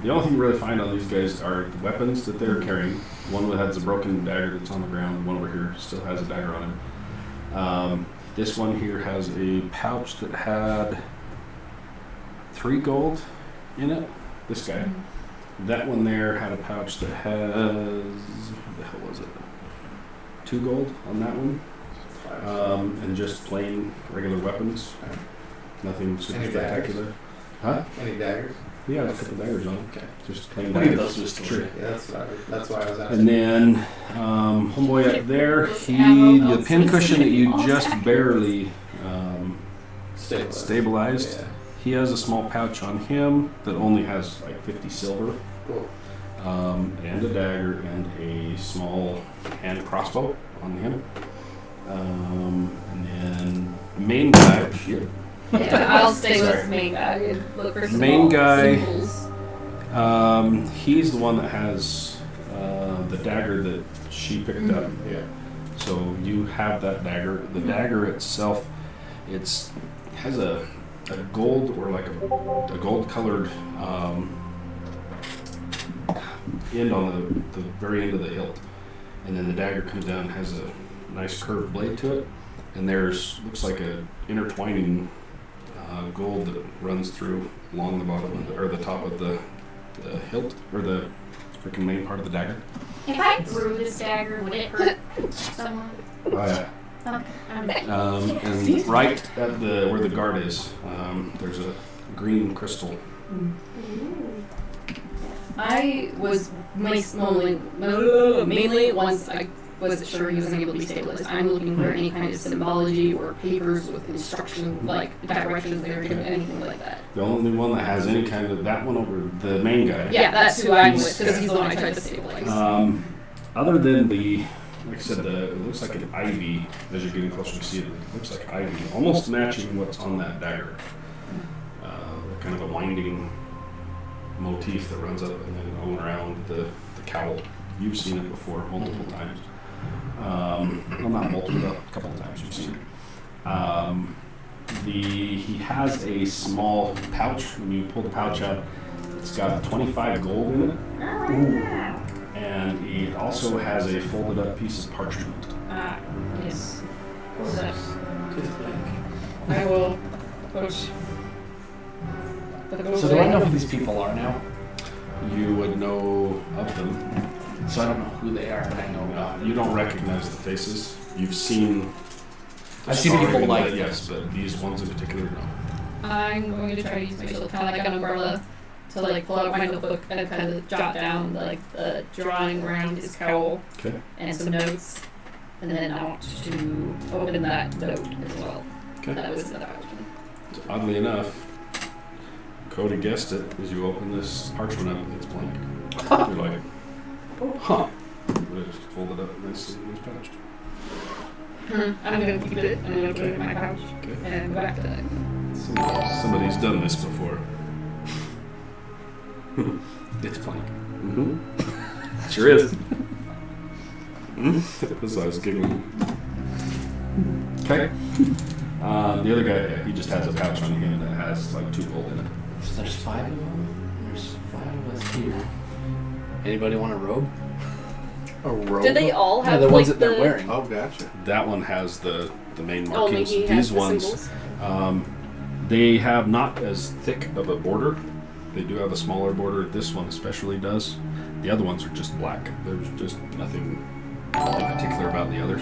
The only thing you really find on these guys are the weapons that they're carrying. One has a broken dagger that's on the ground. One over here still has a dagger on him. This one here has a pouch that had 3 gold in it. This guy. That one there had a pouch that has, what the hell was it? 2 gold on that one. And just plain regular weapons. Nothing super Any spectacular. daggers? Huh? Any daggers? Yeah, a couple daggers on. Okay. Just plain We'll give daggers. those to the Sure. store. Yeah, that's why I was asking. And then homeboy up there, Ammo the belts. pincushion that you just barely Stabilized. stabilized, Yeah. he has a small pouch on him that only has like 50 silver, Cool. and a dagger and a small hand crossbow on him. And then the main guy, shit, Yeah, I'll stay Sorry. with main guy and look for some Main guy. symbols. he's the one that has the dagger that she picked up. Yeah. So you have that dagger. The dagger itself, has a gold or like a gold colored end on the very end of the hilt, and then the dagger comes down and has a nice curved blade to it, and there's looks like a intertwining gold that runs through along the bottom of or the top of the hilt or the freaking main part of the dagger. If I threw this dagger, would it hurt someone? Okay. And right at where the guard is, there's a green crystal. I was mainly once I wasn't sure he was able to be stabilized. I'm looking for any kind of symbology or papers with instruction, like directions there, anything like that. The only one that has any kind of that one over the main guy. Yeah, that's who I'm with because he's the one I tried to stabilize. Other than like I said, it looks like an ivy. As you're getting closer to see it, it looks like ivy, almost matching what's on that dagger. Kind of a winding motif that runs up and then on around the cowl. You've seen it before multiple times. Well, not multiple, but a couple of times you've seen it. He has a small pouch. When you pull the pouch out, it's got 25 gold in it. And he also has a folded up piece of parchment. Yes. I will push. So do I know who these people are now? You would know of them. So I don't know who they are, but I know. You don't recognize the faces. You've seen. I've seen people Sorry, like but yes, but these ones in particular, no. I'm going to try to use my shield, kind of like an umbrella, to like pull out my notebook and kind of jot down like the drawing around his cowl Okay. and some notes, and then I want to open that note as well. Okay. That was another option. Oddly enough, Cody guessed it as you open this parchment up. It's blank. You're like, huh? But it's folded up nicely in this pouch. I'm going to keep it. I'm going to put it in my pouch Okay. and go back to that. Somebody's done this before. It's blank. Mm-hmm. Sure is. That's why I was giggling. Okay. The other guy, yeah, he just has a pouch on him that has like 2 gold in it. So there's 5 of them. There's 5 of us here. Anybody want a robe? A robe? Did they all Yeah, have the ones like that they're the... wearing. Oh, gotcha. That one has the main Oh, maybe markings. he has These the ones, symbols. they have not as thick of a border. They do have a smaller border. This one especially does. The other ones are just black. There's just nothing in particular about the others.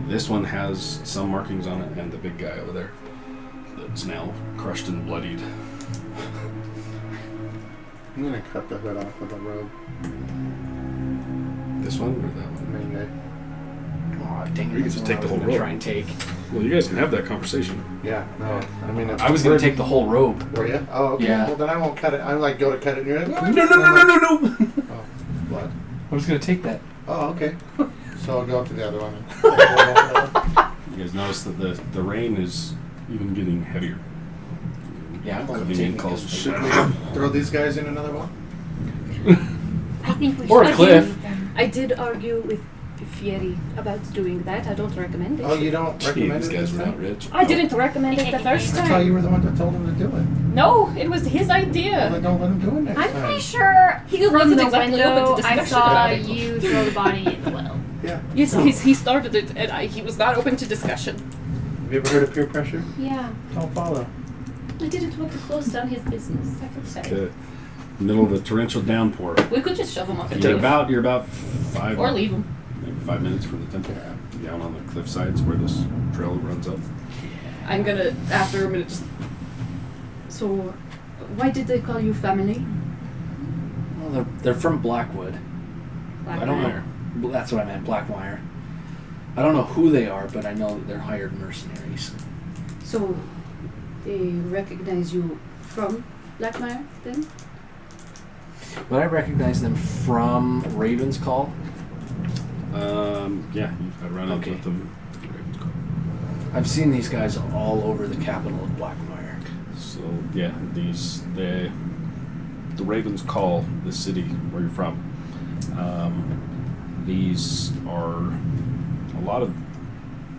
This one has some markings on it, and the big guy over there that's now crushed and bloodied. I'm gonna cut the hood off of the robe. This one or that one? Main guy. Oh, dang it. You can just take the whole robe. Try and take. Well, you guys can have that conversation. Yeah, no. I mean, I was going to take the whole robe. Were you? Oh, okay. Yeah. Well, then I won't cut it. I like go to cut it, and you're like, No. Oh, what? I was going to take that. Oh, okay. So I'll go up to the other one. You guys notice that the rain is even getting heavier. Yeah, I'm Coming going in to close. take Should we throw these guys in another one? I think we Or should. a cliff. I did argue with Fieri about doing that. I don't recommend it. Oh, you don't Gee, recommend these it guys this were not time? rich. I didn't recommend it the first I thought time. you were the one that told him to do it. No, it was his Well, idea. then don't let him do it next I'm time. pretty sure He from wasn't the exactly window open to I discussion saw about it. you throw the body in the well. Yeah. Yes, he started it, and he was not open to discussion. Have you ever heard of peer pressure? Yeah. Don't follow. I didn't want to close down his business. I could say. The middle of a torrential downpour. We could just shove him off the You're cliff. about 5 Or leave him. maybe 5 minutes from the temple, down on the cliff sides where this trail runs up. I'm gonna, after a minute, just. So, why did they call you family? Well, they're from Blackwood. I don't Blackmire. know. That's what I meant, Blackmire. I don't know who they are, but I know that they're hired mercenaries. So, they recognize you from Blackmire, then? Would I recognize them from Raven's Call? Yeah, you've had run-ins Okay. with them. I've seen these guys all over the capital of Blackmire. So yeah, the Ravens call the city where you're from. These are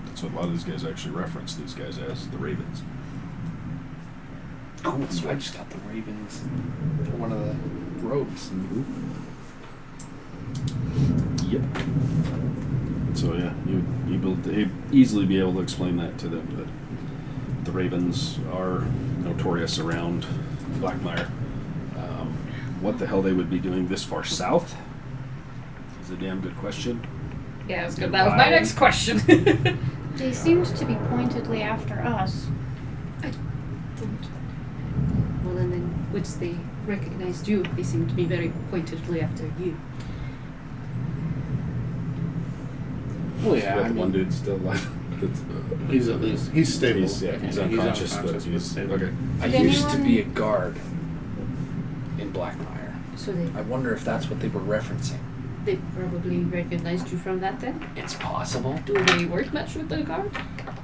that's what a lot of these guys actually reference these guys as, the Ravens. Cool. So I just got the Ravens, one of the robes. Yep. So yeah, you'd easily be able to explain that to them, that the Ravens are notorious around Blackmire. What the hell they would be doing this far south is a damn good question. Yeah, that's good. That was my next question. They seemed to be pointedly after us. Well, and then, once they recognized you, they seemed to be very pointedly after you. Well, You yeah, got I the one mean, dude still alive. He's at least he's stable. He's unconscious, but he's stable. okay. I Did used to anyone- be a guard in Blackmire. So they I wonder if that's what they were referencing. probably recognized you from that then? It's possible. Do they work much with the guard?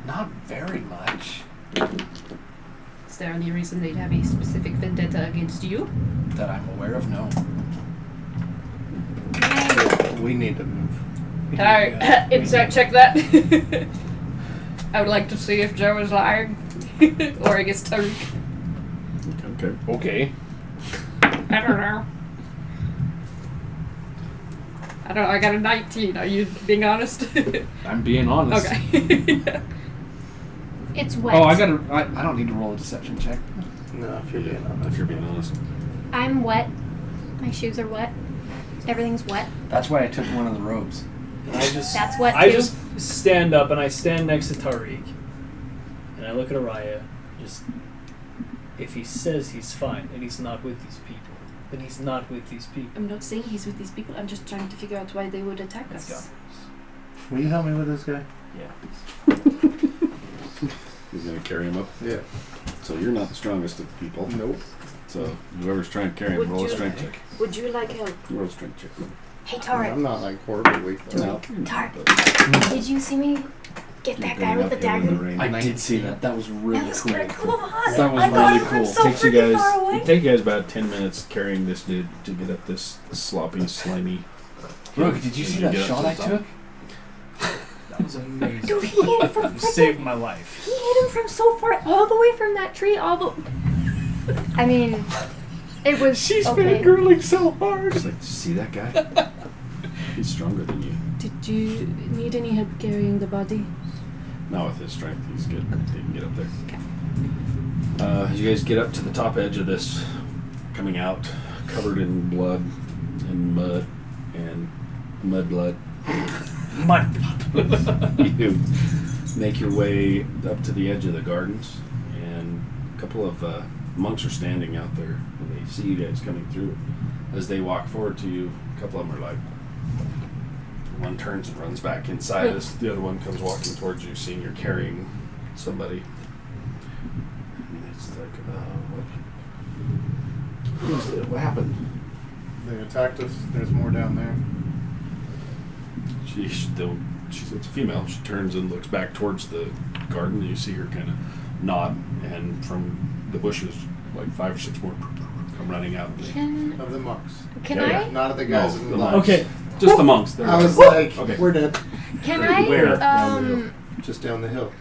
Not very much Is there any reason they'd have a specific vendetta against you? that I'm aware of. No. We need to move. Alright, insert check that. I would like to see if Joe is lying. Or I guess Tariq. Okay. Okay. I don't know. I don't know, I got a 19. Are you being honest? I'm being honest. Okay. It's wet. Oh, I don't need to roll a deception check. No, if you're being If honest. you're being honest. I'm wet. My shoes are wet. Everything's wet. That's why I took one of the robes. That's wet I too. just stand up and I stand next to Tariq. And I look at Araya. Just, if he says he's fine and he's not with these people, then he's not with these people. I'm not saying he's with these people, I'm just trying to figure out why they would attack Let's us. go. Will you help me with this guy? Yeah. He's gonna carry him up. Yeah. So you're not the strongest of people. Nope. So whoever's trying to carry him, Would roll a you- strength check. Would you like help? Roll a strength check. Hey, I'm Tarek. not like horribly weak. though. No. Tarek. Did you see me get that guy with the dagger? I did see that. That was really That was cool. pretty cool. That was I got really him from cool. so Takes you freaking guys. far away. It takes you guys about 10 minutes carrying this dude to get up this sloppy, slimy. Rook, did you As see you that get up shot to I the top. took? That was amazing. Dude, he hit him from You saved my life. He hit him from so far, all the way from that tree, all the. I mean, it was. She's okay. fangirling so hard. Just like, see that guy? He's stronger than you. Did you need any help carrying the body? Now with his strength, he's good. He can get up there. As you guys get up to the top edge of this, coming out, covered in blood and mud and mud blood, you make your way up to the edge of the gardens, and a couple of monks are standing out there, and they see you guys coming through. As they walk forward to you, a couple of them are like, one turns and runs back inside. The other one comes walking towards you, seeing you're carrying somebody. And it's like, what happened? They attacked us. There's more down there. She's it's a female. She turns and looks back towards the garden. And you see her kind of nod, and from the bushes, like 5 or 6 more come running out. Can Of the monks. can Yeah, I Not of the guys No, in the the monks. lodge. Okay. Just the monks. They're I was like, Okay. we're dead. can Where? I Just down the hill.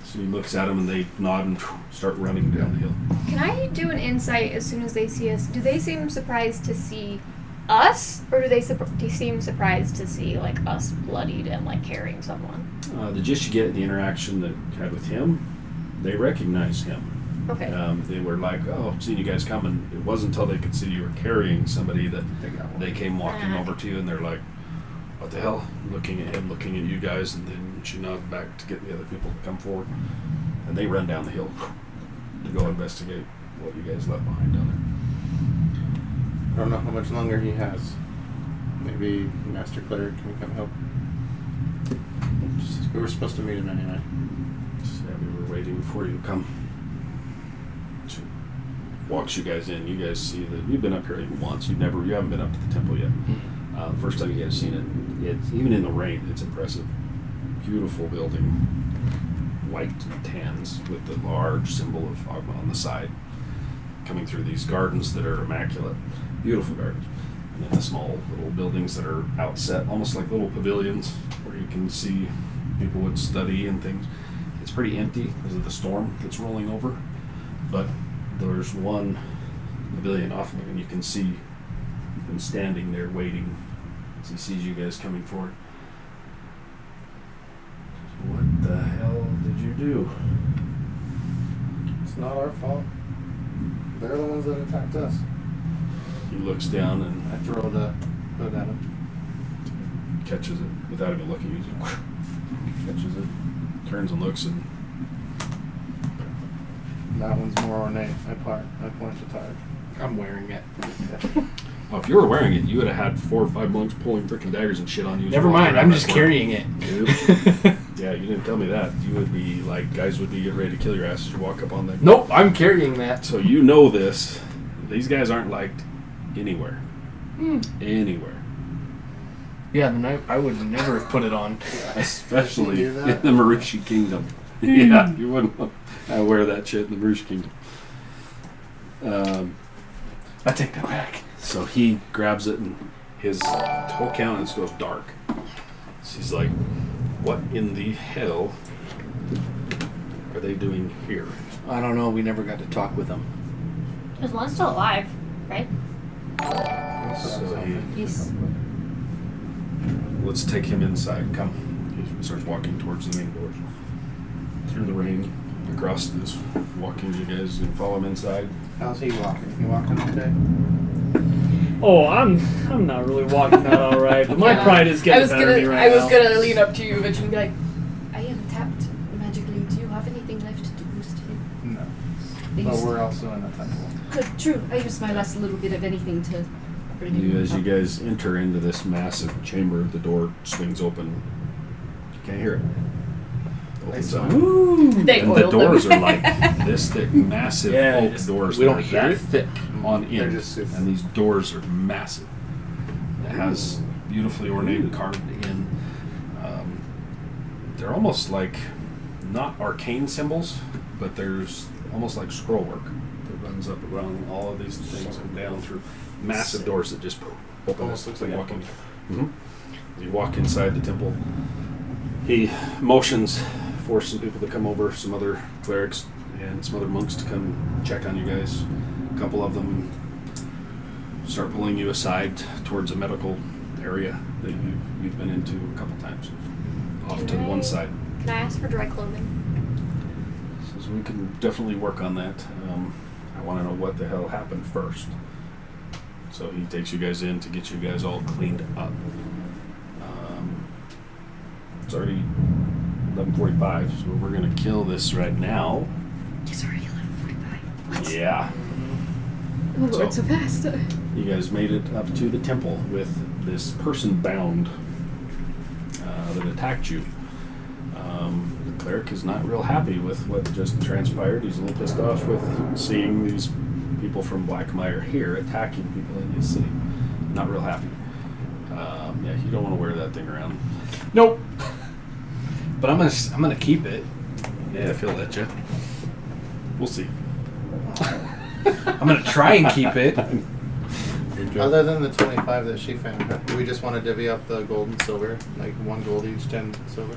So he looks at them and they nod and start running down the hill. can I do an insight as soon as they see us? Do they seem surprised to see us, or do they seem surprised to see like us bloodied and like carrying someone? The gist you get in the interaction that you had with him, they recognize him. Okay. They were like, "Oh, seeing you guys coming." It wasn't until they could see you were carrying somebody that they came walking over to you, and they're like, "What the hell?" Looking at him, looking at you guys, and then she nodded back to get the other people to come forward, and they run down the hill to go investigate what you guys left behind down I don't know how much longer he has. Maybe Master Cleric can come help. We were supposed to meet him anyway. there. Just, yeah, we were waiting for you to come. She walks you guys in. You guys see that you've been up here even once. You haven't been up to the temple yet. The first time you guys seen it, it's even in the rain, it's impressive. Beautiful building, white tans with the large symbol of Agma on the side, coming through these gardens that are immaculate, beautiful gardens, and then the small little buildings that are outset, almost like little pavilions where you can see people would study and things. It's pretty empty because of the storm that's rolling over, but there's one pavilion off of it, and you can see him standing there waiting as he sees you guys coming forward. What the hell did you do? It's not our fault. They're the ones that attacked us. He looks down and I throw the hood at him. catches it without even looking. He just catches it, turns and looks, and That one's more ornate. I point to Tarek. I'm wearing it. oh, if you were wearing it, you would have had 4 or 5 monks pulling freaking daggers and shit on you. as Never you walked mind, around I'm that just corner. carrying it. Yeah, you didn't tell me that. You would be like, guys would be getting ready to kill your ass as you walk up on them. Nope, I'm carrying that. So you know this. These guys aren't liked anywhere. Anywhere. Yeah, then I would never have put it on. Especially You in do the that? Marushi Kingdom. Yeah, you wouldn't want to wear that shit in the Marushi Kingdom. I take that back. So he grabs it and his whole countenance goes dark. So he's like, what in the hell are they doing here? I don't know, we never got to talk with them. Is one still alive, right? So Yes. let's take him inside. Come. He starts walking towards the main doors. Through the rain, across this, walking you guys and follow him inside. How's he walking? He walking okay? Oh, I'm not really walking that all right, but my pride is getting better of me right now. I was gonna lean up to you eventually and be like, I am tapped magically. Do you have anything left to boost him? No. I But used- we're also in a temple. True. I used my last little bit of anything to bring him As you up. guys enter into this massive chamber, the door swings open. You can't hear it. Opens up. they And the oiled doors them. are like this thick, massive Yeah, oak it's- doors. we that don't are hear that it. thick on They're end, just super- and these doors are massive. It has beautifully ornate, carved in. They're almost like not arcane symbols, but there's almost like scroll work that runs up around all of these things and down through massive doors that just open. Almost looks like walking. You walk inside the temple. He motions for some people to come over, some other clerics and some other monks to come check on you guys. A couple of them start pulling you aside towards a medical area that you've been into a couple times, off to the Can one I- side. Can I ask for dry clothing? So we can definitely work on that. I want to know what the hell happened first. So he takes you guys in to get you guys all cleaned up. It's already 11:45, so we're gonna kill this right now. It's already 11:45. What? Yeah. Oh, Lord, So- so fast. You guys made it up to the temple with this person bound that attacked you. The cleric is not real happy with what just transpired. He's a little pissed off with seeing these people from Blackmire here attacking people in his city. Not real happy. Yeah, you don't want to wear that thing around. Nope. But I'm gonna keep it. Yeah, if he'll let you. We'll see. I'm gonna try and keep it. Other than the 25 that she found, do we just want to divvy up the gold and silver? Like 1 gold each, 10 silver?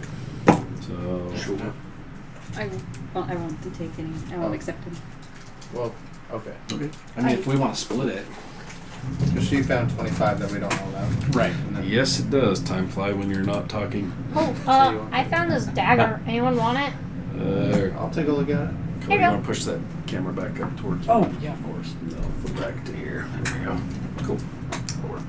So, I won't to take any. I won't accept them. Well, okay. I mean, if we want to split it. Because she found 25 that we don't know about. Right. And then- yes, it does. Time fly when you're not talking. Oh, So you want- I found this dagger. Anyone want it? I'll take a look at it. There you you go. want to push that camera back up towards Oh, yeah, of course. No, flip back to here. There we go. Cool. That'll work.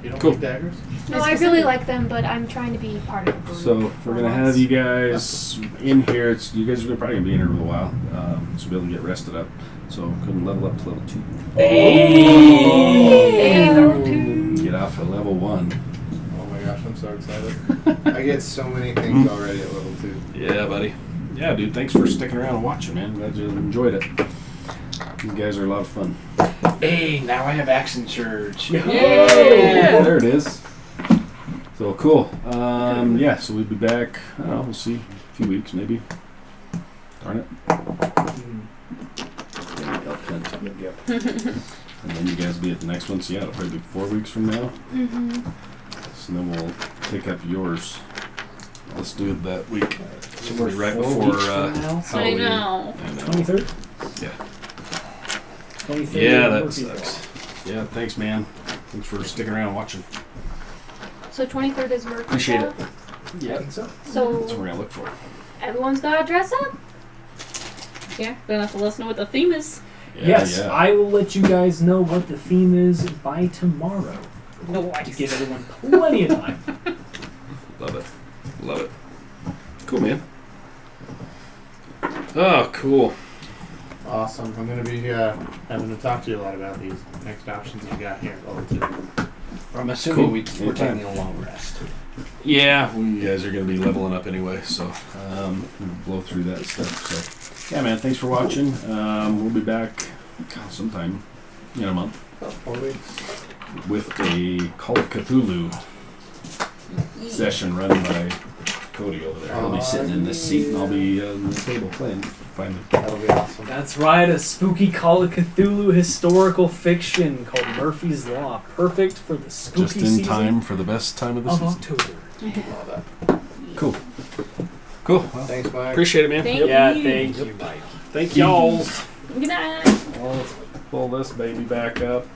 You don't Cool. like daggers? No, I really like them, but I'm trying to be part of the group. So we're gonna have you guys in here. You guys are probably gonna be in here for a while, so be able to get rested up. So couldn't level up to level 2. Hey, level 2. Get off at level 1. Oh my gosh, I'm so excited. I get so many things already at level 2. Yeah, buddy. Yeah, dude. Thanks for sticking around and watching, man. Glad you enjoyed it. You guys are a lot of fun. Hey, now I have Action Church. Yeah, there it is. So cool. Yeah, so we'll be back. I don't know. We'll see. A few weeks, maybe. Darn it. And then you guys will be at the next one. So yeah, it'll probably be 4 weeks from now. Mm-hmm. So then we'll pick up yours. Let's do it that week. So We're we're right 4 before weeks from now? I Halloween. know. I know. 23rd? Yeah. 23rd. Yeah, that Murphy's Law. sucks. Yeah, thanks, man. Thanks for sticking around and watching. So 23rd is work. Appreciate it. Yeah, I think so. That's So what we're gonna look for. everyone's got to dress up. Yeah, gonna have to let us know what the theme is. Yeah, Yes, yeah. I will let you guys know what the theme is by tomorrow. No, To give everyone plenty of time. Love it. Love it. Cool, man. Oh, cool. Awesome. I'm going to be having to talk to you a lot about these next options you got here at level 2. I'm assuming Cool. we're Anytime. taking a long rest. Yeah, you guys are going to be leveling up anyway, so we'll blow through that stuff. So, yeah, man, thanks for watching. We'll be back sometime in a month About 4 weeks. with a Call of Cthulhu session run by Cody over there. He'll be sitting in this seat, and I'll be on the table playing. Finally. That'll be awesome. That's right, a spooky Call of Cthulhu historical fiction called Murphy's Law. Perfect for the spooky Just in season time for the best time of the of season. October. Love that. Cool. Cool. Well, Thanks, Mike. appreciate it, man. Thank Yeah, you. thank you, Mike. Thank y'all. Good night. Well, let's pull this baby back up.